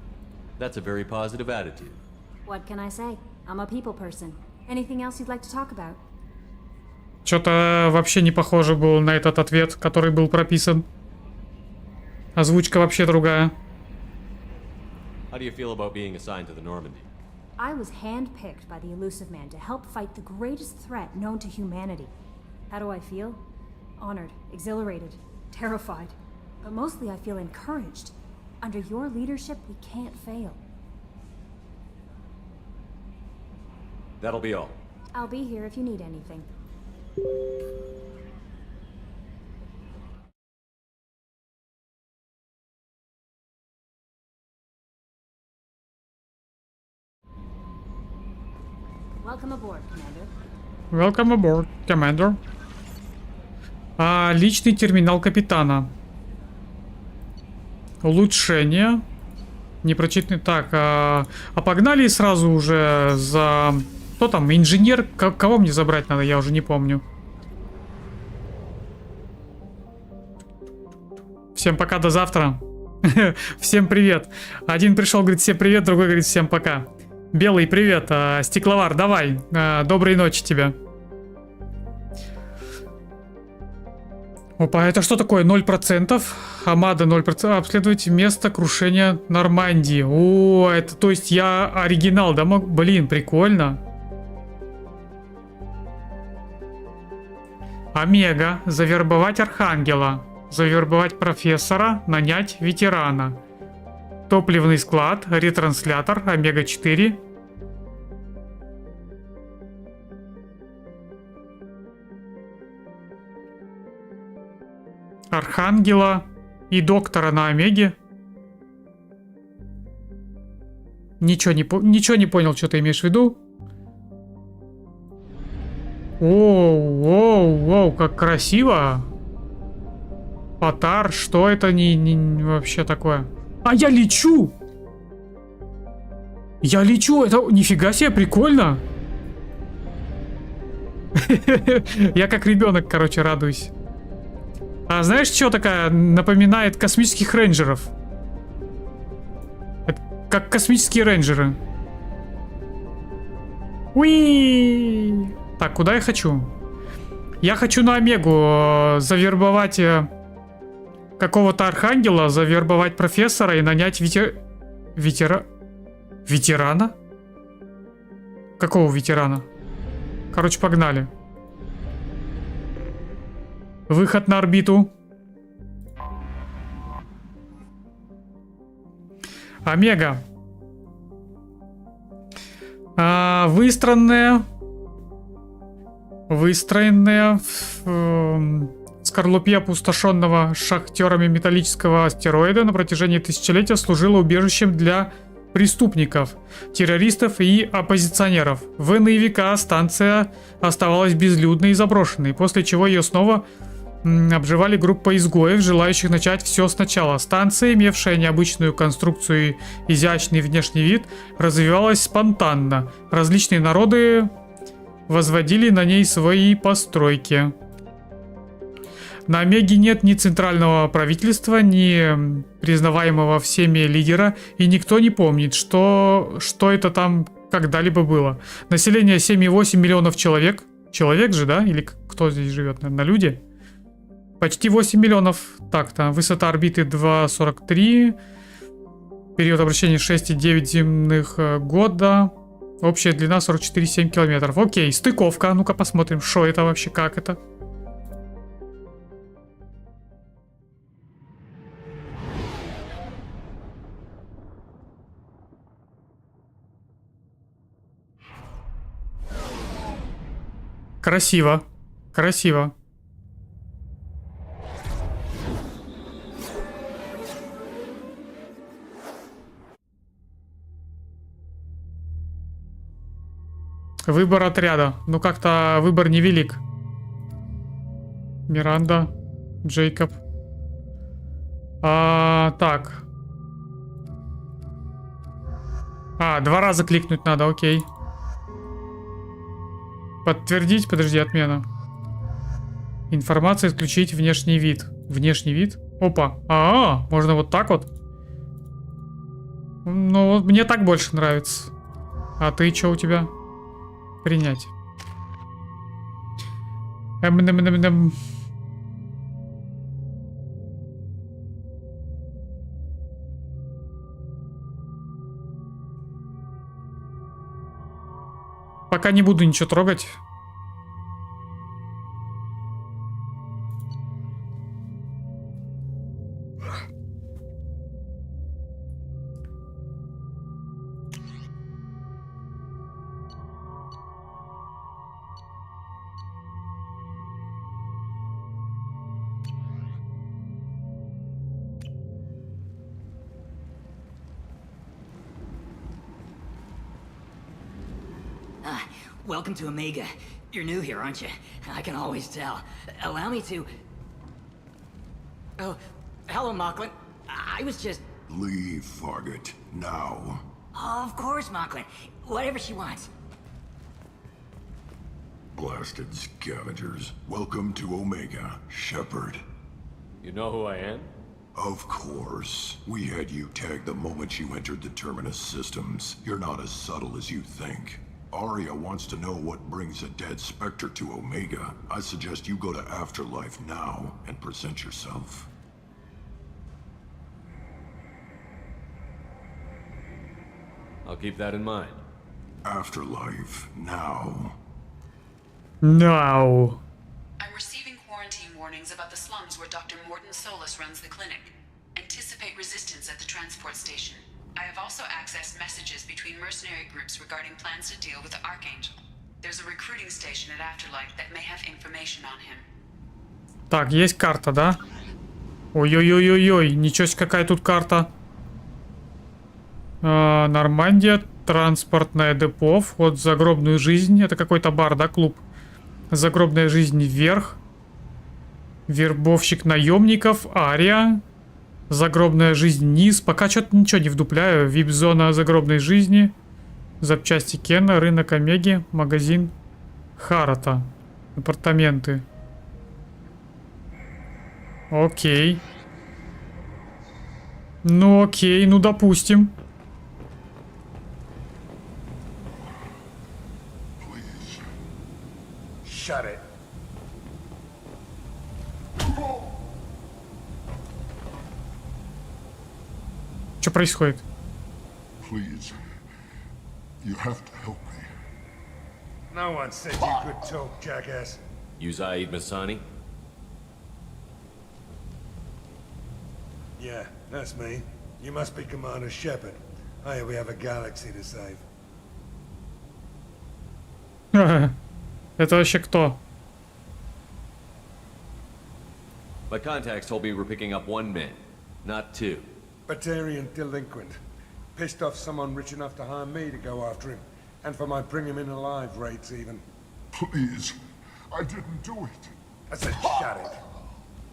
That's a very positive attitude. What can I say? I'm a people person. Anything else you'd like to talk about? Что-то вообще не похоже было на этот ответ, который был прописан. Озвучка вообще другая. How do you feel about being assigned to the Normandy? I was handpicked by the Elusive Man to help fight the greatest threat known to humanity. How do I feel? Honored, exhilarated, terrified. But mostly I feel encouraged. Under your leadership, we can't fail. That'll be all. I'll be here if you need anything. Welcome aboard, Commander. Welcome aboard, Commander. Личный терминал капитана. Улучшение. Непрочитанный. Так, погнали сразу уже за... Кто там? Инженер? Кого мне забрать надо? Я уже не помню. Всем пока, до завтра. Всем привет. Один пришел, говорит, всем привет, другой говорит, всем пока. Белый, привет. Стекловар, давай. Доброй ночи тебе. Опа, это что такое? 0%. Амада 0%. Обследовать место крушения Нормандии. О, это то есть я оригинал, да? Блин, прикольно. Омега. Завербовать Архангела. Завербовать профессора. Нанять ветерана. Топливный склад. Ретранслятор. Омега-4. Архангела и доктора на Омеге. Ничего не понял, что ты имеешь в виду. Оу, как красиво. Потар, что это не вообще такое? А я лечу! Я лечу, это нифига себе, прикольно. Я как ребенок, короче, радуюсь. А знаешь, что такая напоминает космических рейнджеров? Это как космические рейнджеры. Уи! Так, куда я хочу? Я хочу на Омегу завербовать какого-то архангела, завербовать профессора и нанять ветерана? Какого ветерана? Короче, погнали. Выход на орбиту. Омега. Выстроенная. скорлупе опустошенного шахтерами металлического астероида на протяжении тысячелетия служила убежищем для преступников, террористов и оппозиционеров. В иные века станция оставалась безлюдной и заброшенной, после чего ее снова обживали группа изгоев, желающих начать все сначала. Станция, имевшая необычную конструкцию и изящный внешний вид, развивалась спонтанно. Различные народы возводили на ней свои постройки. На Омеге нет ни центрального правительства, ни признаваемого всеми лидера, и никто не помнит, что это там когда-либо было. Население 7,8 миллионов человек. Человек же, да? Или кто здесь живет? Наверное, люди? Почти 8 миллионов. Так-то. Высота орбиты 2,43. Период обращения 6,9 земных года. Общая длина 44,7 километров. Окей, стыковка. Ну-ка посмотрим, что это вообще, как это. Красиво. Красиво. Выбор отряда. Ну, как-то выбор невелик. Миранда. Джейкоб. Так. 2 раза кликнуть надо, окей. Подтвердить, подожди, отмена. Информация, исключить внешний вид. Внешний вид? Опа. Можно вот так вот? Ну, вот мне так больше нравится. А ты что у тебя? Принять. Пока не буду ничего трогать. Welcome to Omega. You're new here, aren't you? I can always tell. Allow me to... Oh, hello, Mocklin. I was just... Leave, Fargate. Now. Oh, of course, Mocklin. Whatever she wants. Blasted scavengers. Welcome to Omega, Shepard. You know who I am? Of course. We had you tagged the moment you entered the Terminus systems. You're not as subtle as you think. Arya wants to know what brings a dead Spectre to Omega. I suggest you go to Afterlife now and present yourself. I'll keep that in mind. Afterlife now. No. I'm receiving quarantine warnings about the slums where Dr. Morton Solus runs the clinic. Anticipate resistance at the transport station. I have also accessed messages between mercenary groups regarding plans to deal with the Archangel. There's a recruiting station at Afterlife that may have information on him. Так, есть карта, да? Ой-ой-ой-ой-ой, ничего себе, какая тут карта. Нормандия, транспортное депо, вход в загробную жизнь. Это какой-то бар, да, клуб? Загробная жизнь вверх. Вербовщик наемников, Ария. Загробная жизнь низ. Пока что-то ничего не вдупляю. Вип-зона загробной жизни. Запчасти Кена, рынок Омеги, магазин Харата. Апартаменты. Окей. Ну окей, ну допустим. Shut it. Что происходит? Please. You have to help me. No one said you could talk, jackass. You Zaid Masani? Yeah, that's me. You must be Commander Shepard. I hear we have a galaxy to save. Это вообще кто? My contacts told me we're picking up 1 man, not 2. Batarian delinquent. Pissed off someone rich enough to hire me to go after him. And for my bring him in alive rates even. Please, I didn't do it. I said shut it.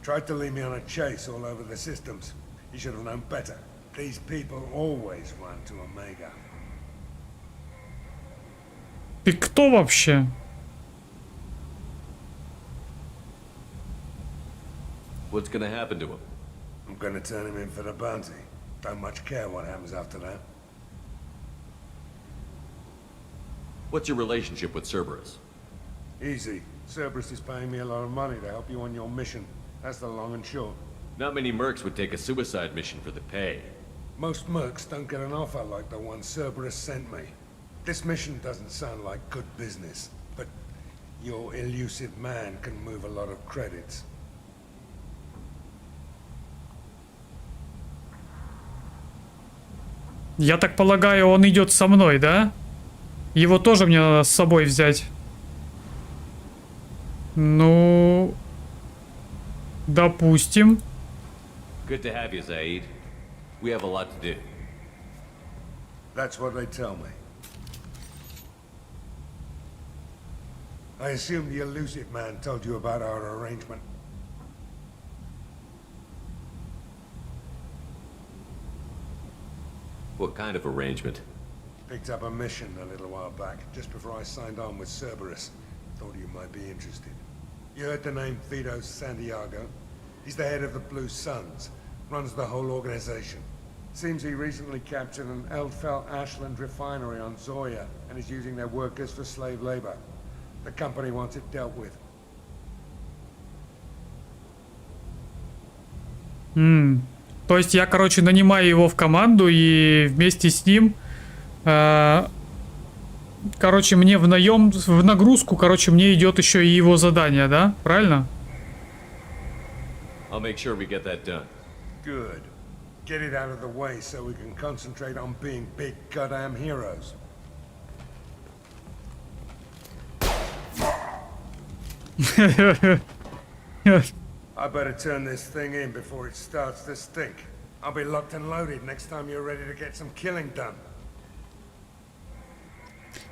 Tried to lead me on a chase all over the systems. He should have known better. These people always run to Omega. Ты кто вообще? What's gonna happen to him? I'm gonna turn him in for the bounty. Don't much care what happens after that. What's your relationship with Cerberus? Easy. Cerberus is paying me a lot of money to help you on your mission. That's the long and short. Not many mercs would take a suicide mission for the pay. Most mercs don't get an offer like the one Cerberus sent me. This mission doesn't sound like good business, but your elusive man can move a lot of credits. Я так полагаю, он идет со мной, да? Его тоже мне надо с собой взять. Ну, допустим. Good to have you, Zaid. We have a lot to do. That's what they tell me. I assume the elusive man told you about our arrangement. What kind of arrangement? Picked up a mission a little while back, just before I signed on with Cerberus. Thought you might be interested. You heard the name Vito Santiago? He's the head of the Blue Suns, runs the whole organization. Seems he recently captured an Eldfell Ashland refinery on Zoya and is using their workers for slave labor. The company wants it dealt with. То есть я, короче, нанимаю его в команду и вместе с ним, короче, мне в наем, в нагрузку, короче, мне идет еще и его задание, да? Правильно? I'll make sure we get that done. Good. Get it out of the way so we can concentrate on being big goddamn heroes. I better turn this thing in before it starts to stink. I'll be locked and loaded next time you're ready to get some killing done.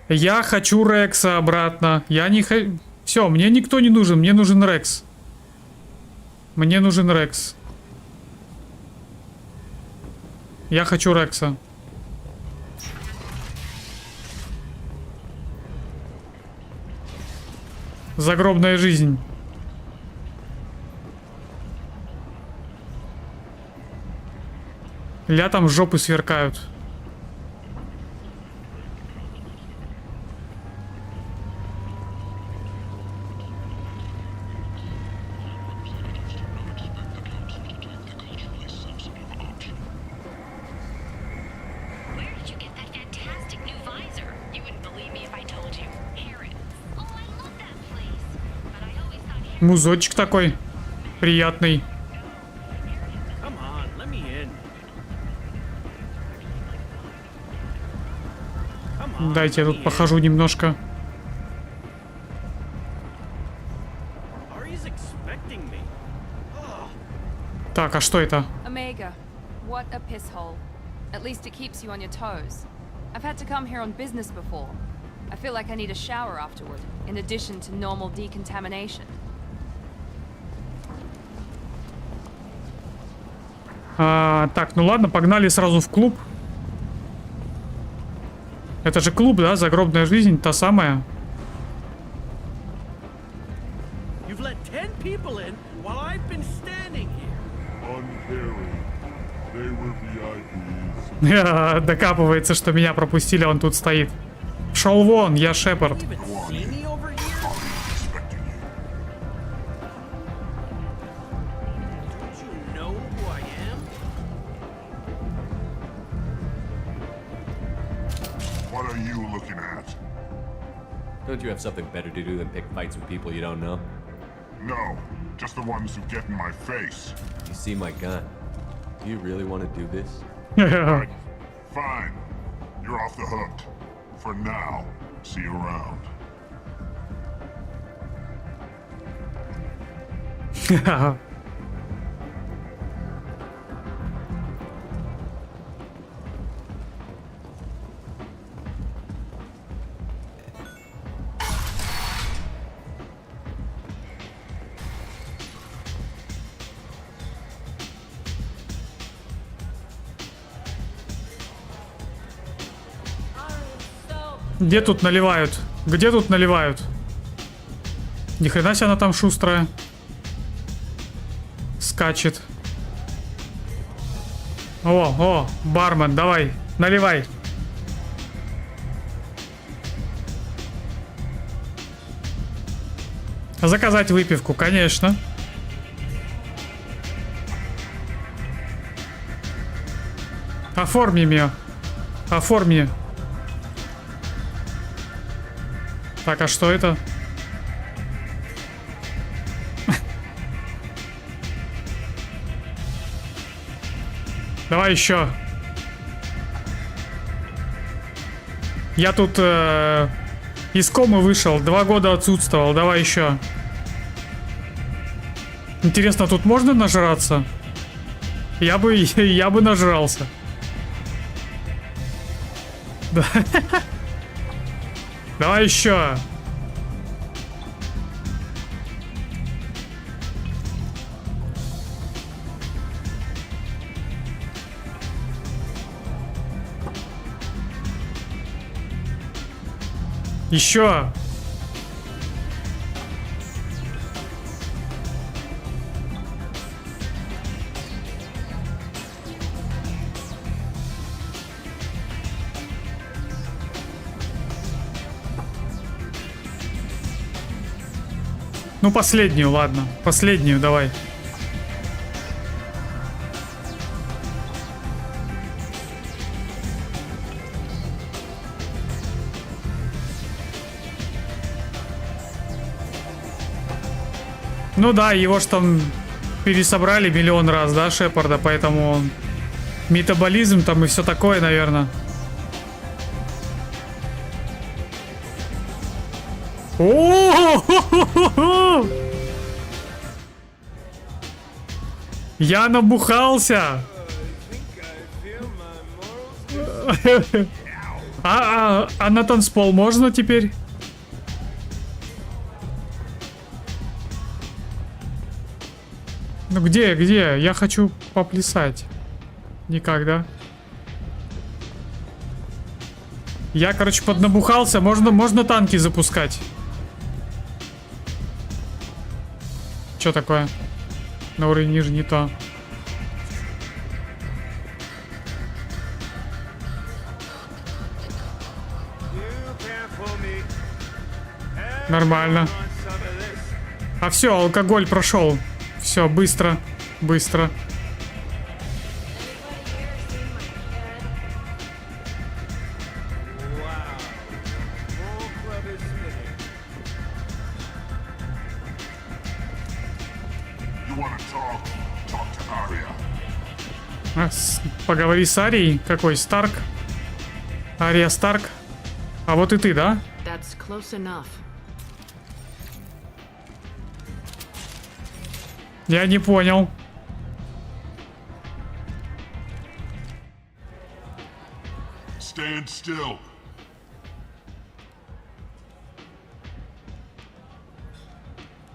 Я хочу Рекса обратно. Я не хочу... Все, мне никто не нужен. Мне нужен Рекс. Мне нужен Рекс. Я хочу Рекса. Загробная жизнь. Ля там жопы сверкают. Музочек такой приятный. Дайте я тут похожу немножко. Так, а что это? Omega, what a piss hole. At least it keeps you on your toes. I've had to come here on business before. I feel like I need a shower afterward, in addition to normal decontamination. Так, ну ладно, погнали сразу в клуб. Это же клуб, да? Загробная жизнь, та самая. Докапывается, что меня пропустили, он тут стоит. Шел вон, я Шепард. Don't you have something better to do than pick fights with people you don't know? No, just the ones who get in my face. You see my gun. Do you really want to do this? Fine. You're off the hook. For now. See you around. Где тут наливают? Где тут наливают? Ни хрена себе она там шустрая. Скачет. О, бармен, давай, наливай. Заказать выпивку, конечно. Оформи меня. Оформи. Так, а что это? Давай еще. Я тут из комы вышел, 2 года отсутствовал. Давай еще. Интересно, тут можно нажраться? Я бы нажрался. Да. Давай еще. Еще. Ну, последнюю, ладно. Последнюю давай. Ну да, его ж там пересобрали миллион раз, да, Шепарда, поэтому он... Метаболизм там и все такое, наверное. О! Я набухался. А на танцпол можно теперь? Ну где? Я хочу поплясать. Никогда. Я, короче, поднабухался. Можно танки запускать. Что такое? На уровне ниже не то. Нормально. А все, алкоголь прошел. Все, быстро. Быстро. Поговори с Арией. Какой? Старк? Ария Старк. А вот и ты, да? Я не понял. Stand still.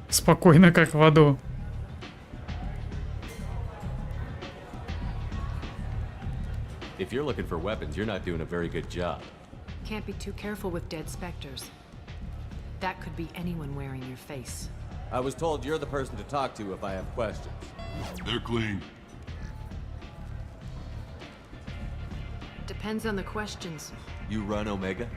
Спокойно, как в аду. If you're looking for weapons, you're not doing a very good job. Can't be too careful with dead specters. That could be anyone wearing your face. I was told you're the person to talk to if I have questions. They're clean. Depends on the questions. You run Omega?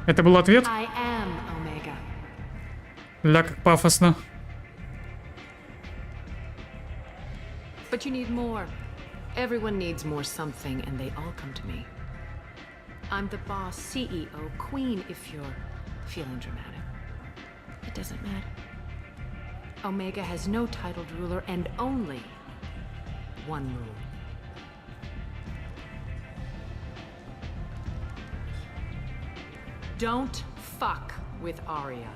Это был ответ? I am Omega. Ля, как пафосно. But you need more. Everyone needs more something, and they all come to me. I'm the boss, CEO, queen, if you're feeling dramatic. It doesn't matter. Omega has no titled ruler and only one rule. Don't fuck with Aria.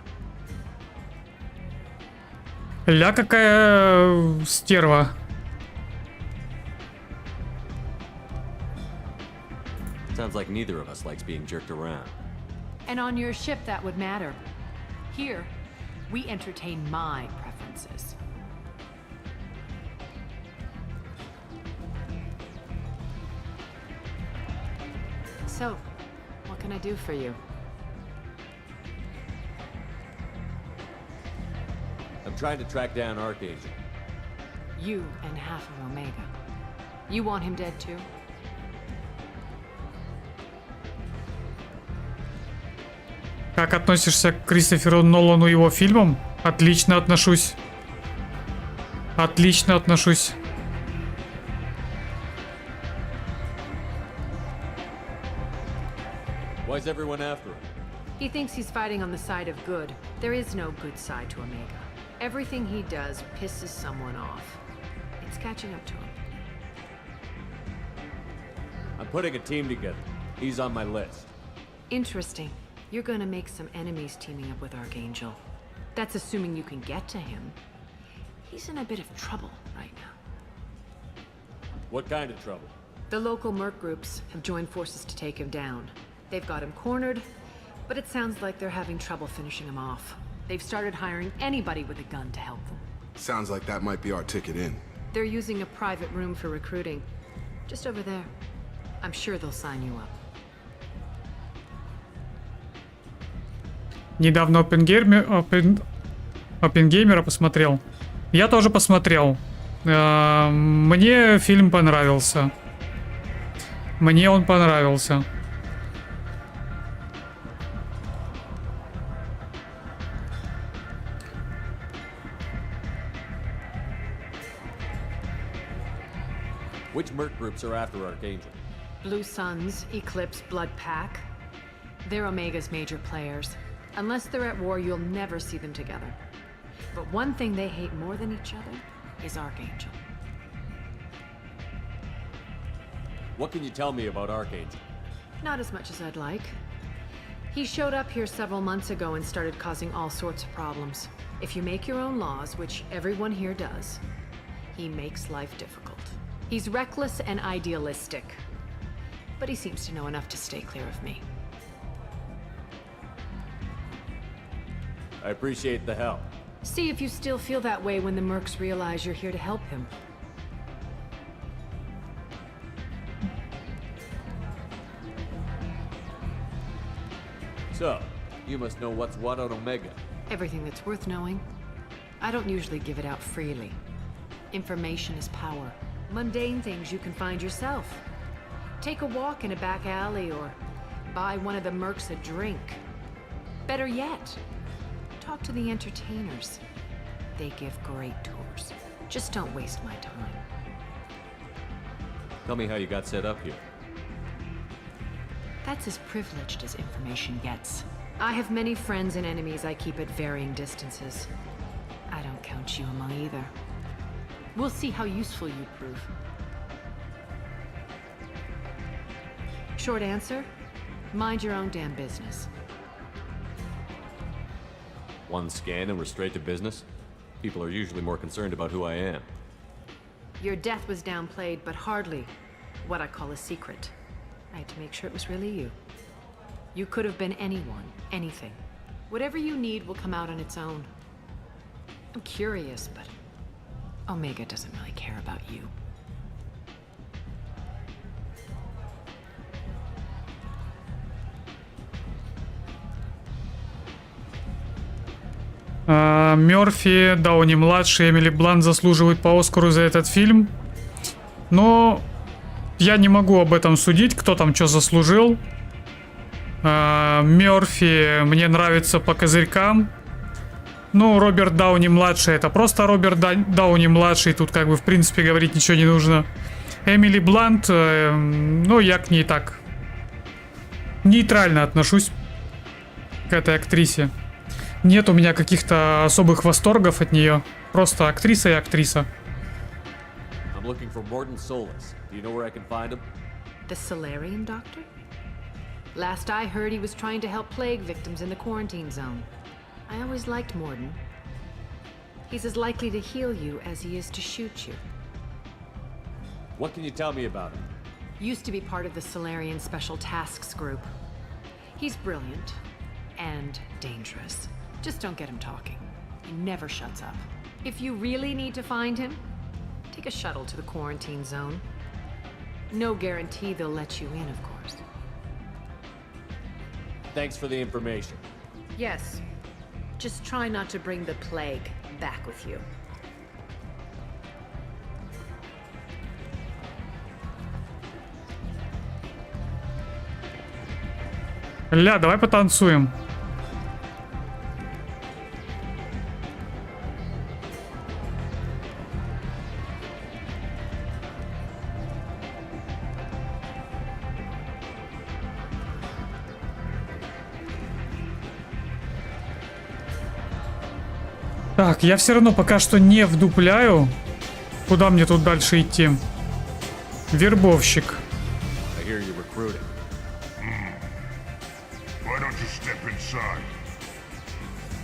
Ля, какая стерва. Sounds like neither of us likes being jerked around. And on your ship, that would matter. Here, we entertain my preferences. So, what can I do for you? I'm trying to track down Archangel. You and half of Omega. You want him dead too? Как относишься к Кристоферу Нолану и его фильмам? Отлично отношусь. Отлично отношусь. Why is everyone after him? He thinks he's fighting on the side of good. There is no good side to Omega. Everything he does pisses someone off. It's catching up to him. I'm putting a team together. He's on my list. Interesting. You're gonna make some enemies teaming up with Archangel. That's assuming you can get to him. He's in a bit of trouble right now. What kind of trouble? The local merc groups have joined forces to take him down. They've got him cornered, but it sounds like they're having trouble finishing him off. They've started hiring anybody with a gun to help them. Sounds like that might be our ticket in. They're using a private room for recruiting. Just over there. I'm sure they'll sign you up. Недавно Оппенгеймера посмотрел. Я тоже посмотрел. Мне фильм понравился. Мне он понравился. Which merc groups are after Archangel? Blue Suns, Eclipse, Blood Pack. They're Omega's major players. Unless they're at war, you'll never see them together. But one thing they hate more than each other is Archangel. What can you tell me about Archangel? Not as much as I'd like. He showed up here several months ago and started causing all sorts of problems. If you make your own laws, which everyone here does, he makes life difficult. He's reckless and idealistic. But he seems to know enough to stay clear of me. I appreciate the help. See if you still feel that way when the mercs realize you're here to help him. So, you must know what's what on Omega. Everything that's worth knowing. I don't usually give it out freely. Information is power. Mundane things you can find yourself. Take a walk in a back alley or buy one of the mercs a drink. Better yet, talk to the entertainers. They give great tours. Just don't waste my time. Tell me how you got set up here. That's as privileged as information gets. I have many friends and enemies I keep at varying distances. I don't count you among either. We'll see how useful you prove. Short answer, mind your own damn business. One scan and we're straight to business? People are usually more concerned about who I am. Your death was downplayed, but hardly what I call a secret. I had to make sure it was really you. You could have been anyone, anything. Whatever you need will come out on its own. I'm curious, but Omega doesn't really care about you. Мёрфи, Дауни-младший, Эмили Блант заслуживают по Оскару за этот фильм. Но я не могу об этом судить, кто там что заслужил. Мёрфи мне нравится по козырькам. Ну, Роберт Дауни-младший — это просто Роберт Дауни-младший. Тут как бы в принципе говорить ничего не нужно. Эмили Блант, ну, я к ней так нейтрально отношусь, к этой актрисе. Нет у меня каких-то особых восторгов от нее. Просто актриса и актриса. I'm looking for Morton Solis. Do you know where I can find him? The Solarian doctor? Last I heard, he was trying to help plague victims in the quarantine zone. I always liked Morden. He's as likely to heal you as he is to shoot you. What can you tell me about him? Used to be part of the Solarian Special Tasks Group. He's brilliant and dangerous. Just don't get him talking. He never shuts up. If you really need to find him, take a shuttle to the quarantine zone. No guarantee they'll let you in, of course. Thanks for the information. Yes. Just try not to bring the plague back with you. Ля, давай потанцуем. Так, я все равно пока что не вдупляю, куда мне тут дальше идти. Вербовщик. I hear you're recruiting. Why don't you step inside?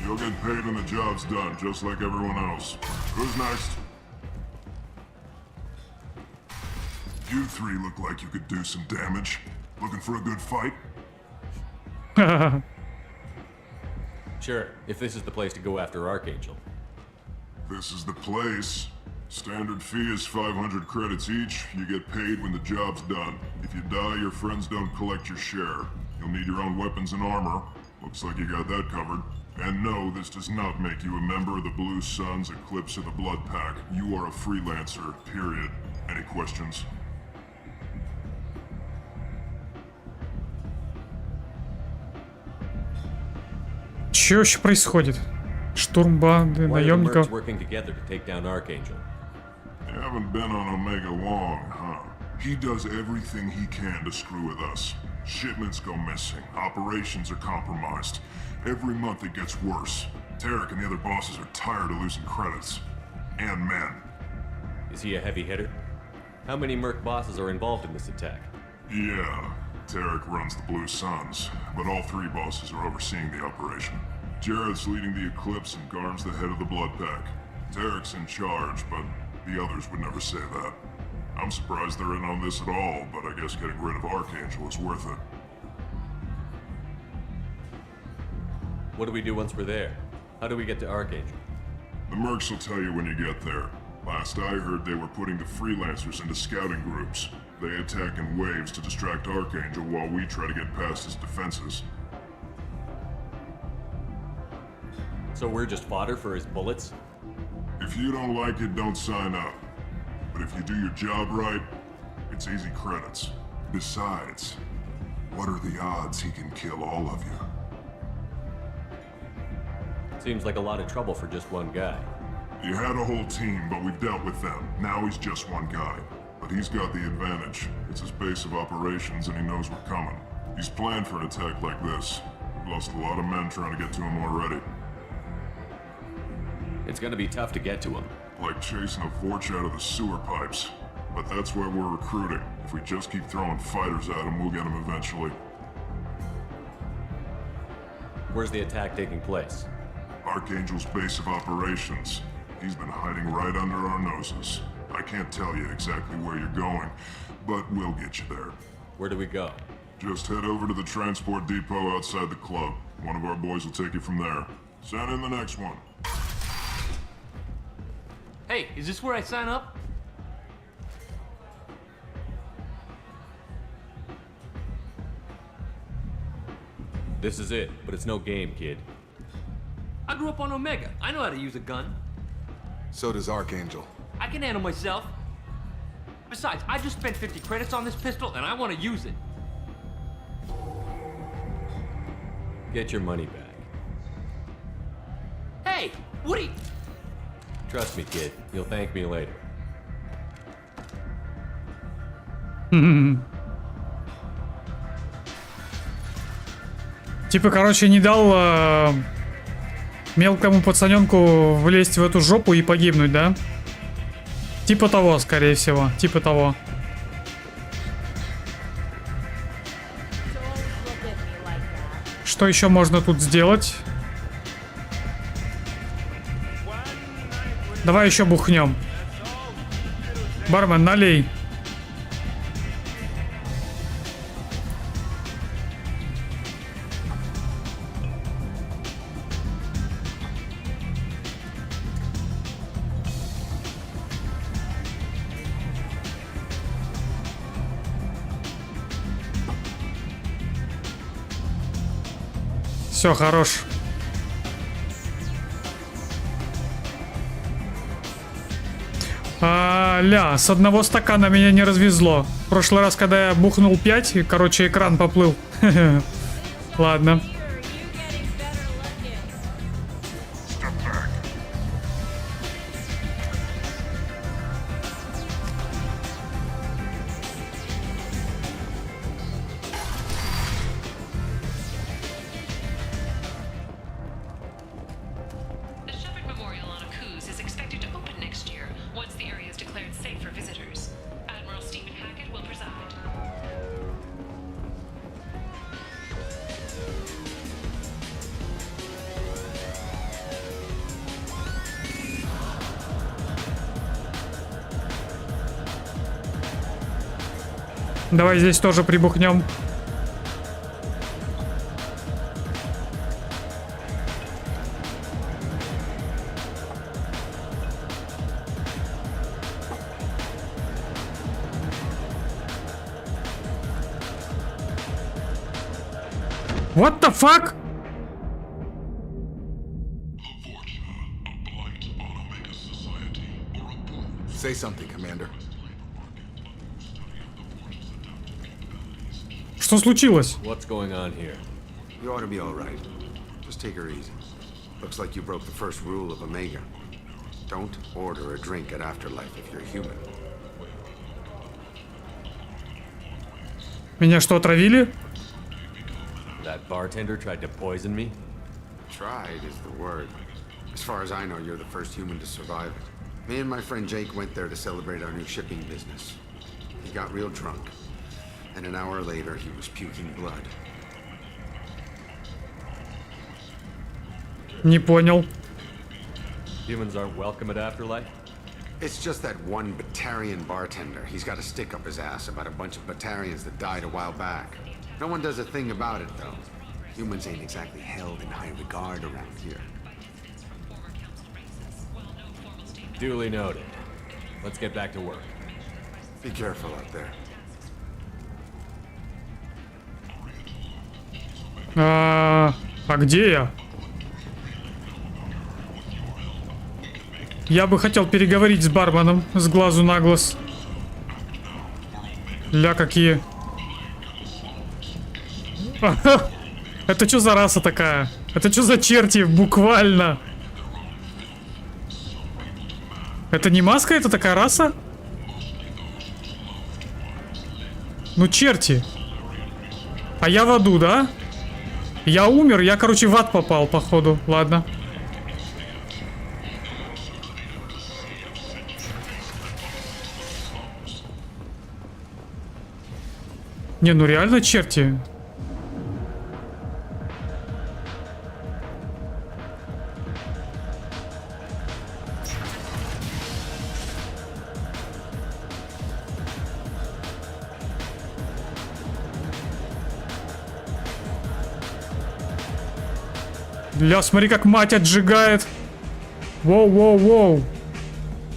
You'll get paid when the job's done, just like everyone else. Who's next? You three look like you could do some damage. Looking for a good fight? Sure, if this is the place to go after Archangel. This is the place. Standard fee is 500 credits each. You get paid when the job's done. If you die, your friends don't collect your share. You'll need your own weapons and armor. Looks like you got that covered. And no, this does not make you a member of the Blue Suns, Eclipse, or the Blood Pack. You are a freelancer, period. Any questions? Что еще происходит? Штурм банды наемников. Working together to take down Archangel. You haven't been on Omega long, huh? He does everything he can to screw with us. Shipments go missing. Operations are compromised. Every month it gets worse. Tarek and the other bosses are tired of losing credits. And men. Is he a heavy hitter? How many Merc bosses are involved in this attack? Yeah, Tarek runs the Blue Suns, but all three bosses are overseeing the operation. Jared's leading the Eclipse and Garm's the head of the Blood Pack. Tarek's in charge, but the others would never say that. I'm surprised they're in on this at all, but I guess getting rid of Archangel is worth it. What do we do once we're there? How do we get to Archangel? The Mercs will tell you when you get there. Last I heard, they were putting the freelancers into scouting groups. They attack in waves to distract Archangel while we try to get past his defenses. So we're just fodder for his bullets? If you don't like it, don't sign up. But if you do your job right, it's easy credits. Besides, what are the odds he can kill all of you? Seems like a lot of trouble for just one guy. You had a whole team, but we've dealt with them. Now he's just one guy. But he's got the advantage. It's his base of operations and he knows we're coming. He's planned for an attack like this. We've lost a lot of men trying to get to him already. It's gonna be tough to get to him. Like chasing a Vorch out of the sewer pipes. But that's why we're recruiting. If we just keep throwing fighters at him, we'll get him eventually. Where's the attack taking place? Archangel's base of operations. He's been hiding right under our noses. I can't tell you exactly where you're going, but we'll get you there. Where do we go? Just head over to the transport depot outside the club. One of our boys will take you from there. Send in the next one. Hey, is this where I sign up? This is it, but it's no game, kid. I grew up on Omega. I know how to use a gun. So does Archangel. I can handle myself. Besides, I just spent 50 credits on this pistol and I want to use it. Get your money back. Hey, Woody! Trust me, kid. You'll thank me later. Типа, короче, не дал мелкому пацаненку влезть в эту жопу и погибнуть, да? Типа того, скорее всего. Типа того. Что еще можно тут сделать? Давай еще бухнем. Бармен, налей. Все, хорош. С одного стакана меня не развезло. В прошлый раз, когда я бухнул 5, короче, экран поплыл. Ладно. Давай здесь тоже прибухнем. What the fuck? Say something, Commander. Что случилось? What's going on here? You ought to be all right. Just take her easy. Looks like you broke the first rule of Omega. Don't order a drink at Afterlife if you're human. Меня что, отравили? That bartender tried to poison me? Tried is the word. As far as I know, you're the first human to survive it. Me and my friend Jake went there to celebrate our new shipping business. He got real drunk. And an hour later, he was puking blood. Не понял. Humans aren't welcome at Afterlife? It's just that one Batarian bartender. He's got a stick up his ass about a bunch of Batarians that died a while back. No one does a thing about it, though. Humans ain't exactly held in high regard around here. Duly noted. Let's get back to work. Be careful out there. А где я? Я бы хотел переговорить с барменом с глазу на глаз. Ля, какие. Это что за раса такая? Это что за черти? Буквально. Это не маска, это такая раса? Ну, черти. А я в аду, да? Я умер, я, короче, в ад попал, походу. Ладно. Не, ну реально черти. Ля, смотри, как мать отжигает. Воу-воу-воу.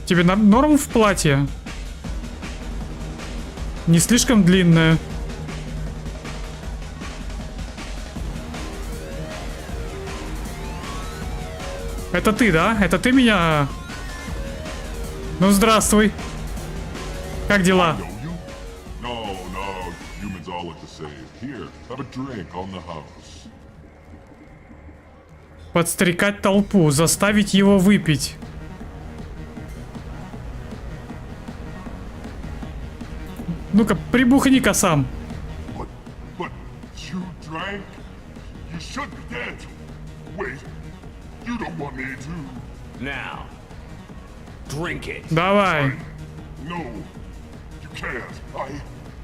Тебе норм в платье? Не слишком длинное. Это ты, да? Это ты меня... Ну, здравствуй. Как дела? Подстрекать толпу, заставить его выпить. Ну-ка, прибухни-ка сам. Now, drink it. Давай. No, you can't.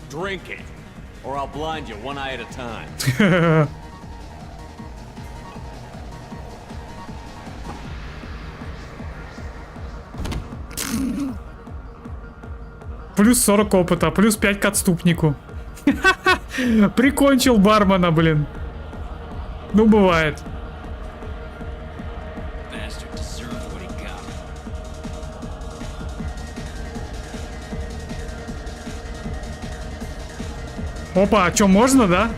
Drink it, or I'll blind you one eye at a time. Плюс 40 опыта, плюс 5 к отступнику. Прикончил бармена, блин. Ну, бывает. Опа, а чё, можно, да?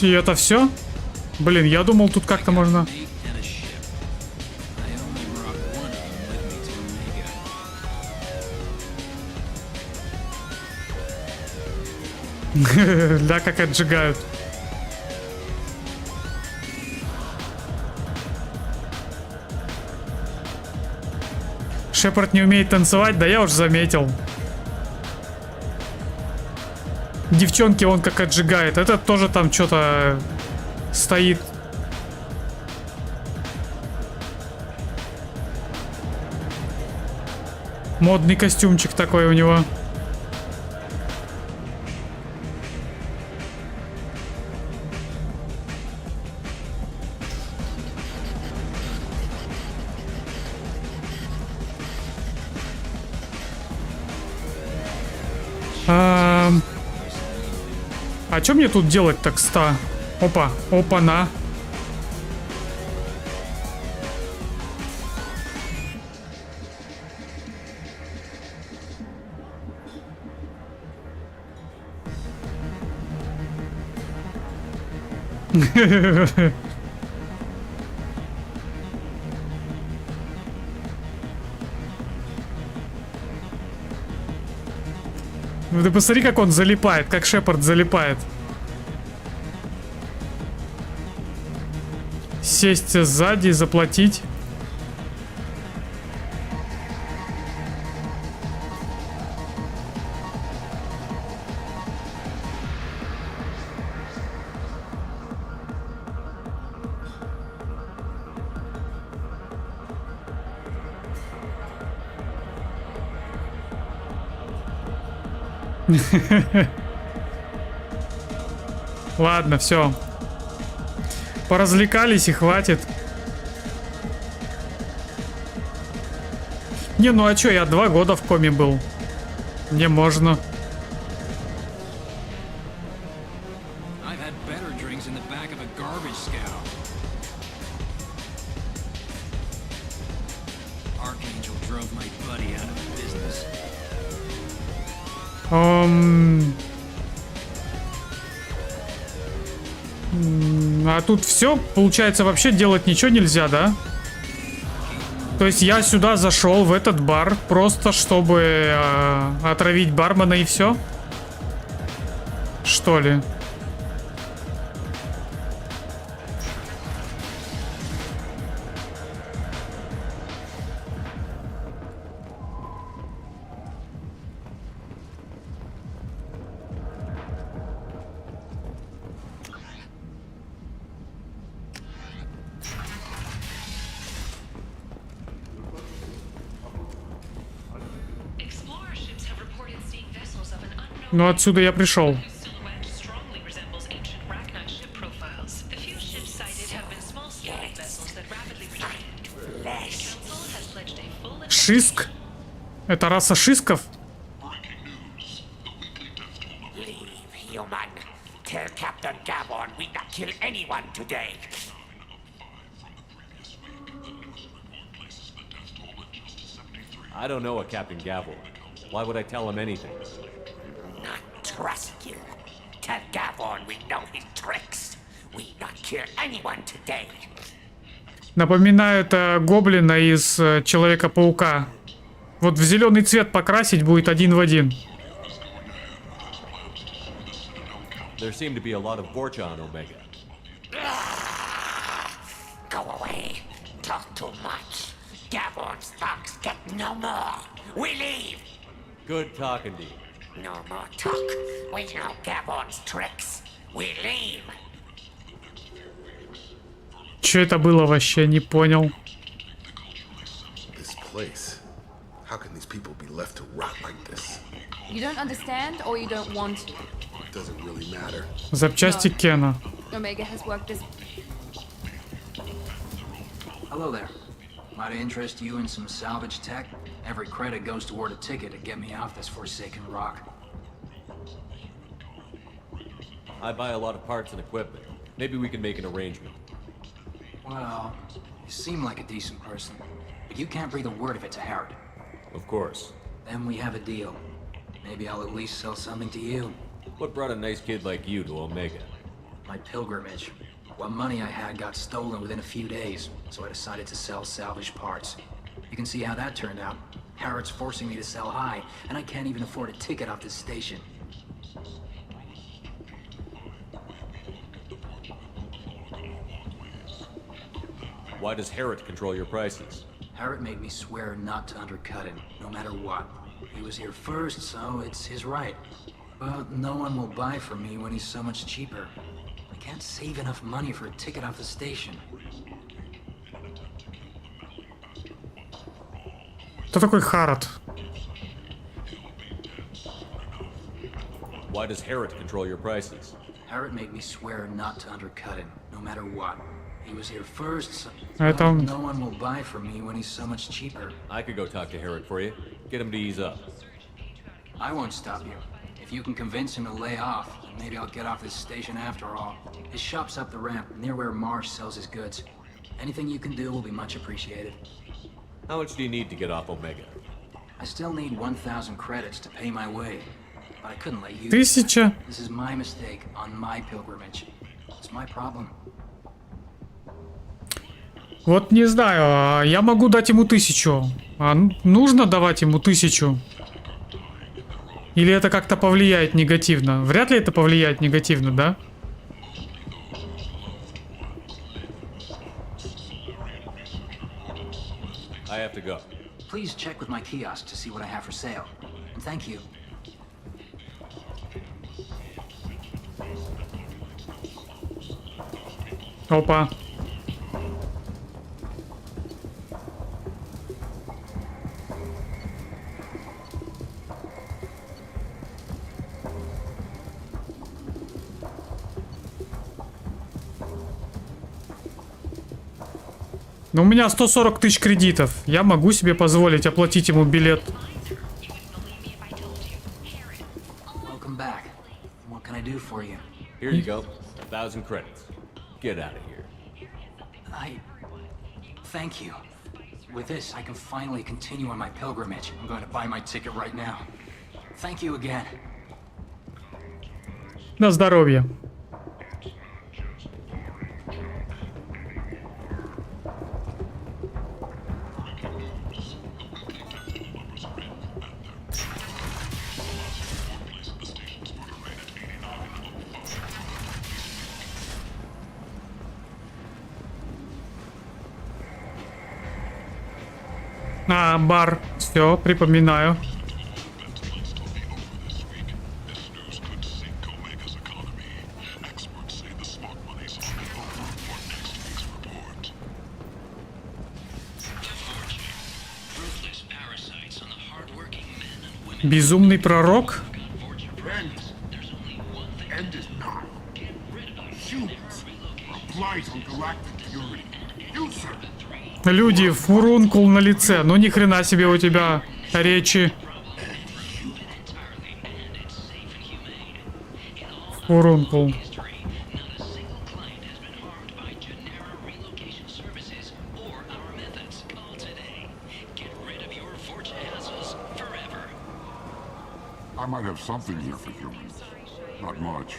Это все? Блин, я думал, тут как-то можно... Да, как отжигают. Шепард не умеет танцевать, да я уж заметил. Девчонки он как отжигает. Этот тоже там что-то стоит. Модный костюмчик такой у него. А что мне тут делать так, 100? Опа, опа-на. Ты посмотри, как он залипает, как Шепард залипает. Сесть сзади, заплатить. Ладно, все. Поразвлекались и хватит. Не, ну а чё, я 2 года в коме был. Мне можно. А тут все, получается, вообще делать ничего нельзя, да? То есть я сюда зашел, в этот бар, просто чтобы отравить бармена и все? Что ли? Ну отсюда я пришел. Шиск? Это раса шисков? I don't know a Captain Gavel. Why would I tell him anything? Trust you. Tell Gavon we know his tricks. We not kill anyone today. Напоминает гоблина из Человека-паука. Вот в зеленый цвет покрасить будет один в один. There seem to be a lot of Borcha on Omega. Go away. Talk too much. Gavon's thugs get no more. We leave. Good talking to you. No more talk. We know Gavon's tricks. We leave. Что это было вообще? Не понял. This place. How can these people be left to rot like this? You don't understand or you don't want to? It doesn't really matter. Запчасти Кена. Omega has worked this. Hello there. Might I interest you in some salvage tech? Every credit goes toward a ticket to get me off this forsaken rock. I buy a lot of parts and equipment. Maybe we can make an arrangement. Well, you seem like a decent person, but you can't breathe a word of it to Herod. Of course. Then we have a deal. Maybe I'll at least sell something to you. What brought a nice kid like you to Omega? My pilgrimage. What money I had got stolen within a few days, so I decided to sell salvage parts. You can see how that turned out. Harrod's forcing me to sell high, and I can't even afford a ticket off this station. Why does Harrod control your prices? Harrod made me swear not to undercut him, no matter what. He was here first, so it's his right. But no one will buy from me when he's so much cheaper. I can't save enough money for a ticket off the station. Кто такой Харрод? Why does Harrod control your prices? Harrod made me swear not to undercut him, no matter what. He was here first, so no one will buy from me when he's so much cheaper. I could go talk to Harrod for you. Get him to ease up. I won't stop you. If you can convince him to lay off, maybe I'll get off this station after all. His shop's up the ramp, near where Marsh sells his goods. Anything you can do will be much appreciated. How much do you need to get off Omega? I still need 1,000 credits to pay my way. But I couldn't let you. 1000. This is my mistake on my pilgrimage. It's my problem. Вот не знаю, я могу дать ему 1000. А нужно давать ему 1000? Или это как-то повлияет негативно? Вряд ли это повлияет негативно, да? I have to go. Please check with my kiosk to see what I have for sale. And thank you. Опа. Но у меня 140 тысяч кредитов. Я могу себе позволить оплатить ему билет. Welcome back. What can I do for you? Here you go. 1,000 credits. Get out of here. Thank you. With this, I can finally continue on my pilgrimage. I'm going to buy my ticket right now. Thank you again. На здоровье. А, бар. Все, припоминаю. Безумный пророк? Люди, фурункул на лице. Ну ни хрена себе у тебя речи. Фурункул. I might have something here for humans. Not much.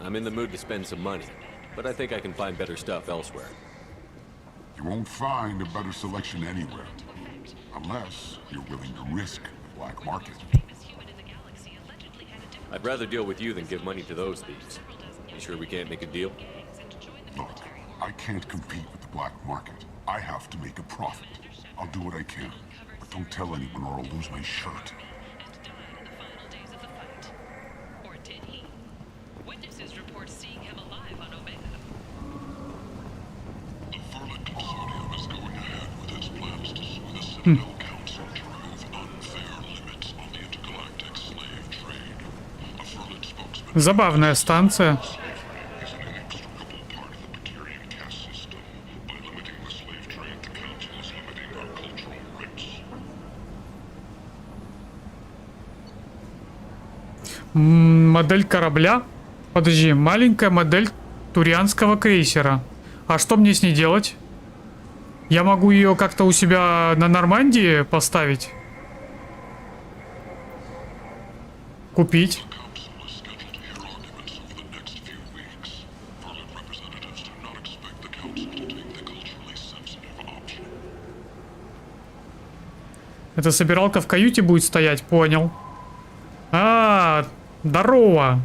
I'm in the mood to spend some money, but I think I can find better stuff elsewhere. You won't find a better selection anywhere. Unless you're willing to risk the black market. I'd rather deal with you than give money to those thieves. You sure we can't make a deal? Look, I can't compete with the black market. I have to make a profit. I'll do what I can. But don't tell anyone or I'll lose my shirt. Забавная станция. Модель корабля? Подожди, маленькая модель турианского крейсера. А что мне с ней делать? Я могу ее как-то у себя на Нормандии поставить? Купить? Это собиралка в каюте будет стоять, понял. Здорово.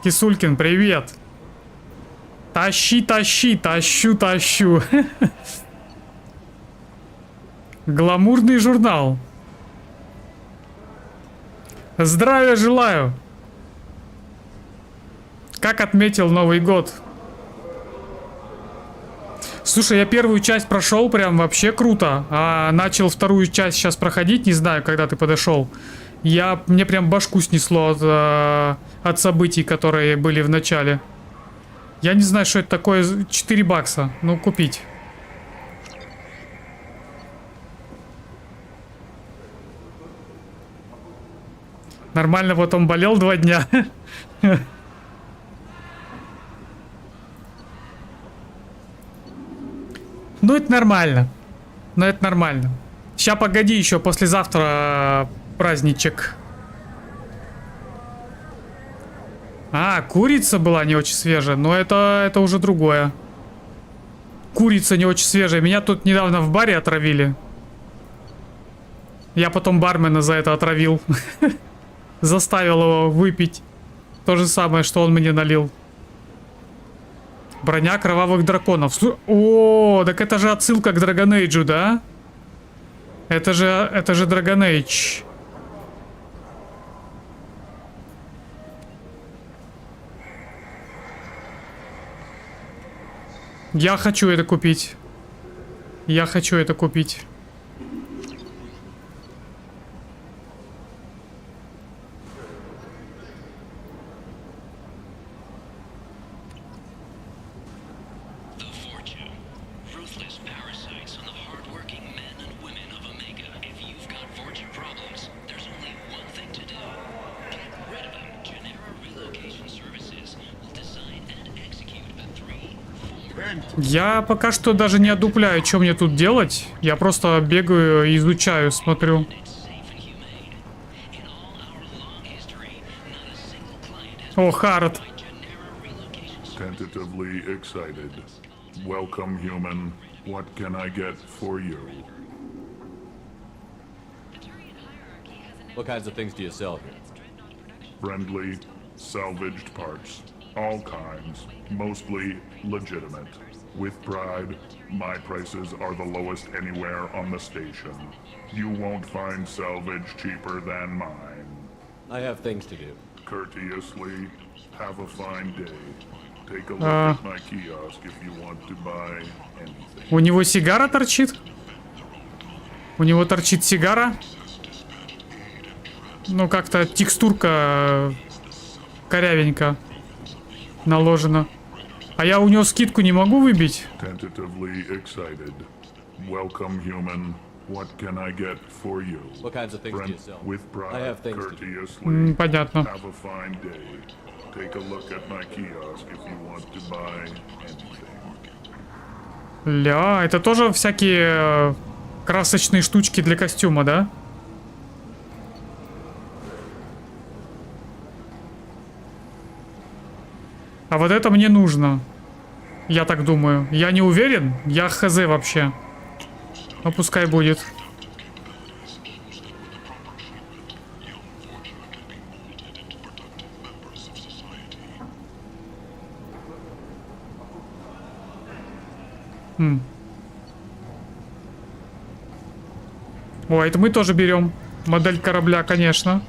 Кисулькин, привет. Тащи, тащу. Гламурный журнал. Здравия желаю. Как отметил Новый год? Слушай, я первую часть прошел, прям вообще круто. А начал вторую часть сейчас проходить, не знаю, когда ты подошел. Мне прям башку снесло от событий, которые были в начале. Я не знаю, что это такое. 4 бакса. Ну, купить. Нормально, вот он болел 2 дня. Ну, это нормально. Ща, погоди, еще послезавтра праздничек. Курица была не очень свежая. Но это уже другое. Курица не очень свежая. Меня тут недавно в баре отравили. Я потом бармена за это отравил. Заставил его выпить то же самое, что он мне налил. Броня кровавых драконов. О, так это же отсылка к Dragon Age, да? Это же Dragon Age. Я хочу это купить. Я пока что даже не одупляю, что мне тут делать. Я просто бегаю, изучаю, смотрю. О, Хард. Tentatively excited. Welcome, human. What can I get for you? What kinds of things do you sell here? Friendly, salvaged parts. All kinds. Mostly legitimate. With pride, my prices are the lowest anywhere on the station. You won't find salvage cheaper than mine. I have things to do. Courteously, have a fine day. Take a look at my kiosk if you want to buy anything. У него сигара торчит? У него торчит сигара? Ну, как-то текстурка корявенько наложена. А я у него скидку не могу выбить? Tentatively excited. Welcome, human. What can I get for you? What kinds of things do you sell? With pride, I have things courteously. Понятно. Have a fine day. Take a look at my kiosk if you want to buy anything. Ля, это тоже всякие красочные штучки для костюма, да? А вот это мне нужно. Я так думаю. Я не уверен. Я хз вообще. Ну, пускай будет. О, это мы тоже берем. Модель корабля, конечно.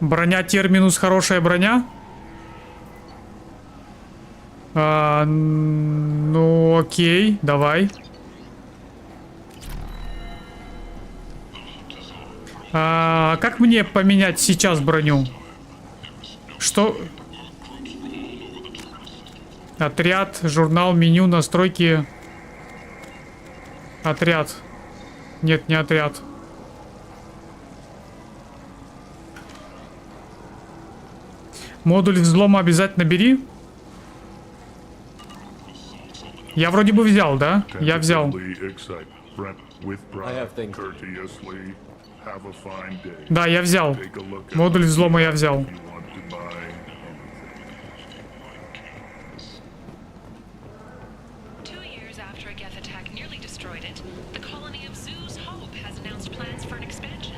Броня терминус, хорошая броня. Ну окей, давай. Как мне поменять сейчас броню? Что? Отряд, журнал, меню, настройки. Отряд. Нет, не отряд. Модуль взлома обязательно бери. Я вроде бы взял, да? Я взял. Да, я взял. Модуль взлома я взял. days after a Geth attack nearly destroyed it, the colony of Zoo's Hope has announced plans for an expansion.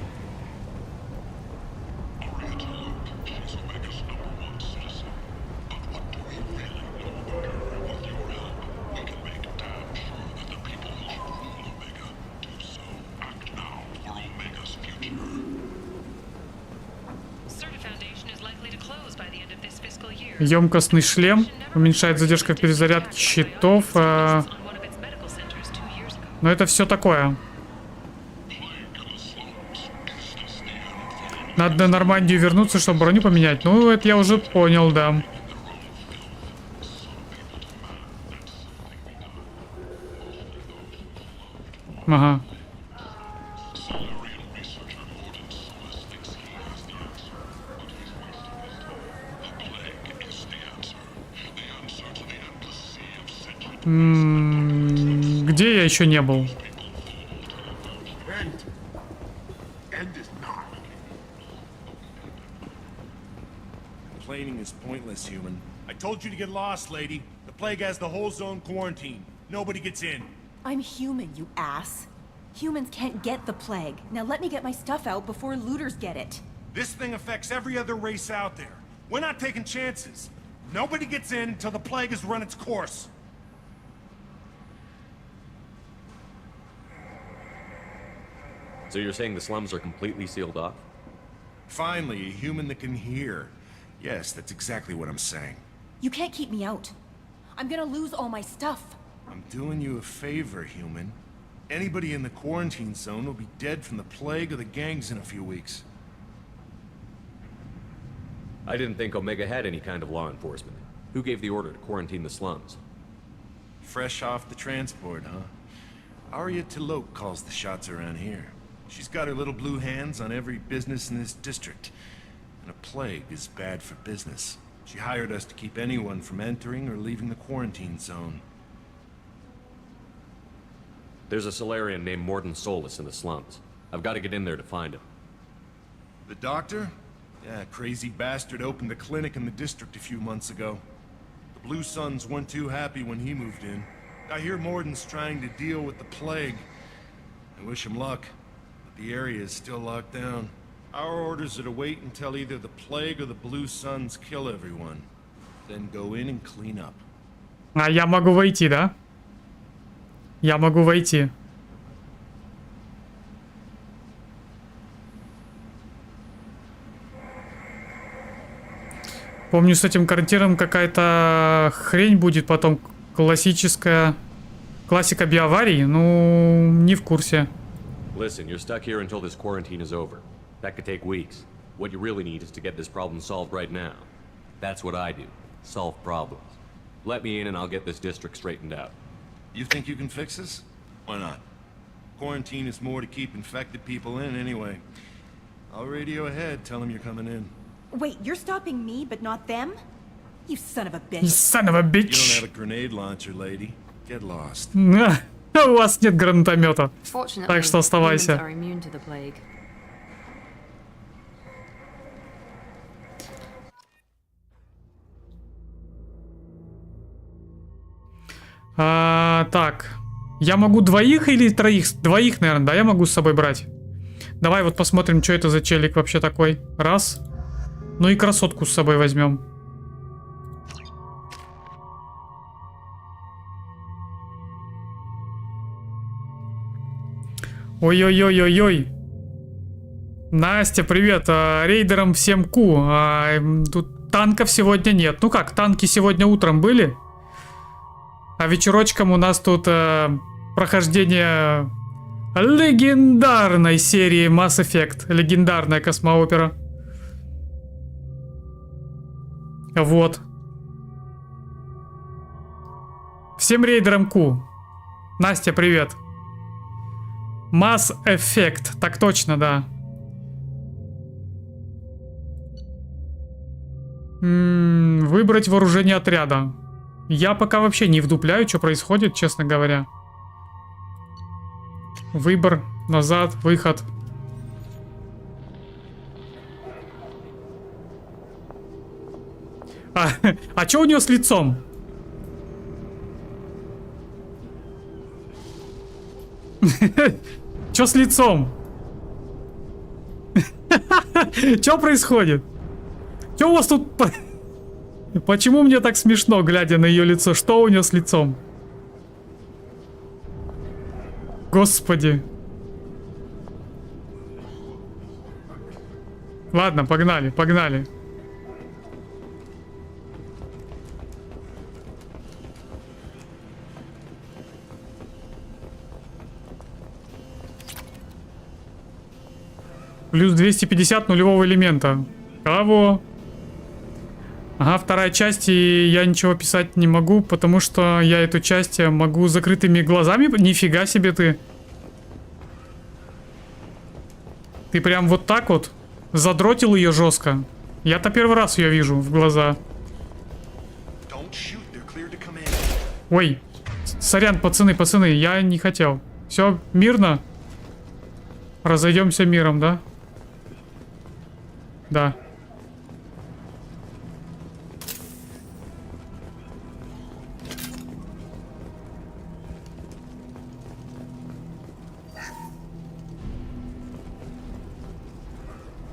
Емкостный шлем уменьшает задержку в перезарядке щитов. Но это все такое. Надо на Нормандию вернуться, чтобы броню поменять. Ну, это я уже понял, да. Ага. Где я еще не был? Complaining is pointless, human. I told you to get lost, lady. The plague has the whole zone quarantined. Nobody gets in. I'm human, you ass. Humans can't get the plague. Now let me get my stuff out before looters get it. This thing affects every other race out there. We're not taking chances. Nobody gets in until the plague has run its course. So you're saying the slums are completely sealed off? Finally, a human that can hear. Yes, that's exactly what I'm saying. You can't keep me out. I'm gonna lose all my stuff. I'm doing you a favor, human. Anybody in the quarantine zone will be dead from the plague or the gangs in a few weeks. I didn't think Omega had any kind of law enforcement. Who gave the order to quarantine the slums? Fresh off the transport, huh? Arya Tilok calls the shots around here. She's got her little blue hands on every business in this district. And a plague is bad for business. She hired us to keep anyone from entering or leaving the quarantine zone. There's a Solarian named Morden Solus in the slums. I've got to get in there to find him. The doctor? Yeah, crazy bastard opened a clinic in the district a few months ago. The Blue Suns weren't too happy when he moved in. I hear Morden's trying to deal with the plague. I wish him luck, but the area is still locked down. Our orders are to wait until either the plague or the Blue Suns kill everyone. Then go in and clean up. А я могу войти, да? Я могу войти. Помню, с этим карантином какая-то хрень будет потом. Классическая... Классика биоаварий? Ну, не в курсе. Listen, you're stuck here until this quarantine is over. That could take weeks. What you really need is to get this problem solved right now. That's what I do. Solve problems. Let me in and I'll get this district straightened out. You think you can fix this? Why not? Quarantine is more to keep infected people in anyway. I'll radio ahead, tell them you're coming in. Wait, you're stopping me, but not them? You son of a bitch. You son of a bitch. You don't have a grenade launcher, lady. Get lost. У вас нет гранатомета. Так что оставайся. Так. Я могу двоих или троих? Двоих, наверное, да, я могу с собой брать. Давай вот посмотрим, что это за челик вообще такой. Раз. Ну и красотку с собой возьмем. Ой-ой-ой-ой-ой. Настя, привет. Рейдерам всем ку. Тут танков сегодня нет. Ну как, танки сегодня утром были? А вечерочком у нас тут прохождение легендарной серии Masseffect. Легендарная космоопера. Вот. Всем рейдерам ку. Настя, привет. Masseffect. Так точно, да. Выбрать вооружение отряда. Я пока вообще не вдупляю, что происходит, честно говоря. Выбор, назад, выход. А что у нее с лицом? Чё с лицом? Чё происходит? Чё у вас тут... Почему мне так смешно, глядя на ее лицо? Что у нее с лицом? Господи. Ладно, погнали, погнали. Плюс 250 нулевого элемента. Кого? Ага, вторая часть, и я ничего писать не могу, потому что я эту часть могу закрытыми глазами. Нифига себе ты. Ты прям вот так вот задротил ее жестко. Я-то первый раз ее вижу в глаза. Ой, сорян, пацаны, я не хотел. Все мирно? Разойдемся миром, да? Да.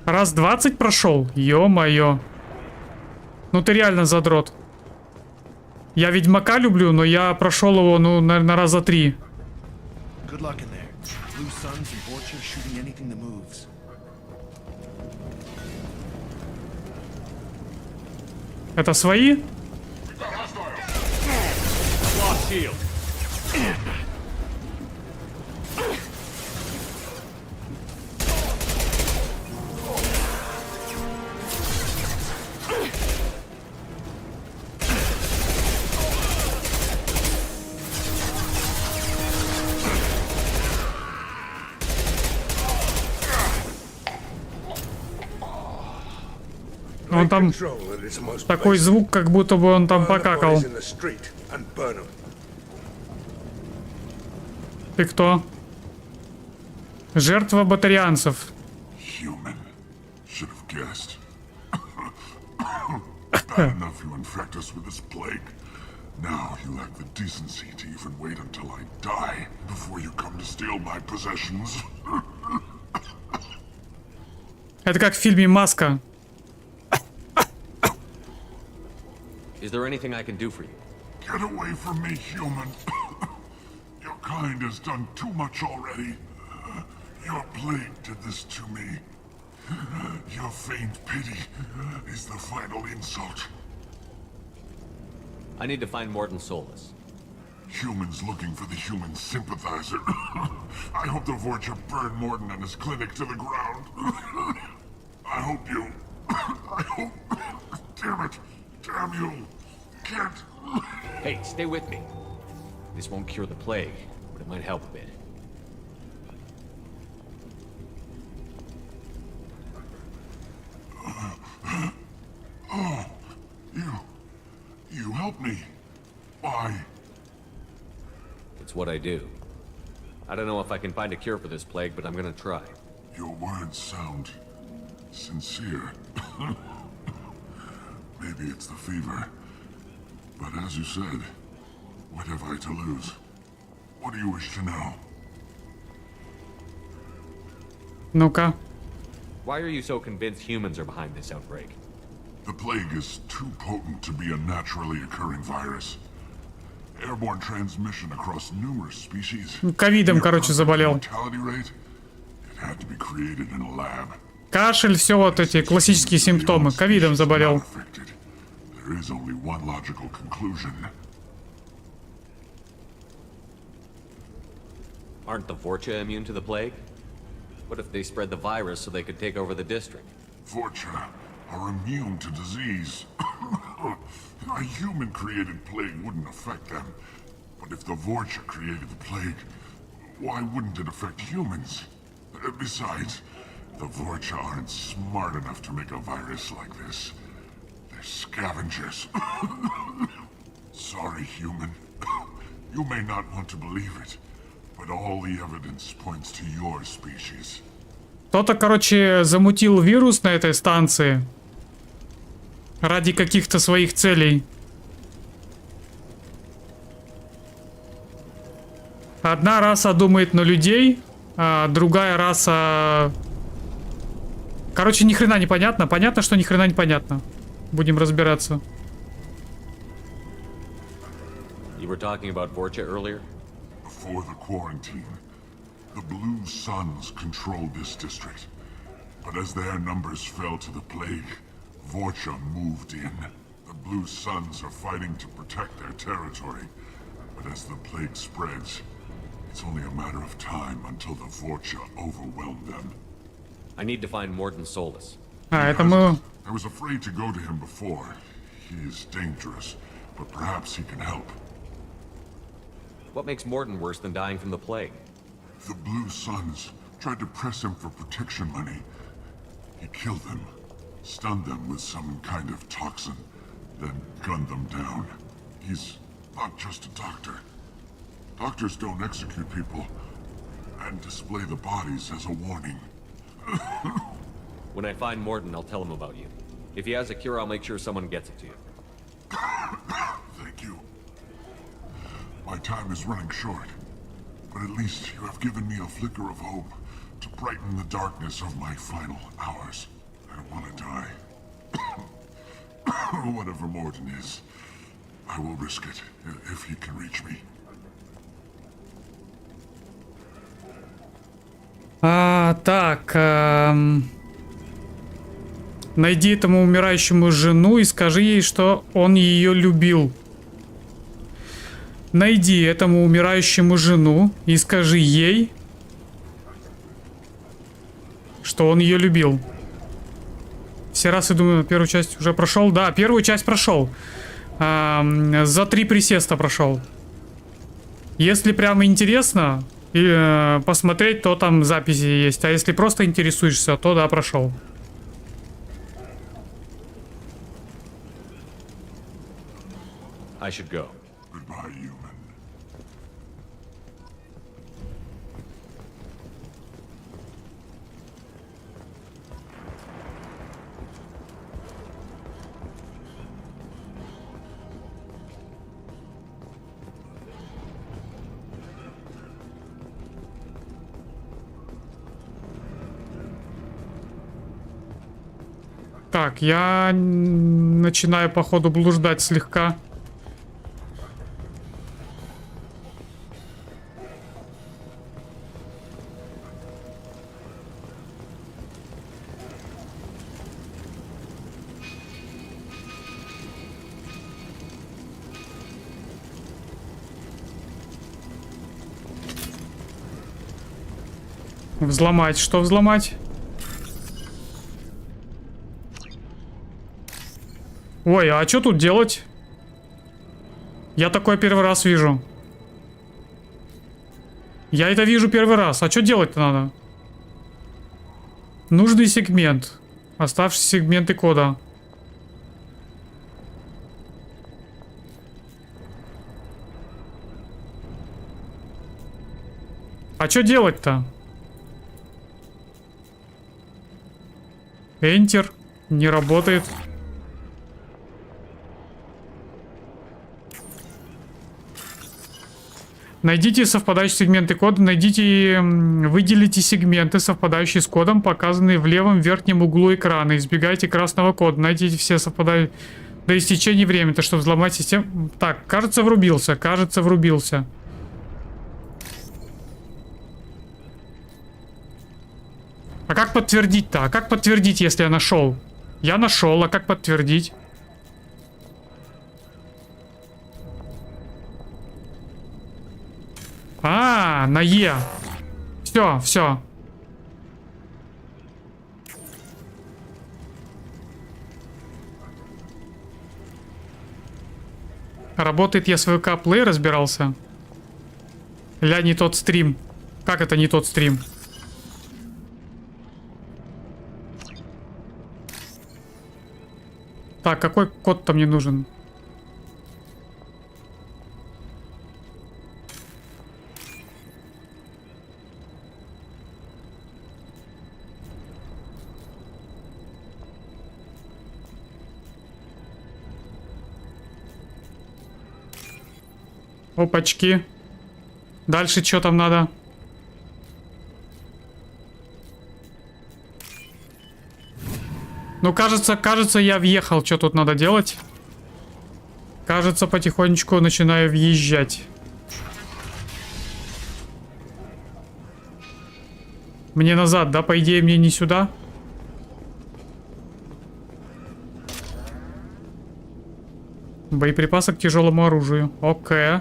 Раз 20 прошел? Ё-моё. Ну ты реально задрот. Я Ведьмака люблю, но я прошел его, ну, наверное, раза 3. Это свои? Он там такой звук, как будто бы он там покакал. Ты кто? Жертва батарианцев. Это как в фильме «Маска». Is there anything I can do for you? Get away from me, human. Your kind has done too much already. Your plague did this to me. Your faint pity is the final insult. I need to find Morton Solus. Humans looking for the human sympathizer. I hope the Vorcha burn Morton and his clinic to the ground. I hope you... I hope... Damn it. Damn you. Can't... Hey, stay with me. This won't cure the plague, but it might help a bit. Oh, you helped me. Why? It's what I do. I don't know if I can find a cure for this plague, but I'm gonna try. Your words sound sincere. Maybe it's the fever. But as you said, what have I to lose? What do you wish to know? Ну-ка. Why are you so convinced humans are behind this outbreak? The plague is too potent to be a naturally occurring virus. Airborne transmission across numerous species. Ковидом, короче, заболел. Mortality rate? It had to be created in a lab. Кашель, все вот эти классические симптомы. Ковидом заболел. There is only one logical conclusion. Aren't the Vorcha immune to the plague? What if they spread the virus so they could take over the district? Vorcha are immune to disease. A human-created plague wouldn't affect them. But if the Vorcha created the plague, why wouldn't it affect humans? Besides, the Vorcha aren't smart enough to make a virus like this. They're scavengers. Sorry, human. You may not want to believe it, but all the evidence points to your species. Кто-то, короче, замутил вирус на этой станции ради каких-то своих целей. Одна раса думает на людей, а другая раса... Короче, ни хрена не понятно. Понятно, что ни хрена не понятно. Будем разбираться. You were talking about Vorcha earlier? Before the quarantine, the Blue Suns controlled this district. But as their numbers fell to the plague, Vorcha moved in. The Blue Suns are fighting to protect their territory. But as the plague spreads, it's only a matter of time until the Vorcha overwhelm them. I need to find Morton Solus. Это мы... I was afraid to go to him before. He is dangerous, but perhaps he can help. What makes Morton worse than dying from the plague? The Blue Suns tried to press him for protection money. He killed them, stunned them with some kind of toxin, then gunned them down. He's not just a doctor. Doctors don't execute people and display the bodies as a warning. When I find Morton, I'll tell him about you. If he has a cure, I'll make sure someone gets it to you. Thank you. My time is running short, but at least you have given me a flicker of hope to brighten the darkness of my final hours. I don't want to die. Whatever Morton is, I will risk it if he can reach me. Так, найди этому умирающему жену и скажи ей, что он ее любил. Найди этому умирающему жену и скажи ей, что он ее любил. Все раз, я думаю, первую часть уже прошел. Да, первую часть прошел. За 3 присеста прошел. Если прямо интересно и посмотреть, то там записи есть. А если просто интересуешься, то да, прошел. I should go. Goodbye, human. Так, я начинаю, походу, блуждать слегка. Взломать. Что взломать? Ой, а что тут делать? Я такое первый раз вижу. Я это вижу первый раз. А что делать-то надо? Нужный сегмент. Оставшиеся сегменты кода. А что делать-то? Enter. Не работает. Найдите совпадающие сегменты кода. Выделите сегменты, совпадающие с кодом, показанные в левом верхнем углу экрана. Избегайте красного кода. Найдите все совпадающие до истечения времени, чтобы взломать систему. Так, кажется, врубился. Кажется, врубился. А как подтвердить-то? А как подтвердить, если я нашел? Я нашел, а как подтвердить? На Е. Все, все. Работает, я с ВК Play разбирался. Ля, не тот стрим. Как это не тот стрим? Так, какой код-то мне нужен? Опачки. Дальше что там надо? Ну, кажется, я въехал. Что тут надо делать? Кажется, потихонечку начинаю въезжать. Мне назад, да? По идее, мне не сюда. Боеприпасы к тяжелому оружию. Окей.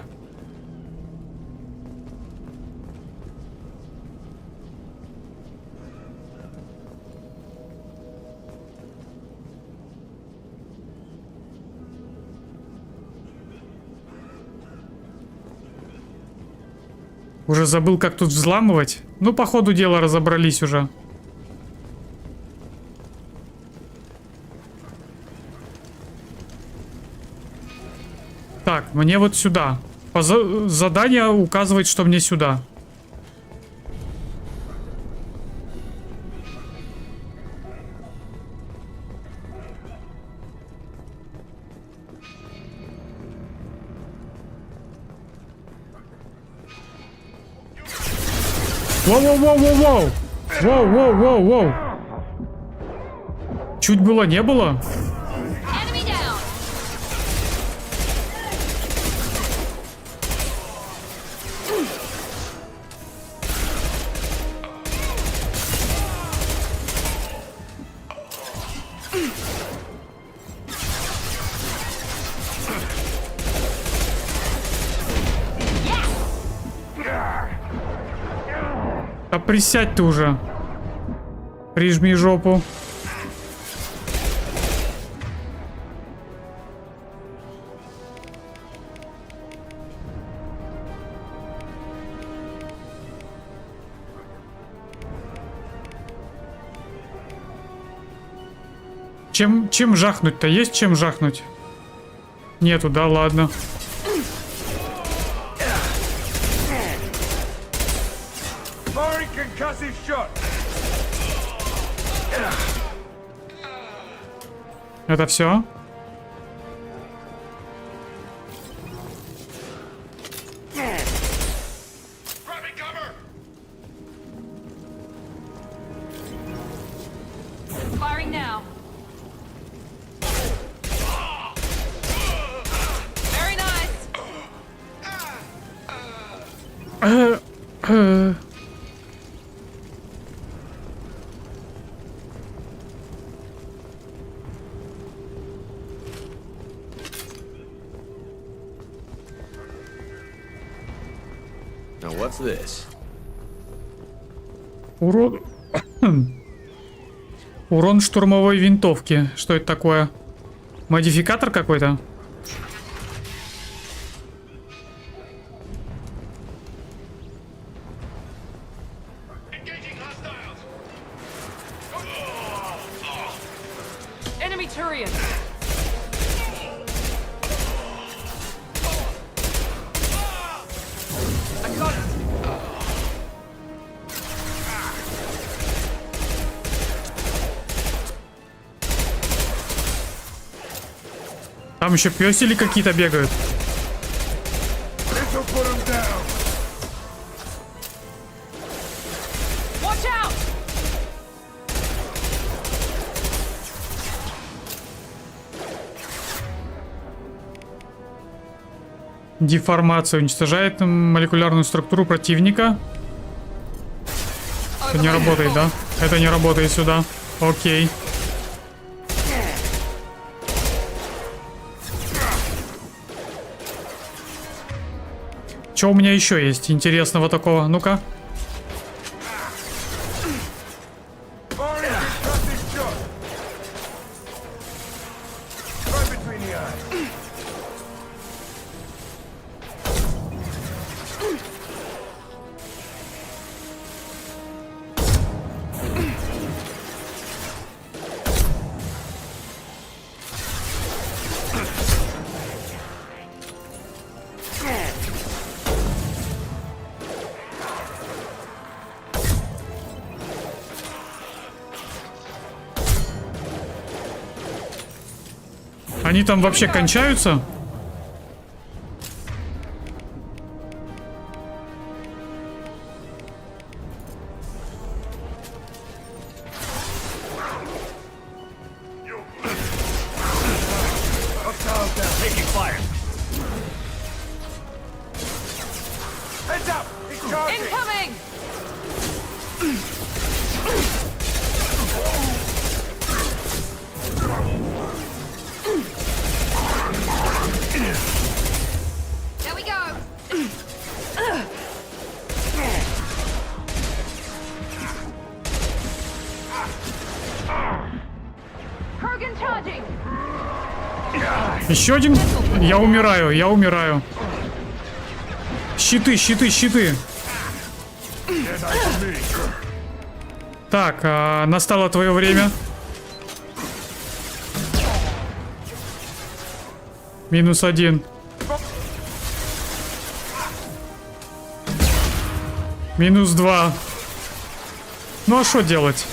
Уже забыл, как тут взламывать. Ну, по ходу дела разобрались уже. Так, мне вот сюда. Задание указывает, что мне сюда. Воу-воу-воу-воу-воу! Воу-воу-воу-воу! Чуть было не было. А присядь ты уже. Прижми жопу. Чем жахнуть-то? Есть чем жахнуть? Нету, да, ладно. Это все? Firing now. Very nice. Now what's this? Урон... Урон штурмовой винтовки. Что это такое? Модификатор какой-то? Enemy turret. I got it. Там еще пёсели какие-то бегают. Watch out. Деформация уничтожает молекулярную структуру противника. Это не работает, да? Это не работает сюда. Окей. Что у меня еще есть интересного такого? Ну-ка. Они там вообще кончаются? Heads up! He's charging! Incoming! There we go! Kurgan charging! Еще один? Я умираю, я умираю. Щиты, щиты, щиты. Так, настало твое время. -1. -2. Ну а что делать?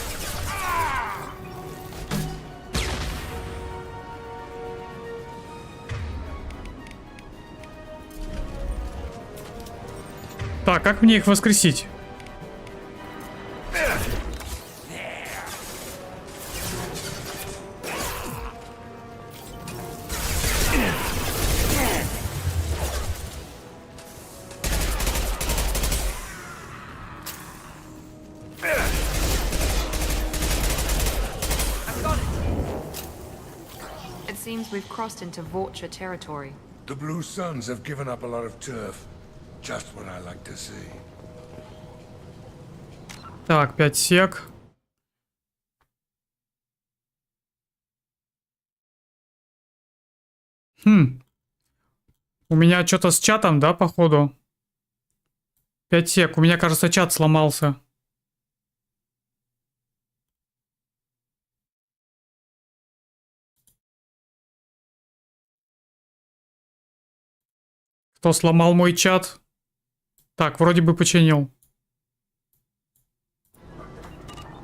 Так, как мне их воскресить? It seems we've crossed into Vulture territory. The Blue Suns have given up a lot of turf. Just what I like to see. Так, 5 сек. У меня что-то с чатом, да, походу? 5 сек. У меня, кажется, чат сломался. Кто сломал мой чат? Так, вроде бы починил.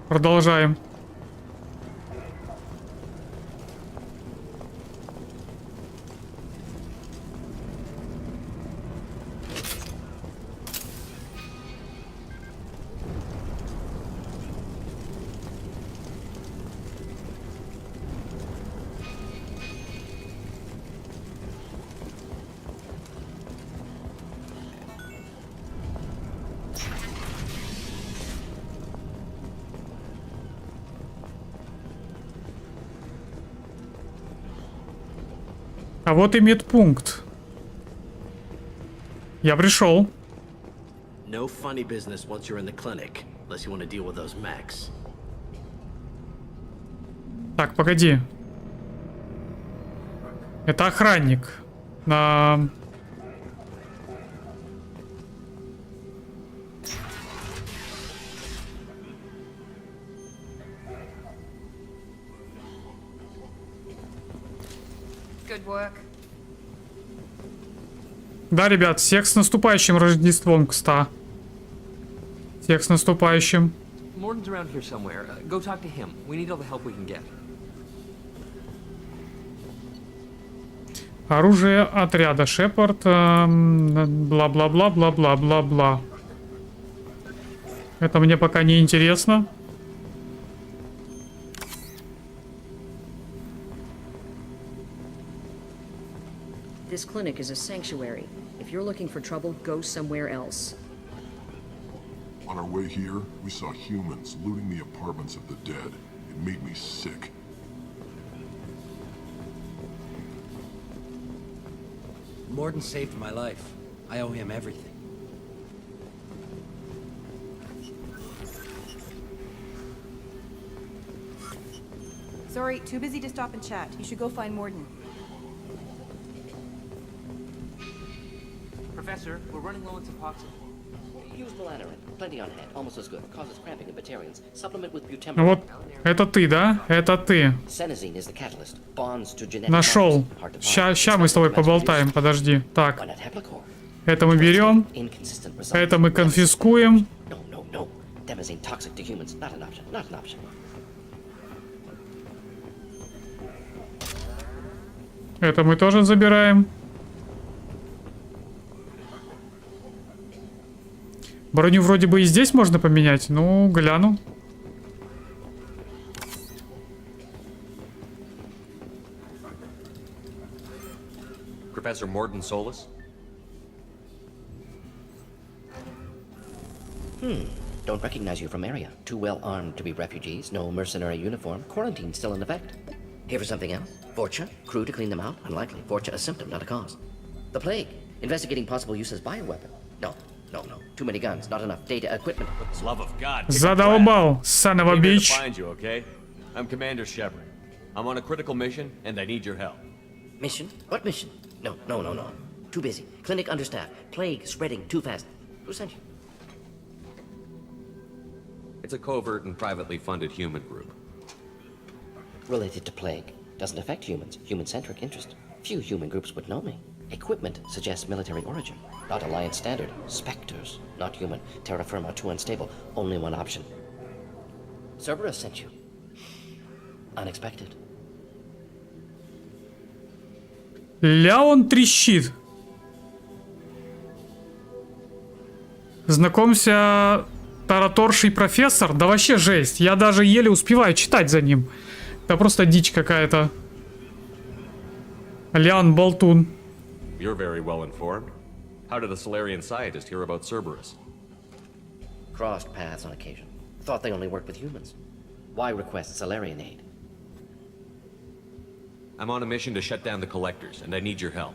Продолжаем. А вот и медпункт. Я пришел. No funny business once you're in the clinic, unless you want to deal with those mechs. Так, погоди. Это охранник. Good work. Да, ребят, всех с наступающим Рождеством, кста. Всех с наступающим. Morton's around here somewhere. Go talk to him. We need all the help we can get. Оружие отряда Шепард. Бла-бла-бла-бла-бла-бла-бла. Это мне пока не интересно. This clinic is a sanctuary. If you're looking for trouble, go somewhere else. On our way here, we saw humans looting the apartments of the dead. It made me sick. Morton saved my life. I owe him everything. Sorry, too busy to stop and chat. You should go find Morton. Professor, we're running low on Suboxone. Use Melanorin. Plenty on hand. Almost as good. Causes cramping in Batarians. Supplement with butyramine. Ну вот, это ты, да? Это ты. Senesine is the catalyst. Bonds to genetic Нашел. Ща мы с тобой поболтаем, подожди. Так. Это мы берем. Это мы конфискуем. No. Demazine toxic to humans. Not an option. Not an option. Это мы тоже забираем. Броню вроде бы и здесь можно поменять. Ну, гляну. Professor Morton Solus? Don't recognize you from area. Too well armed to be refugees, no mercenary uniform, quarantine still in effect. Here for something else? Vorcha? Crew to clean them out? Unlikely. Vorcha a symptom, not a cause. The plague? Investigating possible use as bioweapon? No. Too many guns, not enough data, equipment. Love of God. Задолбал, son of a bitch. Find you, okay? I'm Commander Shepard. I'm on a critical mission, and I need your help. Mission? What mission? No. Too busy. Clinic understaffed. Plague spreading too fast. Who sent you? It's a covert and privately funded human group. Related to plague. Doesn't affect humans. Human-centric interest. Few human groups would know me. Equipment suggests military origin. Not Alliance standard. Spectres. Not human. Terra firma too unstable. Only one option. Cerberus sent you. Unexpected. Ля он трещит. Знакомься, тараторший профессор. Да вообще жесть. Я даже еле успеваю читать за ним. Это просто дичь какая-то. Лян болтун. You're very well informed. How did a Solarian scientist hear about Cerberus? Crossed paths on occasion. Thought they only worked with humans. Why request Solarian aid? I'm on a mission to shut down the Collectors, and I need your help.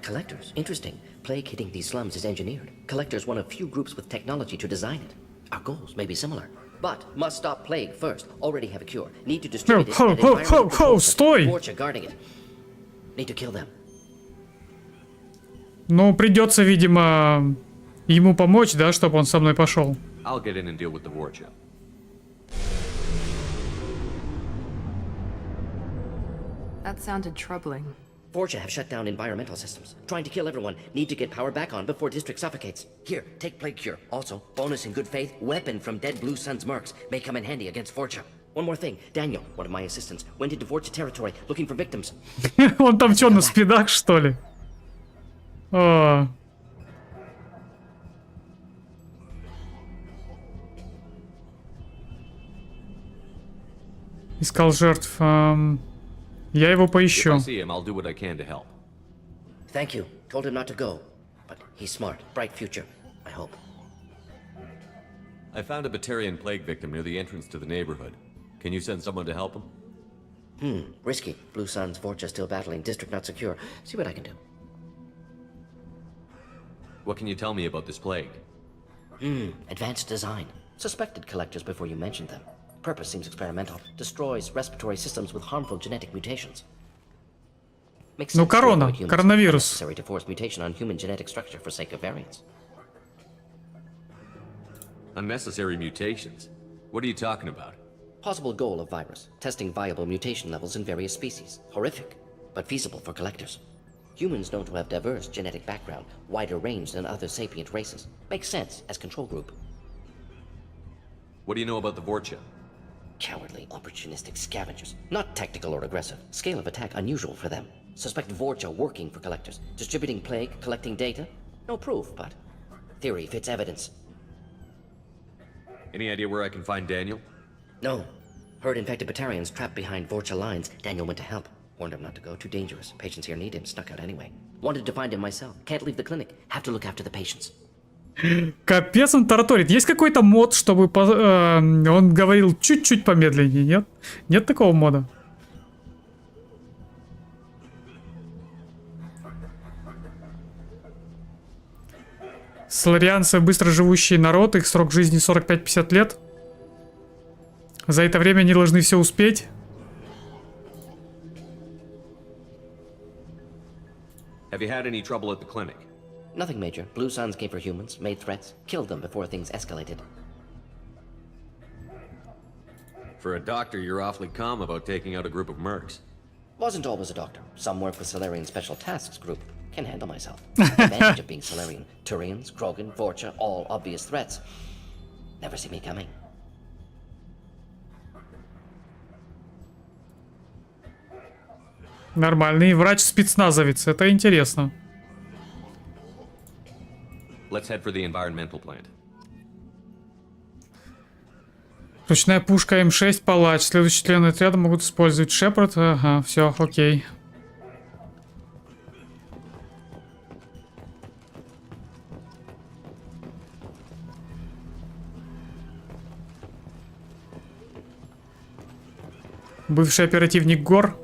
Collectors? Interesting. Plague hitting these slums is engineered. Collectors one of few groups with technology to design it. Our goals may be similar. But must stop plague first. Already have a cure. Need to distribute it. Стой! Vorcha guarding it. Need to kill them. Ну, придется, видимо, ему помочь, да, чтобы он со мной пошел. I'll get in and deal with the Vorcha. That sounded troubling. Vorcha have shut down environmental systems. Trying to kill everyone. Need to get power back on before district suffocates. Here, take plague cure. Also, bonus in good faith, weapon from dead Blue Sun's mercs. May come in handy against Vorcha. One more thing. Daniel, one of my assistants, went into Vorcha territory looking for victims. Он там что, на спидах, что ли? Искал жертв. Я его поищу. If I see him, I'll do what I can to help. Thank you. Told him not to go. But he's smart. Bright future. I hope. I found a Batarian plague victim near the entrance to the neighborhood. Can you send someone to help him? Risky. Blue Sun's Vorcha still battling. District not secure. See what I can do. What can you tell me about this plague? Advanced design. Suspected collectors before you mentioned them. Purpose seems experimental. Destroys respiratory systems with harmful genetic mutations. Makes sense. Ну, корона, коронавирус. Necessary to force mutation on human genetic structure for sake of variance. Unnecessary mutations? What are you talking about? Possible goal of virus. Testing viable mutation levels in various species. Horrific, but feasible for collectors. Humans known to have diverse genetic background, wider range than other sapient races. Makes sense as control group. What do you know about the Vorcha? Cowardly, opportunistic scavengers. Not tactical or aggressive. Scale of attack unusual for them. Suspect Vorcha working for collectors. Distributing plague, collecting data? No proof, but theory fits evidence. Any idea where I can find Daniel? No. Heard infected Batarians trapped behind Vorcha lines. Daniel went to help. Warned him not to go. Too dangerous. Patients here need him. Snuck out anyway. Wanted to find him myself. Can't leave the clinic. Have to look after the patients. Капец, он тараторит. Есть какой-то мод, чтобы он говорил чуть-чуть помедленнее, нет? Нет такого мода? Соларианцы — быстро живущий народ, их срок жизни 45-50 лет. За это время они должны все успеть. Have you had any trouble at the clinic? Nothing major. Blue Suns came for humans, made threats, killed them before things escalated. For a doctor, you're awfully calm about taking out a group of mercs. Wasn't always a doctor. Some work with Solarian Special Tasks Group. Can handle myself. Advantage of being Solarian. Turians, Krogan, Vorcha, all obvious threats. Never see me coming. Нормальный врач-спецназовец. Это интересно. Let's head for the environmental plant. Ручная пушка М6, палач. Следующие члены отряда могут использовать Шепард. Ага, все, окей. Бывший оперативник ГОР.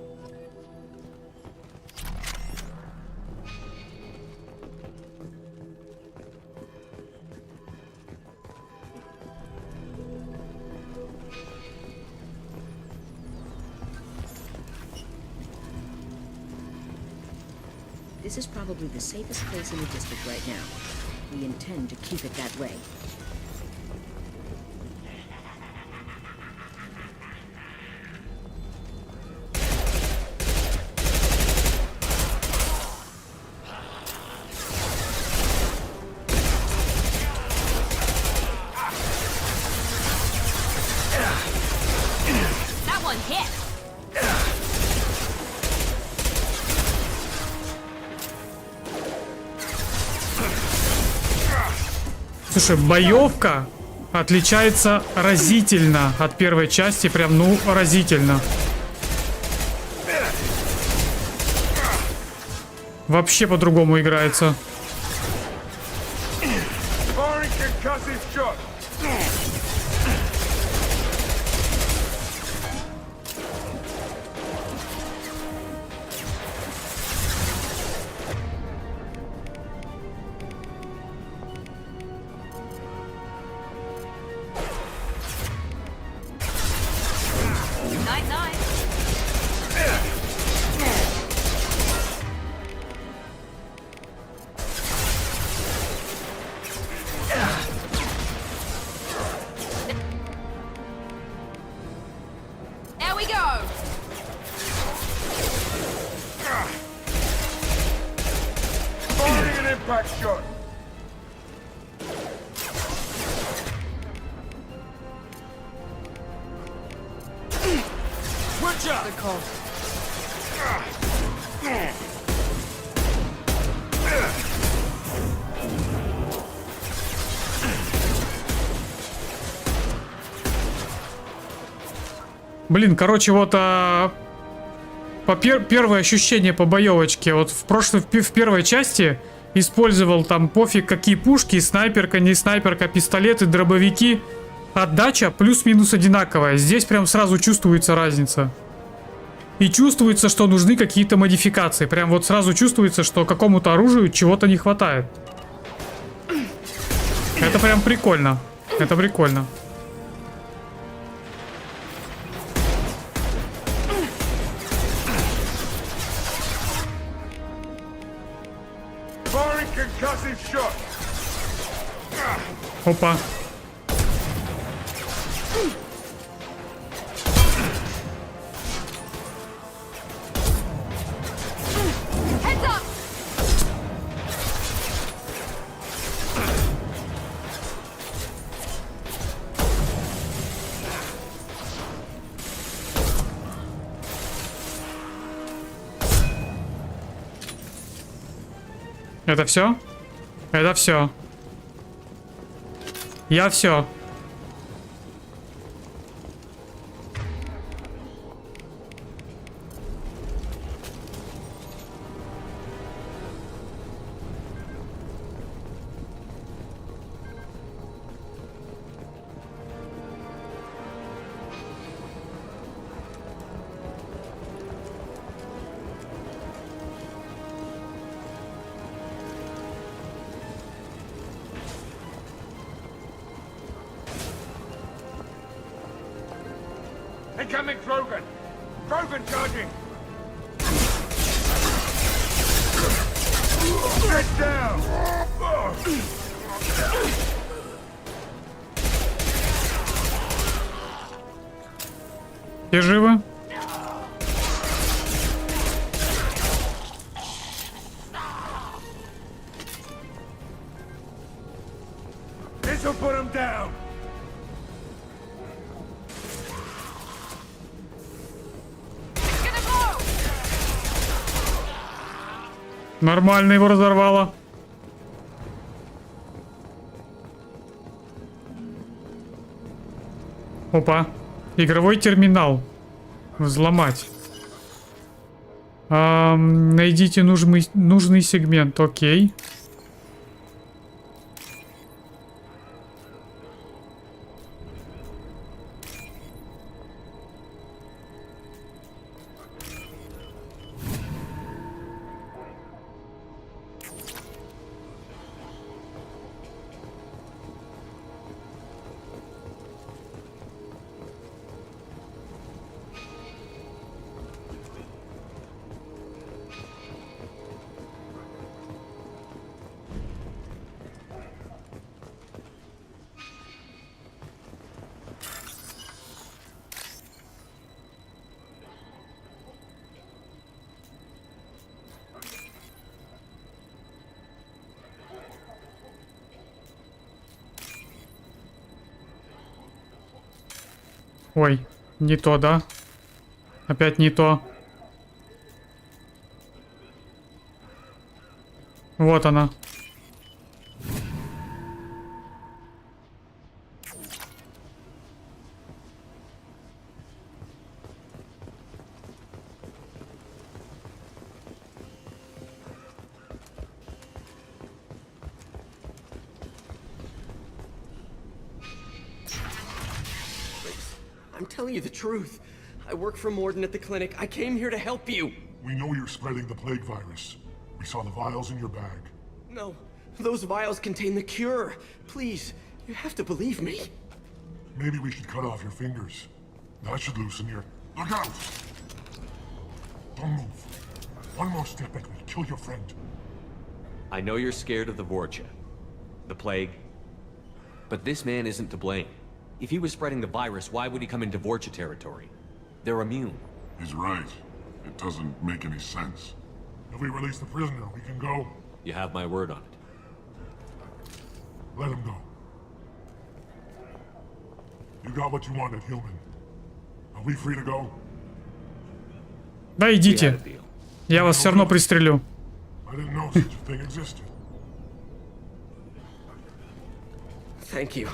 This is probably the safest place in the district right now. We intend to keep it that way. That one hit. Слушай, боевка отличается разительно от первой части, прям, ну, разительно. Вообще по-другому играется. There we go. Firing an impact shot. Switch up. Good call. Блин, короче, вот первое ощущение по боевочке. Вот в первой части использовал там пофиг какие пушки, снайперка, не снайперка, пистолеты, дробовики. Отдача плюс-минус одинаковая. Здесь прям сразу чувствуется разница. И чувствуется, что нужны какие-то модификации. Прям вот сразу чувствуется, что какому-то оружию чего-то не хватает. Это прям прикольно. Это прикольно. Опа. Это все? Это все. Я все. Incoming Krogan! Krogan charging! Get down! Все живы? This'll put him down! Нормально его разорвало. Опа. Игровой терминал. Взломать. Найдите нужный сегмент. Окей. Ой, не то, да? Опять не то. Вот она. I'm telling you the truth. I work for Morden at the clinic. I came here to help you. We know you're spreading the plague virus. We saw the vials in your bag. No, those vials contain the cure. Please, you have to believe me. Maybe we should cut off your fingers. That should loosen your... Look out! Don't move. One more step and we'll kill your friend. I know you're scared of the Vorcha, the plague, but this man isn't to blame. If he was spreading the virus, why would he come into Vorcha territory? They're immune. He's right. It doesn't make any sense. If we release the prisoner, we can go. You have my word on it. Let him go. You got what you wanted, human. Are we free to go? Да идите. Я вас все равно пристрелю. I didn't know such a thing existed. Thank you.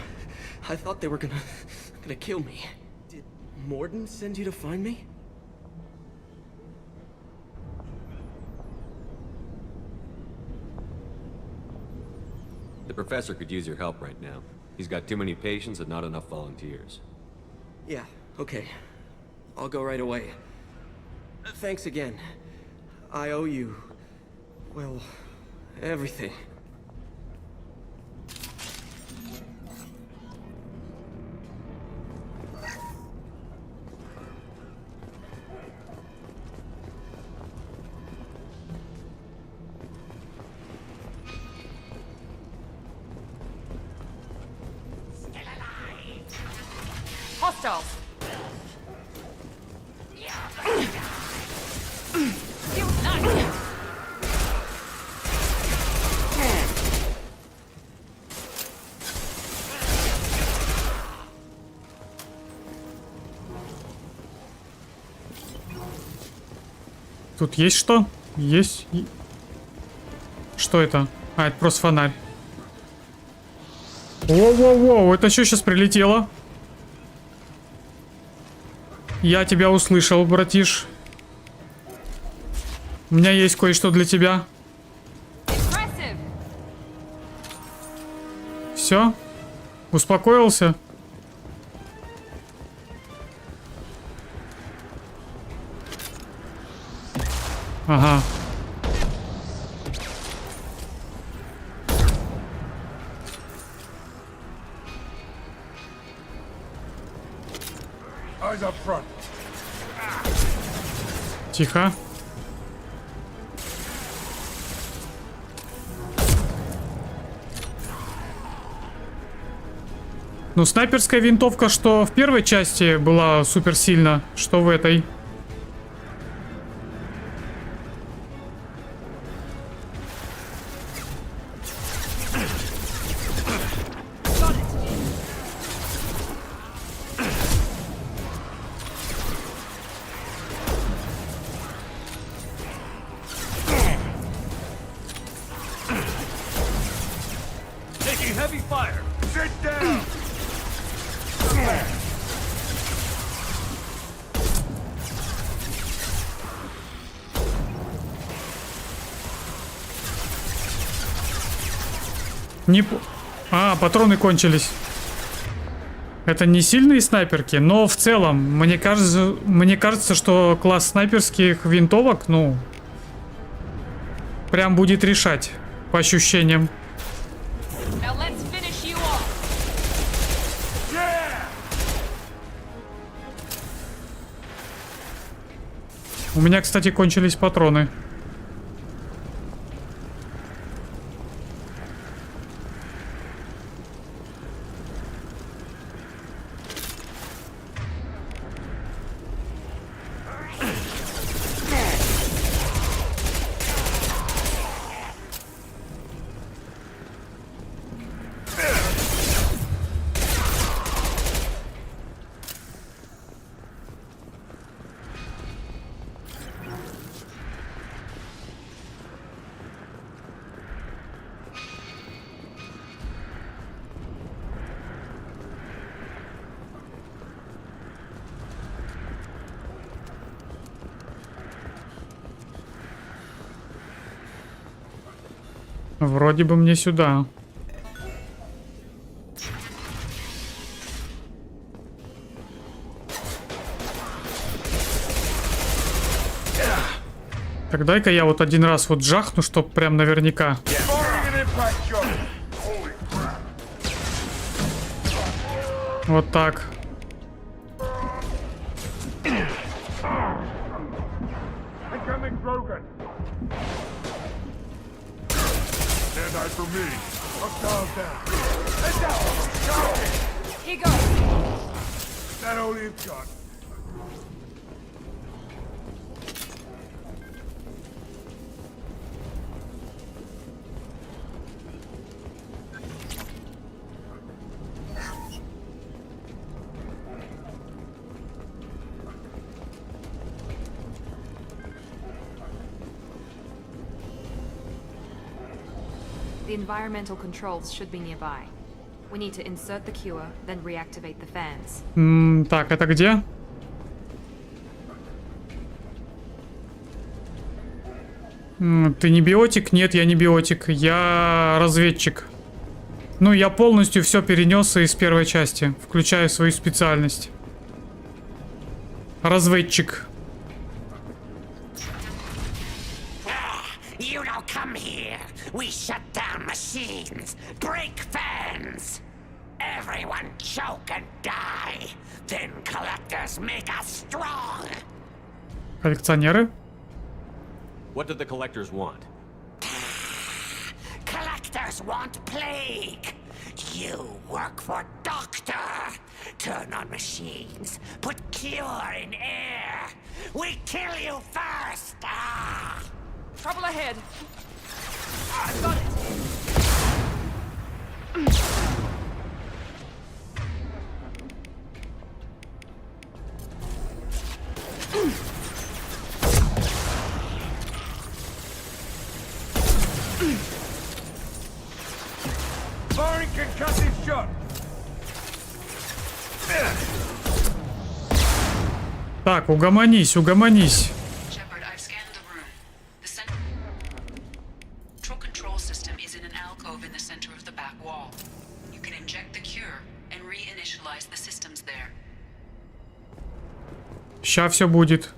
I thought they were gonna kill me. Did Morden send you to find me? The professor could use your help right now. He's got too many patients and not enough volunteers. Yeah, okay. I'll go right away. Thanks again. I owe you... well, everything. Hostiles! Тут есть что? Есть. Что это? А, это просто фонарь. Воу-воу-воу, это что сейчас прилетело? Я тебя услышал, братиш. У меня есть кое-что для тебя. Все? Успокоился? Ага. Тихо. Ну, снайперская винтовка, что в первой части была супер сильна, что в этой. Не... А, патроны кончились. Это не сильные снайперки, но в целом, мне кажется, что класс снайперских винтовок, ну, прям будет решать, по ощущениям. У меня, кстати, кончились патроны. Вроде бы мне сюда. Так, дай-ка я вот один раз вот жахну, чтоб прям наверняка. Вот так. The environmental controls should be nearby. We need to insert the cure, then reactivate the fans. Так, это где? Ты не биотик? Нет, я не биотик. Я разведчик. Ну, я полностью все перенес из первой части, включая свою специальность. Разведчик. You don't come here. We shut down machines, break fans. Everyone choke and die. Then collectors make us strong. Коллекционеры? What did the collectors want? Collectors want plague. You work for Doctor. Turn on machines. Put cure in air. We kill you first. Trouble ahead. I've got it. Firing concussive shot. Так, угомонись, угомонись. Shepard, I've scanned the room. The central control system is in an alcove in the center of the back wall. You can inject the cure and reinitialize the systems there. Ща все будет.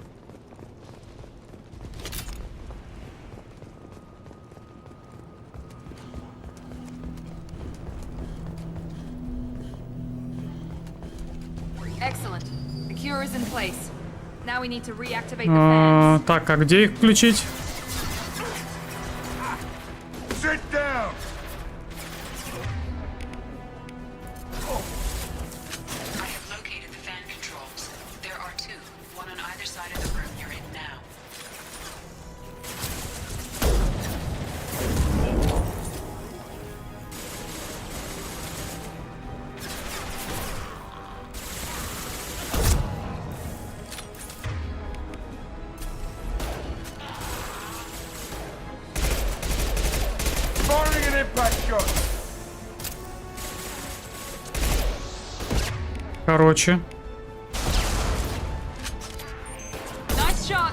Excellent. The cure is in place. Now we need to reactivate the fans. Так, а где их включить? Sit down. I have located the fan controls. There are two, one on either side of the room you're in now. Firing an impact shot. Короче. Nice shot.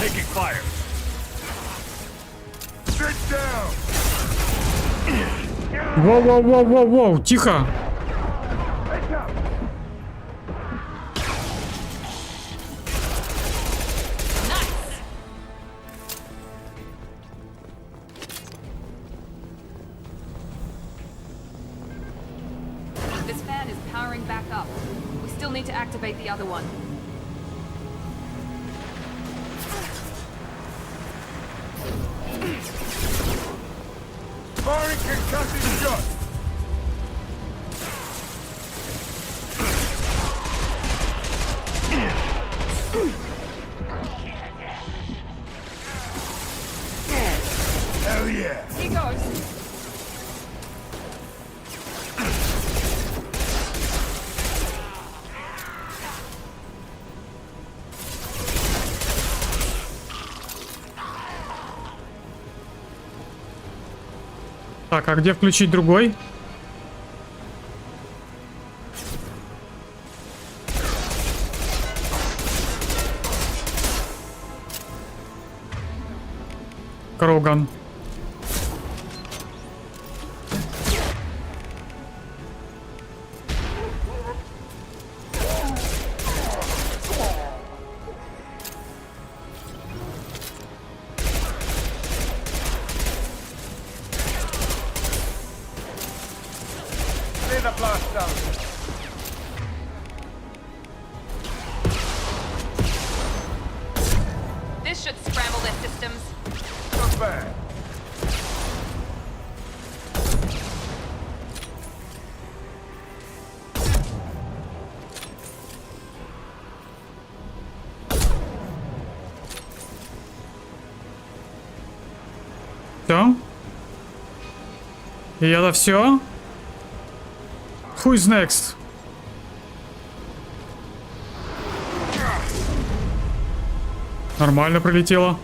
Taking fire. Sit down. Воу-воу-воу-воу-воу, тихо. This fan is powering back up. We still need to activate the other one. Firing concussive shot. there. He goes. Так, а где включить другой? Кроган. This should scramble their systems. Not bad. Все? И это все? Who's next? Нормально прилетело.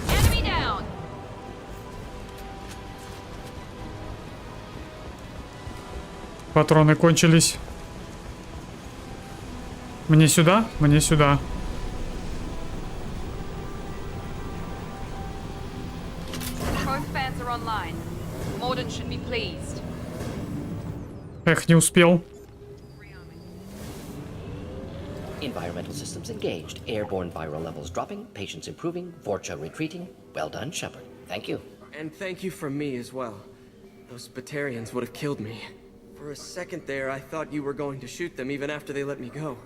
Enemy down. Патроны кончились. Мне сюда? Мне сюда. Both fans are online. Morden should be pleased. Эх, не успел. Environmental systems engaged. Airborne viral levels dropping. Patients improving. Vorcha retreating. Well done, Shepard. Thank you. And thank you from me as well. Those Batarians would have killed me. For a second there, I thought you were going to shoot them even after they let me go.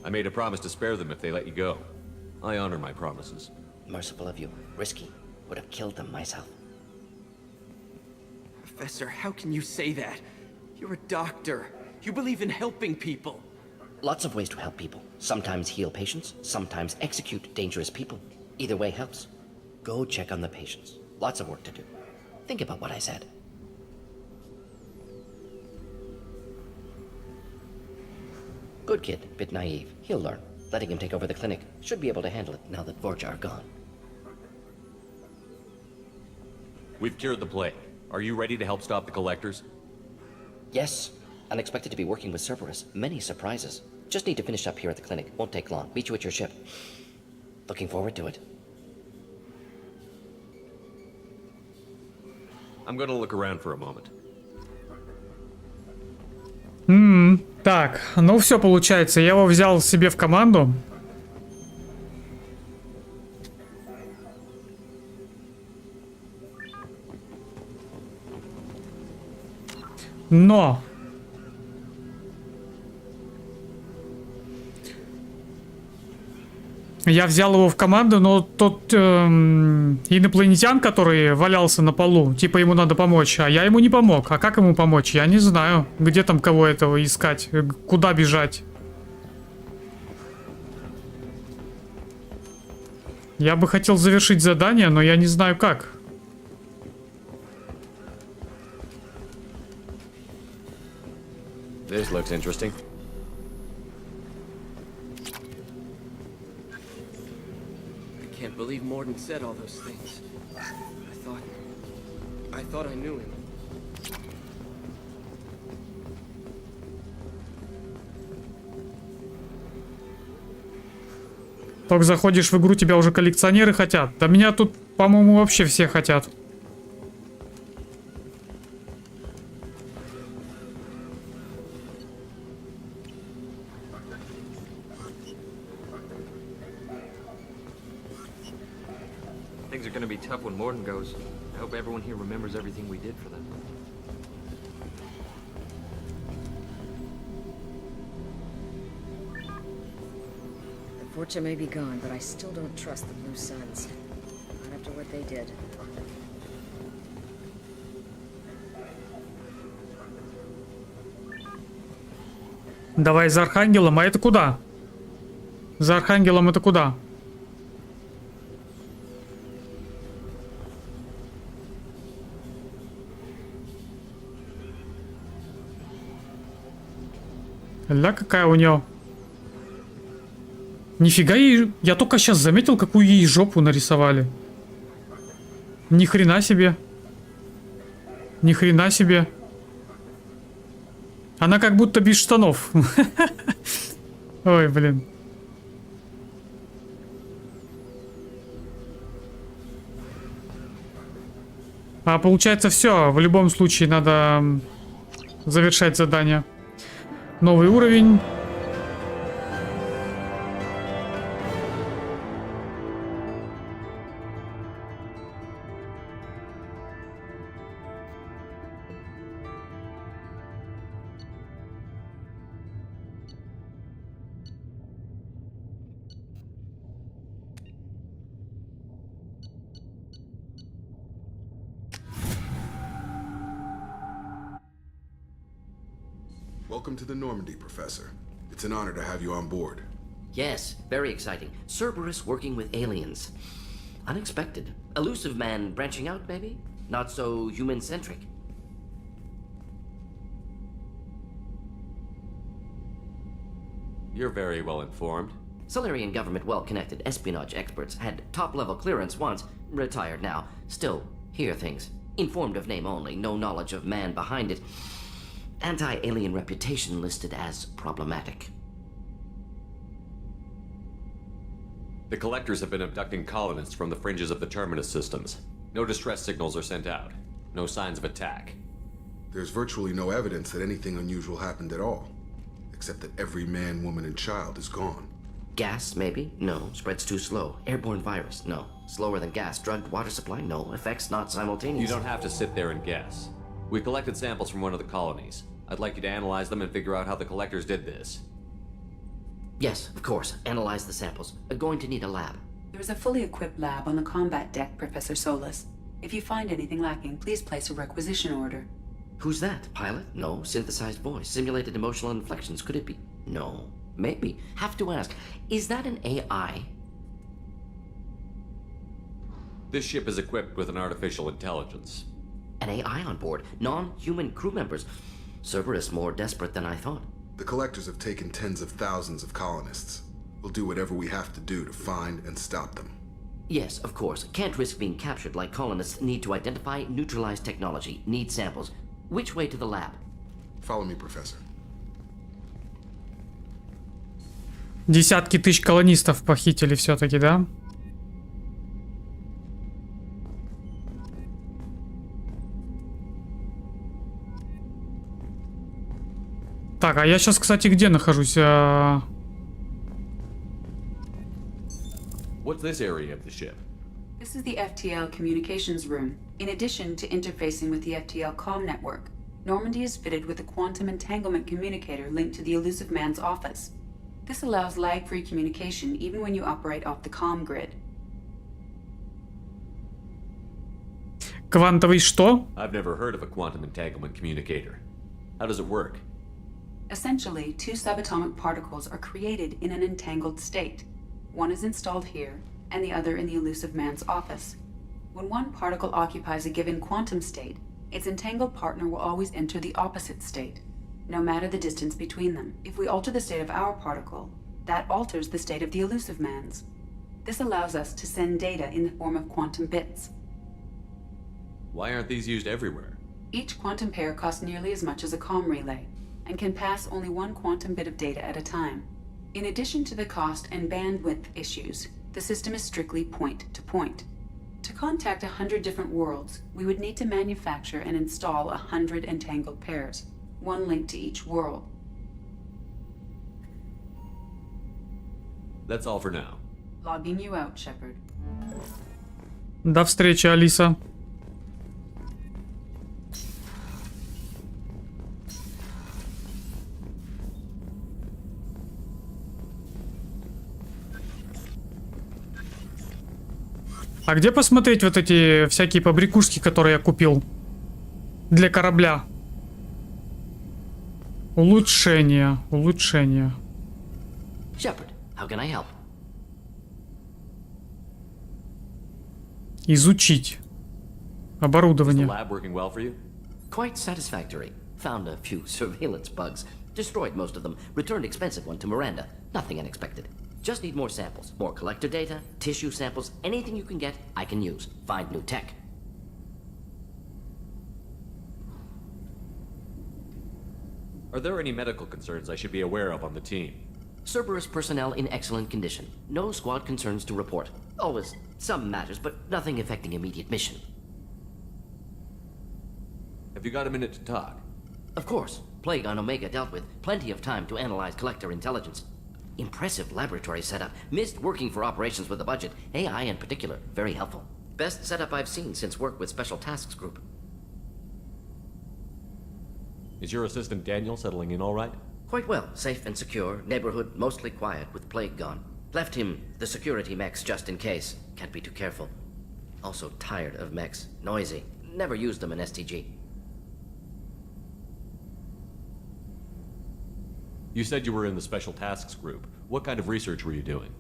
I made a promise to spare them if they let you go. I honor my promises. Merciful of you. Risky. Would have killed them myself. Professor, how can you say that? You're a doctor. You believe in helping people. Lots of ways to help people. Sometimes heal patients, sometimes execute dangerous people. Either way helps. Go check on the patients. Lots of work to do. Think about what I said. Good kid, bit naive. He'll learn. Letting him take over the clinic. Should be able to handle it now that Vorcha are gone. We've cured the plague. Are you ready to help stop the collectors? Yes. Unexpected to be working with Cerberus. Many surprises. Just need to finish up here at the clinic. Won't take long. Meet you at your ship. Looking forward to it. I'm gonna look around for a moment. Так, ну все получается. Я его взял себе в команду. Но я взял его в команду, но тот инопланетян, который валялся на полу, типа ему надо помочь, а я ему не помог. А как ему помочь? Я не знаю, где там кого этого искать, куда бежать. Я бы хотел завершить задание, но я не знаю как. This looks interesting. I can't believe Morden said all those things. I thought I knew him. Только заходишь в игру, тебя уже коллекционеры хотят. Да меня тут, по-моему, вообще все хотят. Things are gonna be tough when Morden goes. I hope everyone here remembers everything we did for them. For Fortune may be gone, but I still don't trust the Blue Suns. Not after what they did. Давай за Архангелом, а это куда? За Архангелом это куда? Ля, какая у нее. Нифига ей. Я только сейчас заметил, какую ей жопу нарисовали. Ни хрена себе. Ни хрена себе. Она как будто без штанов. Ой, блин. А получается все. В любом случае надо завершать задание. Новый уровень. Welcome to the Normandy, Professor. It's an honor to have you on board. Yes, very exciting. Cerberus working with aliens. Unexpected. Elusive man branching out, maybe? Not so human-centric? You're very well informed. Solarian government well-connected espionage experts had top-level clearance once, retired now. Still, hear things. Informed of name only, no knowledge of man behind it. Anti-alien reputation listed as problematic. The collectors have been abducting colonists from the fringes of the Terminus systems. No distress signals are sent out. No signs of attack. There's virtually no evidence that anything unusual happened at all. Except that every man, woman, and child is gone. Gas, maybe? No. Spreads too slow. Airborne virus? No. Slower than gas. Drugged water supply? No. Effects not simultaneous. You don't have to sit there and guess. We collected samples from one of the colonies. I'd like you to analyze them and figure out how the collectors did this. Yes, of course. Analyze the samples. Going to need a lab. There is a fully equipped lab on the combat deck, Professor Solis. If you find anything lacking, please place a requisition order. Who's that? Pilot? No. Synthesized voice. Simulated emotional inflections. Could it be? No. Maybe. Have to ask. Is that an AI? This ship is equipped with an artificial intelligence. An AI on board. Non-human crew members. Cerberus more desperate than I thought. The collectors have taken tens of thousands of colonists. We'll do whatever we have to do to find and stop them. Yes, of course. Can't risk being captured like colonists need to identify, neutralize technology, need samples. Which way to the lab? Follow me, Professor. Десятки тысяч колонистов похитили все-таки, да? Так, а я сейчас, кстати, где нахожусь? What's this area of the ship? This is the FTL communications room. In addition to interfacing with the FTL comm network, Normandy is fitted with a quantum entanglement communicator linked to the Elusive Man's office. This allows lag-free communication even when you operate off the comm grid. Квантовый что? I've never heard of a quantum entanglement communicator. How does it work? Essentially, two subatomic particles are created in an entangled state. One is installed here, and the other in the Elusive Man's office. When one particle occupies a given quantum state, its entangled partner will always enter the opposite state, no matter the distance between them. If we alter the state of our particle, that alters the state of the Elusive Man's. This allows us to send data in the form of quantum bits. Why aren't these used everywhere? Each quantum pair costs nearly as much as a comm relay, and can pass only one quantum bit of data at a time. In addition to the cost and bandwidth issues, the system is strictly point-to-point. To contact 100 different worlds, we would need to manufacture and install 100 entangled pairs, one link to each world. That's all for now. Logging you out, Shepard. До встречи, Алиса. А где посмотреть вот эти всякие побрякушки, которые я купил для корабля? Улучшение, улучшение. Shepard, how can I help? Изучить оборудование. Lab working well for you? Quite satisfactory. Found a few surveillance bugs. Destroyed most of them. Returned expensive one to Miranda. Nothing unexpected. Just need more samples. More collector data, tissue samples, anything you can get, I can use. Find new tech. Are there any medical concerns I should be aware of on the team? Cerberus personnel in excellent condition. No squad concerns to report. Always some matters, but nothing affecting immediate mission. Have you got a minute to talk? Of course. Plague on Omega dealt with. Plenty of time to analyze collector intelligence. Impressive laboratory setup. Missed working for operations with a budget. AI in particular. Very helpful. Best setup I've seen since work with Special Tasks Group. Is your assistant Daniel settling in all right? Quite well. Safe and secure. Neighborhood mostly quiet with Plague gone. Left him the security mechs just in case. Can't be too careful. Also tired of mechs. Noisy. Never used them in STG. You said you were in the Special Tasks Group. What kind of research were you doing?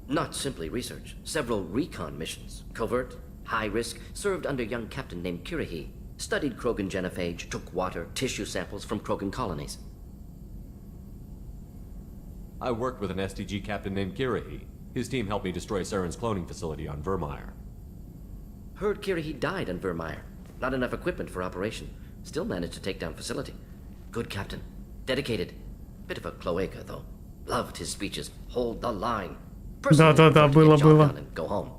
Not simply research. Several recon missions. Covert, high risk, served under a young captain named Kirihi. Studied Krogan genophage, took water, tissue samples from Krogan colonies. I worked with an STG captain named Kirihi. His team helped me destroy Saren's cloning facility on Vermeer. Heard Kirihi died on Vermeer. Not enough equipment for operation. Still managed to take down facility. Good captain. Dedicated. Bit of a cloaca, though. Loved his speeches. Hold the line. Да, было. And go home.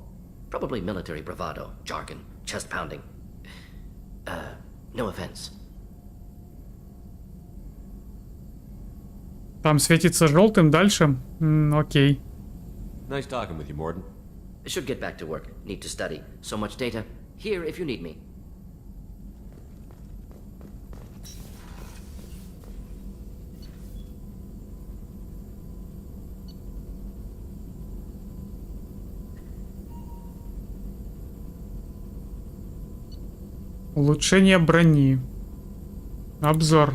Probably military bravado, jargon, chest pounding. No offense. Там светится желтым дальше. Окей. Nice talking with you, Morden. Should get back to work. Need to study. So much data. Here if you need me. Улучшение брони. Обзор.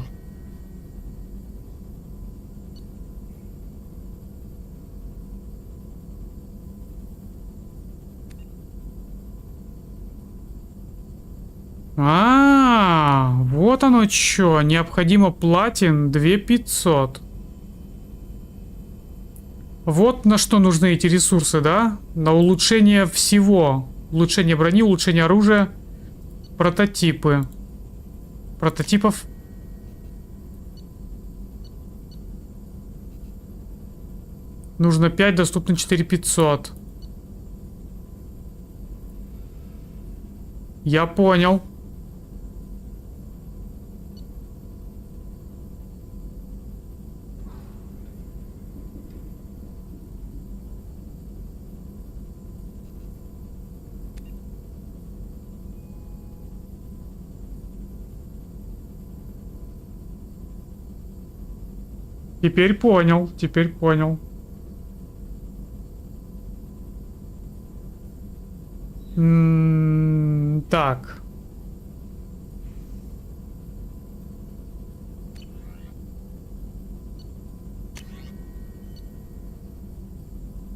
Вот оно чё. Необходимо платин 2500. Вот на что нужны эти ресурсы, да? На улучшение всего. Улучшение брони, улучшение оружия. Прототипы. Прототипов. Нужно 5, доступно 4500. Я понял. Теперь понял, теперь понял. Так.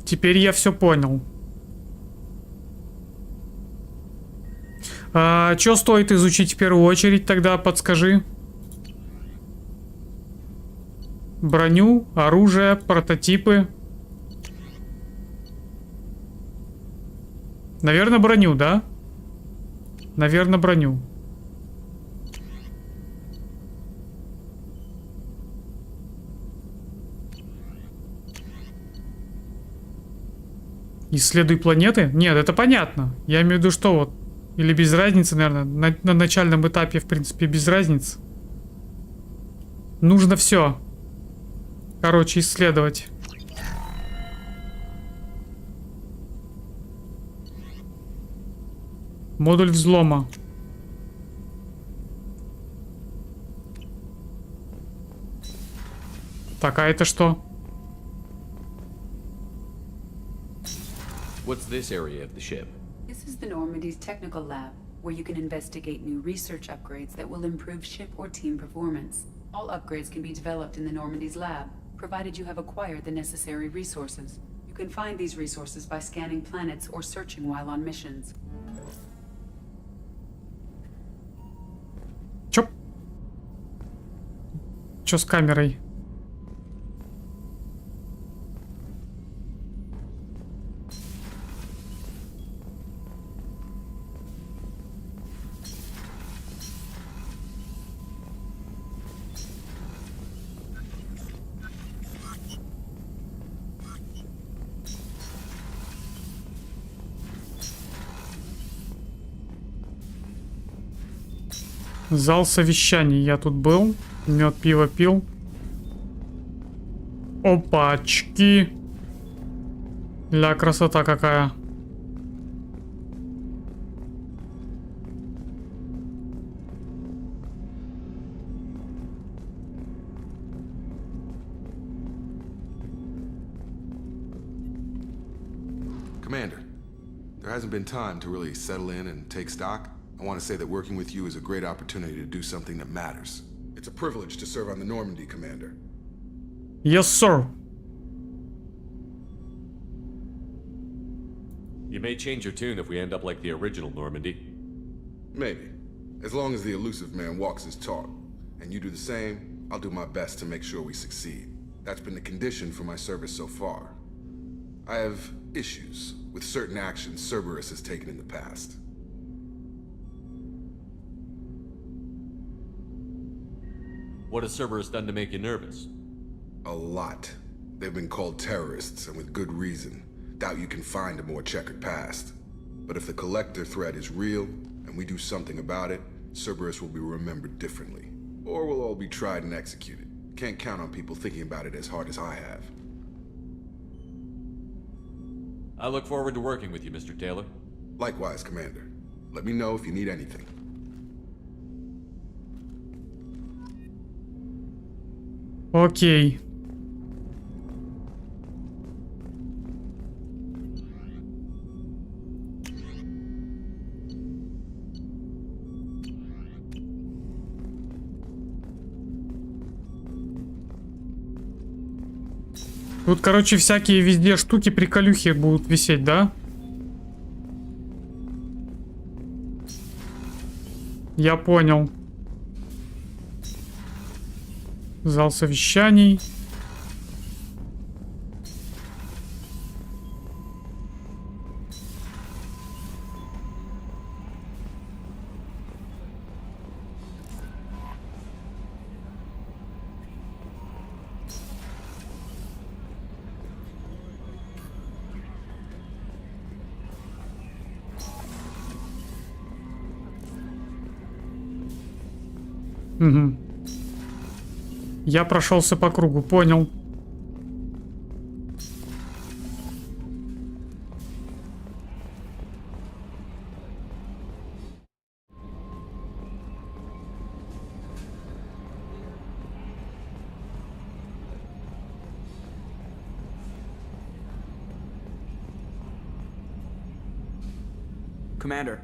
Теперь я все понял. Что стоит изучить в первую очередь тогда, подскажи? Броню, оружие, прототипы. Наверное, броню, да? Наверное, броню. Исследуй планеты? Нет, это понятно. Я имею в виду, что вот. Или без разницы, наверное. На начальном этапе, в принципе, без разницы. Нужно все. Короче, исследовать. Модуль взлома. Так, а это что? What's this area of the ship? This is the Normandy's technical lab, where you can investigate new research upgrades that will improve ship or team performance. All upgrades can be developed in the Normandy's lab, provided you have acquired the necessary resources. You can find these resources by scanning planets or searching while on missions. Чё с камерой? Зал совещаний. Я тут был. Мед, пиво пил. Опачки. Ля, красота какая. Commander, there hasn't been time to really settle in and take stock. I want to say that working with you is a great opportunity to do something that matters. It's a privilege to serve on the Normandy, Commander. Yes, sir. You may change your tune if we end up like the original Normandy. Maybe. As long as the elusive man walks his talk. And you do the same, I'll do my best to make sure we succeed. That's been the condition for my service so far. I have issues with certain actions Cerberus has taken in the past. What has Cerberus done to make you nervous? A lot. They've been called terrorists, and with good reason. Doubt you can find a more checkered past. But if the Collector threat is real, and we do something about it, Cerberus will be remembered differently. Or we'll all be tried and executed. Can't count on people thinking about it as hard as I have. I look forward to working with you, Mr. Taylor. Likewise, Commander. Let me know if you need anything. Окей. Тут, короче, всякие везде штуки, приколюхи будут висеть, да? Я понял. Зал совещаний. Угу. Я прошелся по кругу, понял. Commander.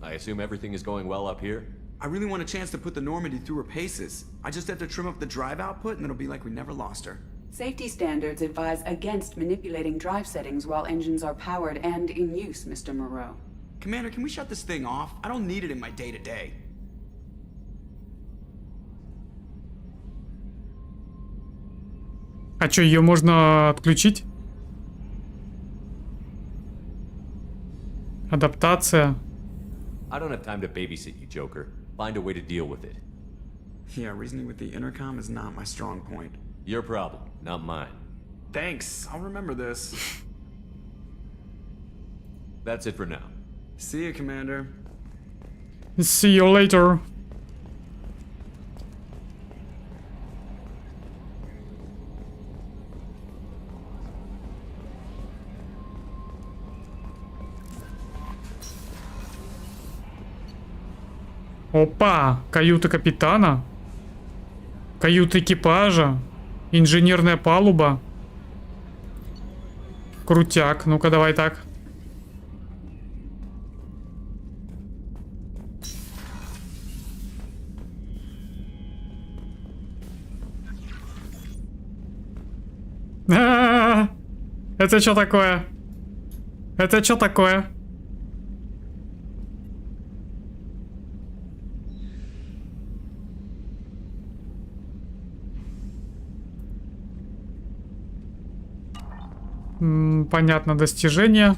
I assume everything is going well up here? I really want a chance to put the Normandy through her paces. I just have to trim up the drive output and it'll be like we never lost her. Safety standards advise against manipulating drive settings while engines are powered and in use, Mr. Moreau. Commander, can we shut this thing off? I don't need it in my day-to-day. А чё, ее можно отключить? Адаптация. I don't have time to babysit you, Joker. Find a way to deal with it. Yeah, reasoning with the intercom is not my strong point. Your problem, not mine. Thanks, I'll remember this. That's it for now. See you, Commander. See you later. Опа! Каюта капитана. Каюта экипажа. Инженерная палуба. Крутяк. Ну-ка, давай так. Это что такое? Это что такое? Понятно, достижение.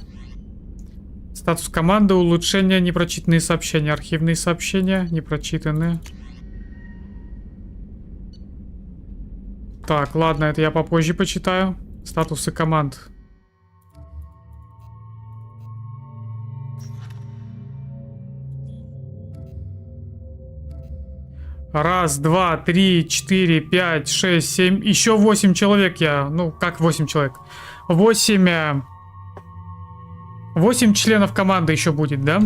Статус команды, улучшения, непрочитанные сообщения, архивные сообщения, непрочитанные. Так, ладно, это я попозже почитаю. Статусы команд. Раз, два, три, 4, 5, 6, 7. Еще 8 человек я. Ну, как 8 человек? 8 членов команды еще будет, да?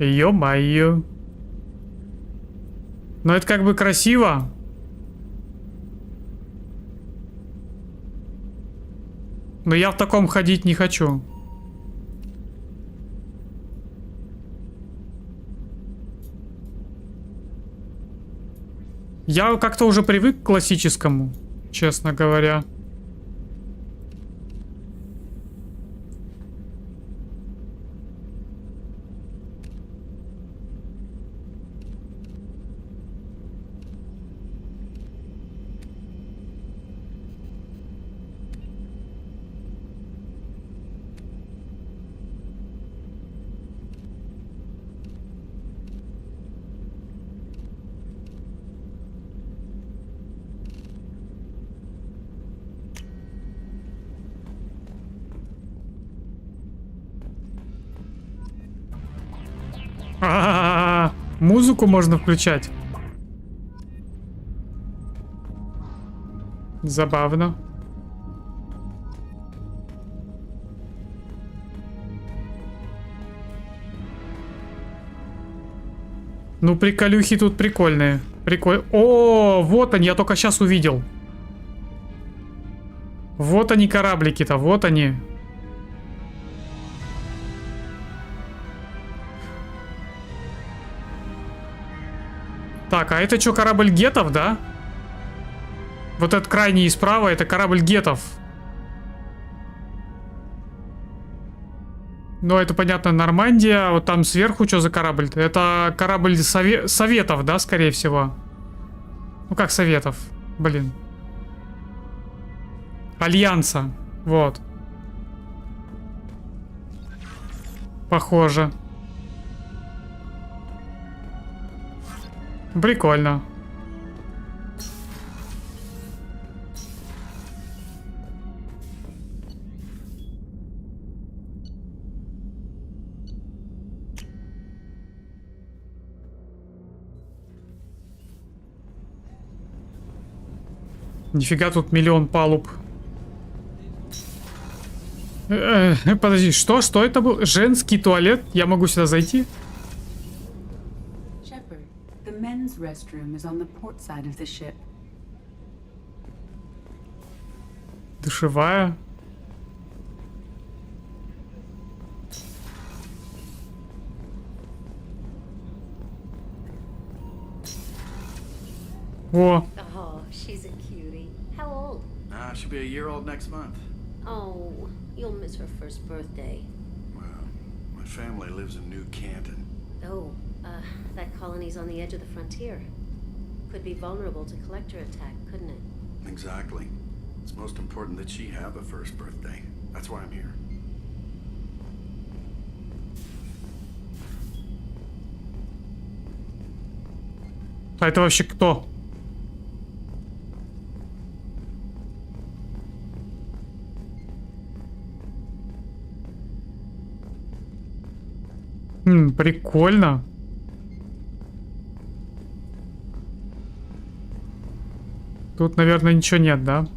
Ё-моё. Но это как бы красиво. Но я в таком ходить не хочу. Я как-то уже привык к классическому, честно говоря. Музыку можно включать. Забавно. Ну, приколюхи тут прикольные. О, вот они, я только сейчас увидел. Вот они, кораблики-то, вот они. Так, а это что, корабль гетов, да? Вот этот крайний справа, это корабль гетов. Ну, это понятно, Нормандия. Вот там сверху что за корабль-то? Это корабль Советов, да, скорее всего? Ну, как Советов? Блин. Альянса. Вот. Похоже. Прикольно. Нифига, тут миллион палуб. Подожди, что? Что это был? Женский туалет? Я могу сюда зайти? The men's restroom is on the port side of the ship. Душевая. О. Oh, she's a cutie. How old? She'll be a year old next month. Oh, you'll miss her first birthday. Well, my family lives in New Canton. Oh, that colony's on the edge of the frontier. Could be vulnerable to collector attack, couldn't it? Exactly. It's most important that she have a first birthday. That's why I'm here. А это вообще кто? Прикольно. Тут, наверное, ничего нет, да?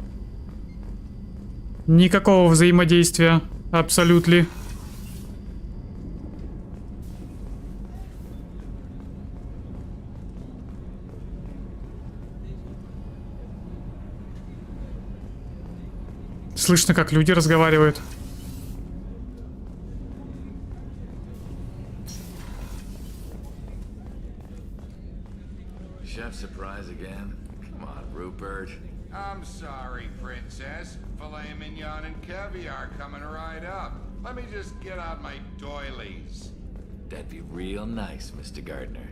Никакого взаимодействия. Абсолютно. Слышно, как люди разговаривают. Chef surprise again? Come on, Rupert. I'm sorry, Princess. Filet mignon and caviar coming right up. Let me just get out my doilies. That'd be real nice, Mr. Gardner.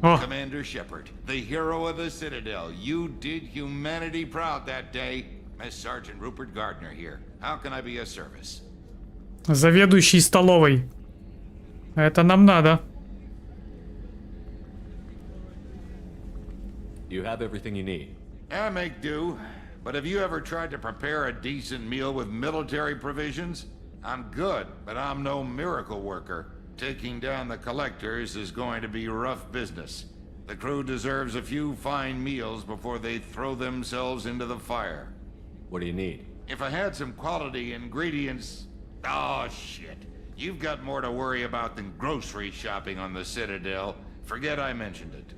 Oh. Commander Shepard, the hero of the Citadel. You did humanity proud that day. Miss Sergeant Rupert Gardner here. How can I be of service? Заведующий столовой. Это нам надо. You have everything you need. I make do. But have you ever tried to prepare a decent meal with military provisions? I'm good, but I'm no miracle worker. Taking down the collectors is going to be rough business. The crew deserves a few fine meals before they throw themselves into the fire. What do you need? If I had some quality ingredients... Oh, shit. You've got more to worry about than grocery shopping on the Citadel. Forget I mentioned it.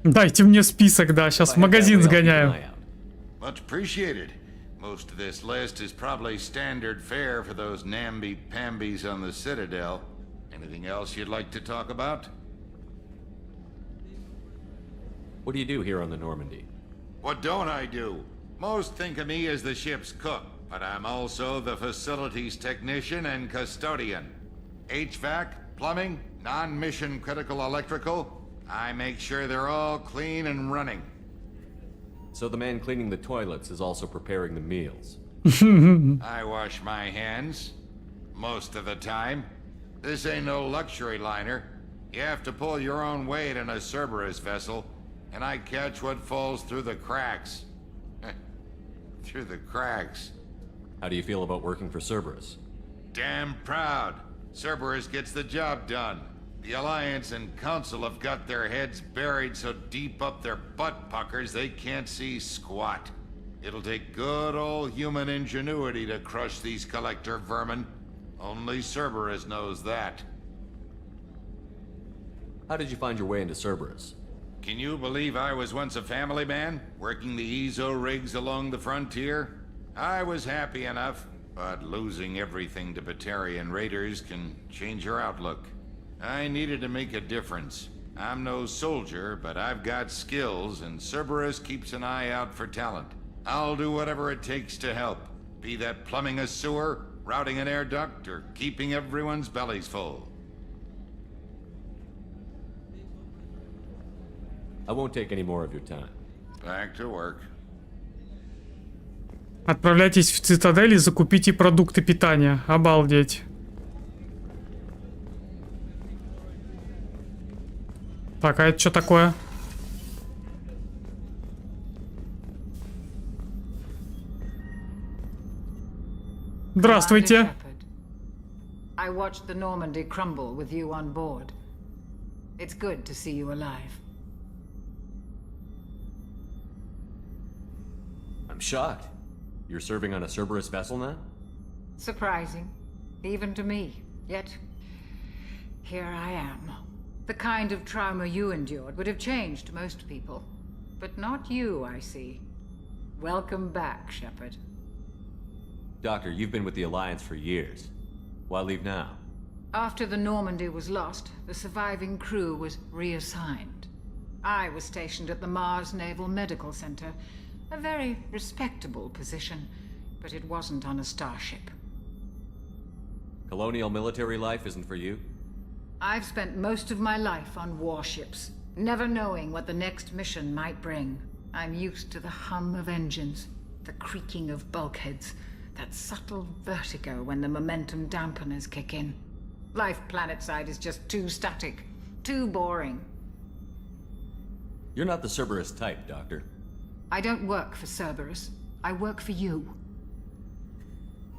Дайте мне список, да, сейчас в магазин сгоняю. Much appreciated. Most of this list is probably standard fare for those namby-pambies on the Citadel. Anything else you'd like to talk about? What do you do here on the Normandy? What don't I do? Most think of me as the ship's cook, but I'm also the facilities technician and custodian. HVAC, plumbing, non-mission critical electrical. I make sure they're all clean and running. So the man cleaning the toilets is also preparing the meals. I wash my hands. Most of the time. This ain't no luxury liner. You have to pull your own weight in a Cerberus vessel, and I catch what falls through the cracks. Through the cracks. How do you feel about working for Cerberus? Damn proud. Cerberus gets the job done. The Alliance and Council have got their heads buried so deep up their butt puckers they can't see squat. It'll take good old human ingenuity to crush these collector vermin. Only Cerberus knows that. How did you find your way into Cerberus? Can you believe I was once a family man, working the EZO rigs along the frontier? I was happy enough, but losing everything to Batarian raiders can change your outlook. I needed to make a difference. I'm no soldier, but I've got skills, and Cerberus keeps an eye out for talent. I'll do whatever it takes to help, be that plumbing a sewer, routing an air duct, or keeping everyone's bellies full. I won't take any more of your time. Back to work. Отправляйтесь в цитадель и закупите продукты питания. Обалдеть. Так, а это что такое? Здравствуйте. I watched the Normandy crumble with you on board. It's good to see you alive. I'm shocked. You're serving on a Cerberus vessel now? Surprising, even to me. Yet, here I am. The kind of trauma you endured would have changed most people. But not you, I see. Welcome back, Shepard. Doctor, you've been with the Alliance for years. Why leave now? After the Normandy was lost, the surviving crew was reassigned. I was stationed at the Mars Naval Medical Center. A very respectable position, but it wasn't on a starship. Colonial military life isn't for you? I've spent most of my life on warships, never knowing what the next mission might bring. I'm used to the hum of engines, the creaking of bulkheads, that subtle vertigo when the momentum dampeners kick in. Life planetside is just too static, too boring. You're not the Cerberus type, Doctor. I don't work for Cerberus. I work for you.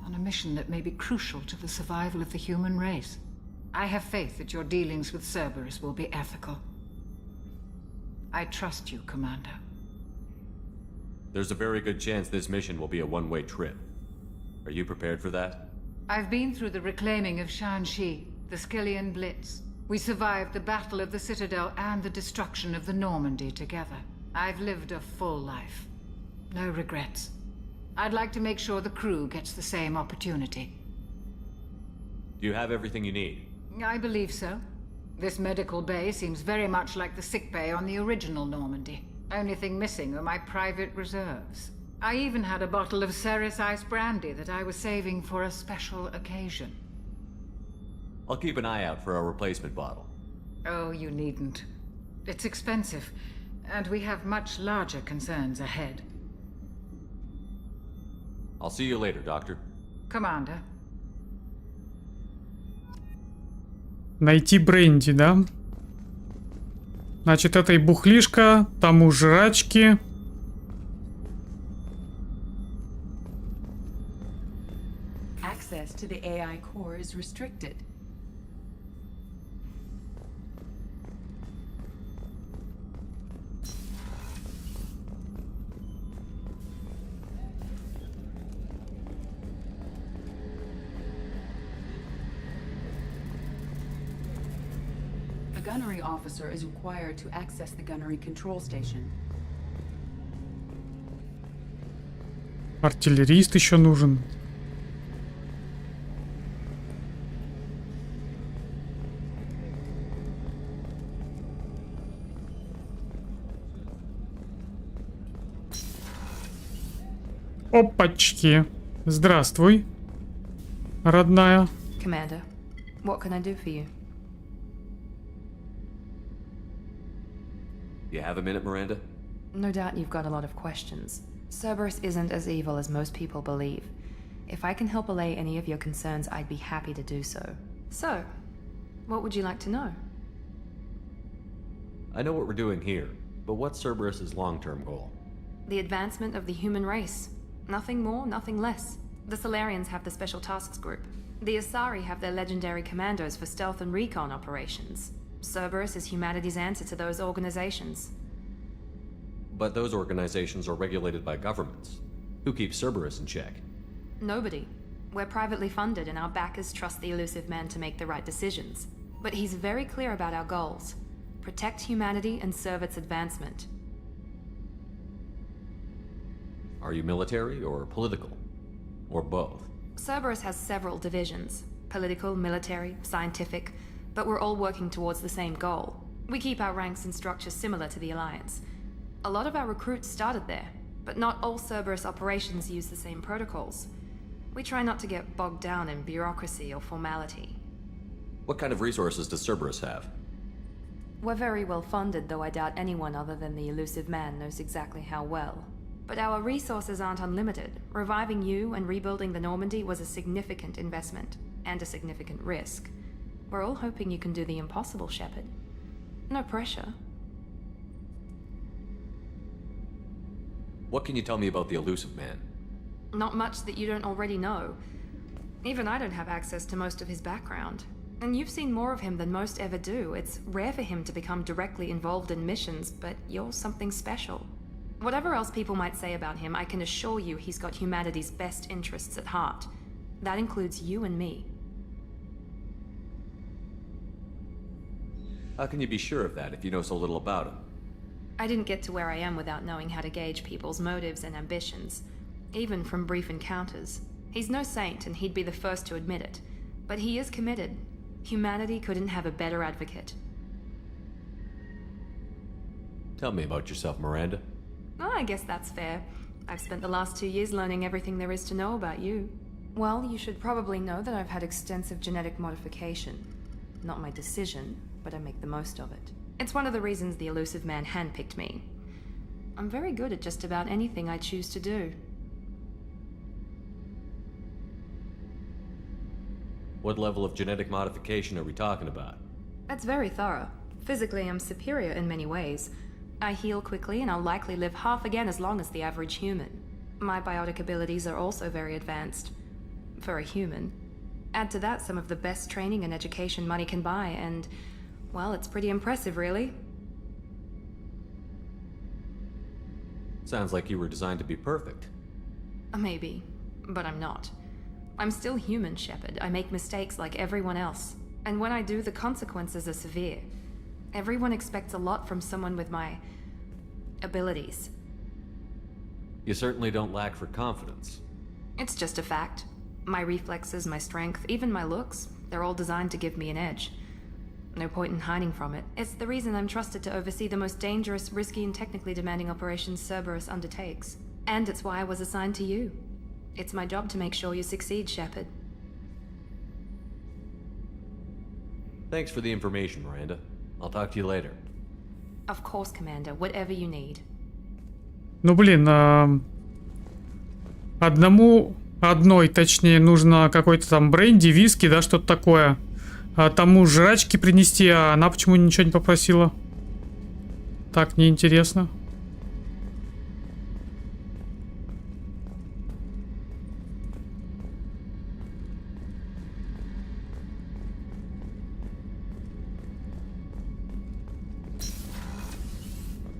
On a mission that may be crucial to the survival of the human race. I have faith that your dealings with Cerberus will be ethical. I trust you, Commander. There's a very good chance this mission will be a one-way trip. Are you prepared for that? I've been through the reclaiming of Shanxi, the Skillian Blitz. We survived the Battle of the Citadel and the destruction of the Normandy together. I've lived a full life. No regrets. I'd like to make sure the crew gets the same opportunity. Do you have everything you need? I believe so. This medical bay seems very much like the sick bay on the original Normandy. Only thing missing are my private reserves. I even had a bottle of Ceres Ice brandy that I was saving for a special occasion. I'll keep an eye out for a replacement bottle. Oh, you needn't. It's expensive, and we have much larger concerns ahead. I'll see you later, Doctor. Commander. Найти бренди, да? Значит, это и бухлишка, там у жрачки. Access to the AI core is restricted. A gunnery officer is required to access the gunnery control station. Артиллерист еще нужен. Опачки. Здравствуй, родная. Commander, what can I do for you? You have a minute, Miranda? No doubt you've got a lot of questions. Cerberus isn't as evil as most people believe. If I can help allay any of your concerns, I'd be happy to do so. So, what would you like to know? I know what we're doing here, but what's Cerberus's long-term goal? The advancement of the human race. Nothing more, nothing less. The Solarians have the Special Tasks Group. The Asari have their legendary commandos for stealth and recon operations. Cerberus is humanity's answer to those organizations. But those organizations are regulated by governments. Who keeps Cerberus in check? Nobody. We're privately funded and our backers trust the elusive man to make the right decisions. But he's very clear about our goals. Protect humanity and serve its advancement. Are you military or political? Or both? Cerberus has several divisions. Political, military, scientific. But we're all working towards the same goal. We keep our ranks and structures similar to the Alliance. A lot of our recruits started there, but not all Cerberus operations use the same protocols. We try not to get bogged down in bureaucracy or formality. What kind of resources does Cerberus have? We're very well funded, though I doubt anyone other than the elusive man knows exactly how well. But our resources aren't unlimited. Reviving you and rebuilding the Normandy was a significant investment, and a significant risk. We're all hoping you can do the impossible, Shepard. No pressure. What can you tell me about the elusive man? Not much that you don't already know. Even I don't have access to most of his background. And you've seen more of him than most ever do. It's rare for him to become directly involved in missions, but you're something special. Whatever else people might say about him, I can assure you he's got humanity's best interests at heart. That includes you and me. How can you be sure of that if you know so little about him? I didn't get to where I am without knowing how to gauge people's motives and ambitions, even from brief encounters. He's no saint, and he'd be the first to admit it. But he is committed. Humanity couldn't have a better advocate. Tell me about yourself, Miranda. Oh, I guess that's fair. I've spent the last 2 years learning everything there is to know about you. Well, you should probably know that I've had extensive genetic modification. Not my decision, but I make the most of it. It's one of the reasons the elusive man handpicked me. I'm very good at just about anything I choose to do. What level of genetic modification are we talking about? That's very thorough. Physically, I'm superior in many ways. I heal quickly, and I'll likely live half again as long as the average human. My biotic abilities are also very advanced. For a human. Add to that some of the best training and education money can buy, and, well, it's pretty impressive, really. Sounds like you were designed to be perfect. Maybe, but I'm not. I'm still human, Shepard. I make mistakes like everyone else. And when I do, the consequences are severe. Everyone expects a lot from someone with my abilities. You certainly don't lack for confidence. It's just a fact. My reflexes, my strength, even my looks, they're all designed to give me an edge. No point in hiding from it. It's the reason I'm trusted to oversee the most dangerous, risky, and technically demanding operations Cerberus undertakes. And it's why I was assigned to you. It's my job to make sure you succeed, Shepard. Thanks for the information, Miranda. I'll talk to you later. Of course, Commander. Whatever you need. Ну, блин, одной, точнее, нужно какой-то там бренди, виски, да, что-то такое. А тому жрачки принести, а она почему ничего не попросила? Так, неинтересно.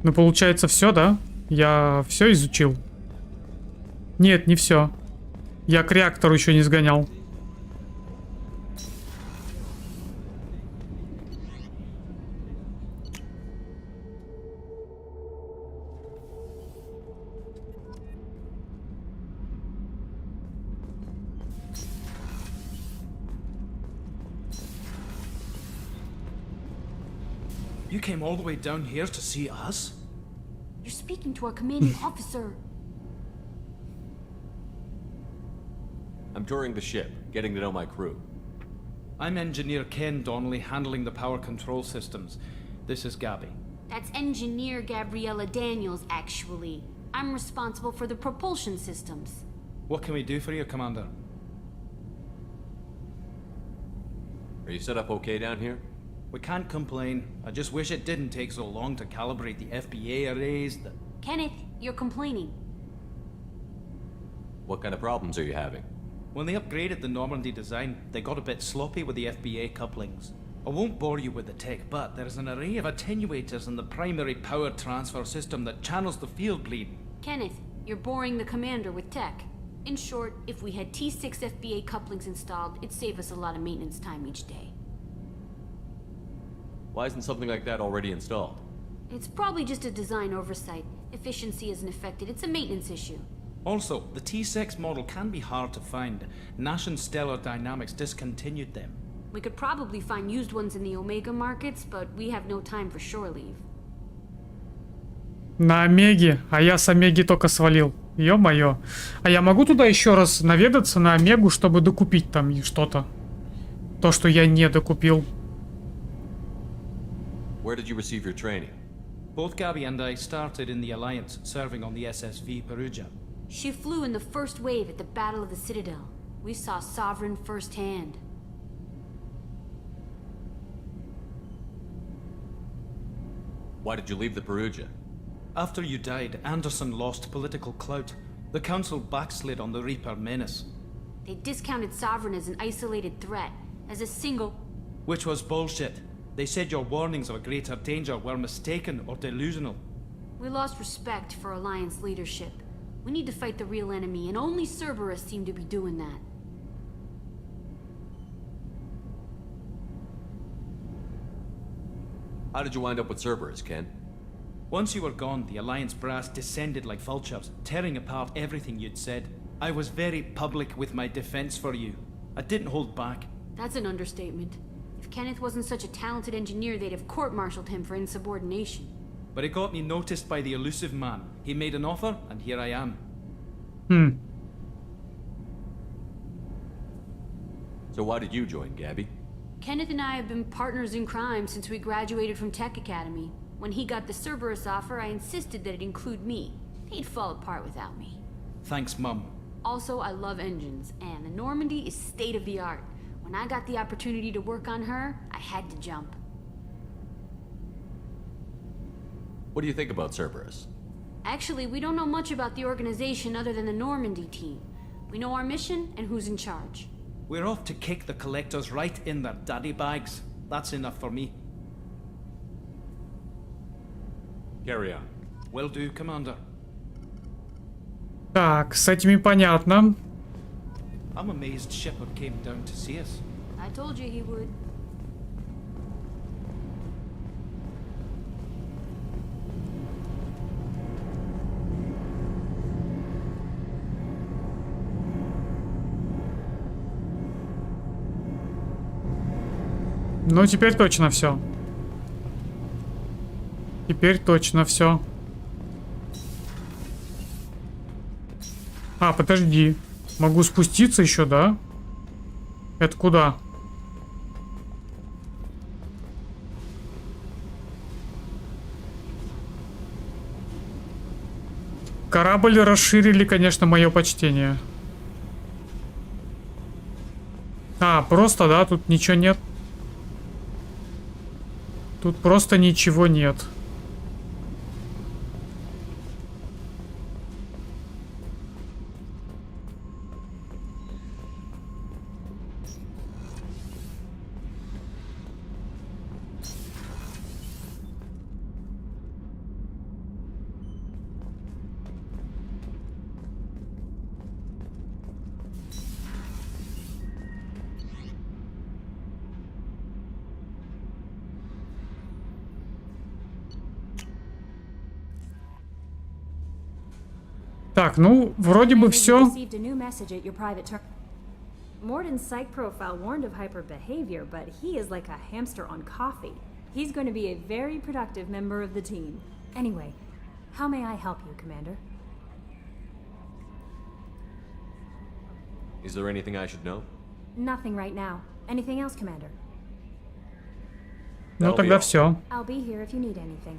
Ну, получается, все, да? Я все изучил. Нет, не все. Я к реактору еще не сгонял. You came all the way down here to see us? You're speaking to our commanding officer. I'm touring the ship, getting to know my crew. I'm Engineer Ken Donnelly, handling the power control systems. This is Gabby. That's Engineer Gabriella Daniels, actually. I'm responsible for the propulsion systems. What can we do for you, Commander? Are you set up okay down here? We can't complain. I just wish it didn't take so long to calibrate the FBA arrays. Kenneth, you're complaining. What kind of problems are you having? When they upgraded the Normandy design, they got a bit sloppy with the FBA couplings. I won't bore you with the tech, but there's an array of attenuators in the primary power transfer system that channels the field bleed. Kenneth, you're boring the commander with tech. In short, if we had T6 FBA couplings installed, it'd save us a lot of maintenance time each day. Why isn't something like that already installed? It's probably just a design oversight. Efficiency isn't affected. It's a maintenance issue. Also, the T6 model can be hard to find. Nash and Stellar Dynamics discontinued them. We could probably find used ones in the Omega markets, but we have no time for shore leave. На Омеге, а я с Омеги только свалил. Ё-моё. А я могу туда еще раз наведаться на Омегу, чтобы докупить там что-то? То, что я не докупил. Where did you receive your training? Both Gabby and I started in the Alliance, serving on the SSV Perugia. She flew in the first wave at the Battle of the Citadel. We saw Sovereign firsthand. Why did you leave the Perugia? After you died, Anderson lost political clout. The Council backslid on the Reaper menace. They discounted Sovereign as an isolated threat, as a single... Which was bullshit. They said your warnings of a greater danger were mistaken or delusional. We lost respect for Alliance leadership. We need to fight the real enemy, and only Cerberus seem to be doing that. How did you wind up with Cerberus, Ken? Once you were gone, the Alliance brass descended like vultures, tearing apart everything you'd said. I was very public with my defense for you. I didn't hold back. That's an understatement. If Kenneth wasn't such a talented engineer, they'd have court-martialed him for insubordination. But it got me noticed by the elusive man. He made an offer, and here I am. So why did you join, Gabby? Kenneth and I have been partners in crime since we graduated from Tech Academy. When he got the Cerberus offer, I insisted that it include me. He'd fall apart without me. Thanks, Mum. Also, I love engines, and the Normandy is state-of-the-art. When I got the opportunity to work on her, I had to jump. What do you think about Cerberus? Actually, we don't know much about the organization other than the Normandy team. We know our mission and who's in charge. We're off to kick the collectors right in their daddy bags. That's enough for me. Carry on. Will do, Commander. Так, с этими понятно. I'm amazed Shepard came down to see us. I told you he would. Ну, теперь точно все. Теперь точно все. А, подожди. Могу спуститься еще, да? Это куда? Корабль расширили, конечно, мое почтение. А, просто, да, тут ничего нет. Тут просто ничего нет. Так, ну, вроде бы все. Morden's psych profile warned of hyper behavior, but he is like a hamster on coffee. He's going to be a very productive member of the team. Anyway, how may I help you, Commander? Is there anything I should know? Nothing right now. Anything else, Commander? Ну, тогда все. I'll be here if you need anything.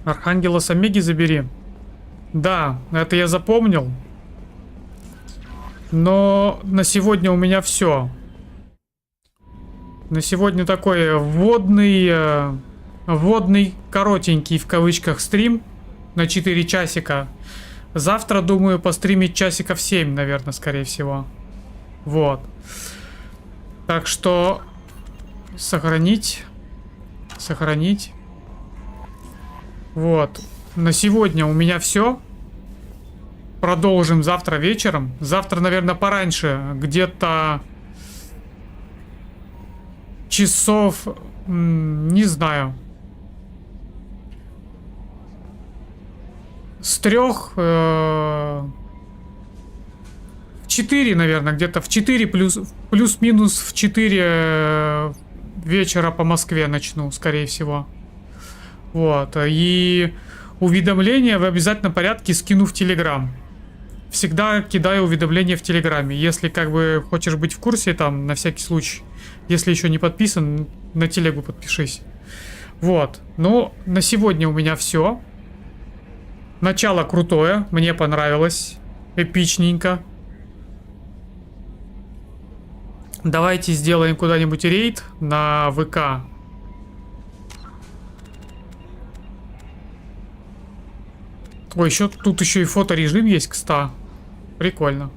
Архангела с Омеги забери. Да, это я запомнил. Но на сегодня у меня все. На сегодня такой вводный, коротенький в кавычках стрим на 4 часика. Завтра, думаю, постримить часиков 7, наверное, скорее всего. Вот. Так что сохранить. Сохранить. Вот. На сегодня у меня все. Продолжим завтра вечером. Завтра, наверное, пораньше. Где-то часов... Не знаю. С 3... В 4, наверное. Где-то в 4 плюс-минус в 4 вечера по Москве начну, скорее всего. Вот, и уведомления в обязательном порядке скину в Телеграм. Всегда кидаю уведомления в Телеграме. Если как бы хочешь быть в курсе, там, на всякий случай. Если еще не подписан, на телегу подпишись. Вот, ну, на сегодня у меня все. Начало крутое, мне понравилось. Эпичненько. Давайте сделаем куда-нибудь рейд на ВК. Ой, тут еще и фоторежим есть, кстати. Прикольно.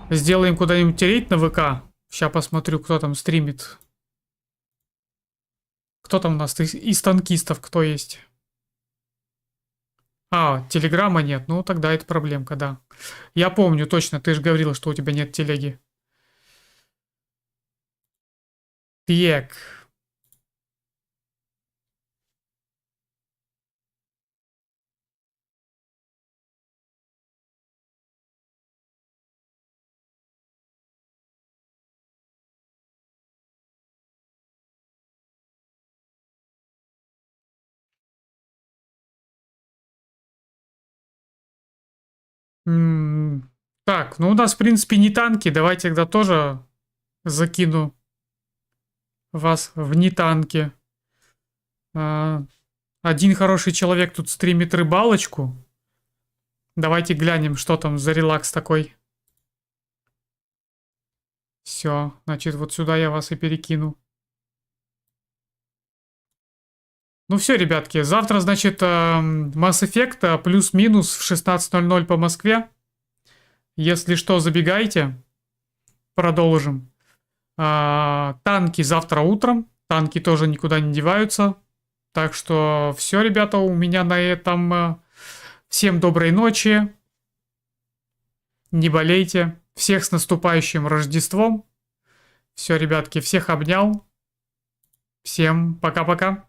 Сделаем куда-нибудь рейд на ВК. Сейчас посмотрю, кто там стримит. Кто там у нас из танкистов, кто есть? А, телеграма нет. Ну, тогда это проблемка, да. Я помню точно, ты же говорила, что у тебя нет телеги. Так. Так, ну у нас, в принципе, не танки. Давайте тогда тоже закину вас в не танки. Один хороший человек тут стримит рыбалочку. Давайте глянем, что там за релакс такой. Все, значит, вот сюда я вас и перекину. Ну все, ребятки, завтра, значит, массэффект плюс-минус в 16:00 по Москве. Если что, забегайте. Продолжим. Танки завтра утром. Танки тоже никуда не деваются. Так что все, ребята, у меня на этом. Всем доброй ночи. Не болейте. Всех с наступающим Рождеством. Все, ребятки, всех обнял. Всем пока-пока.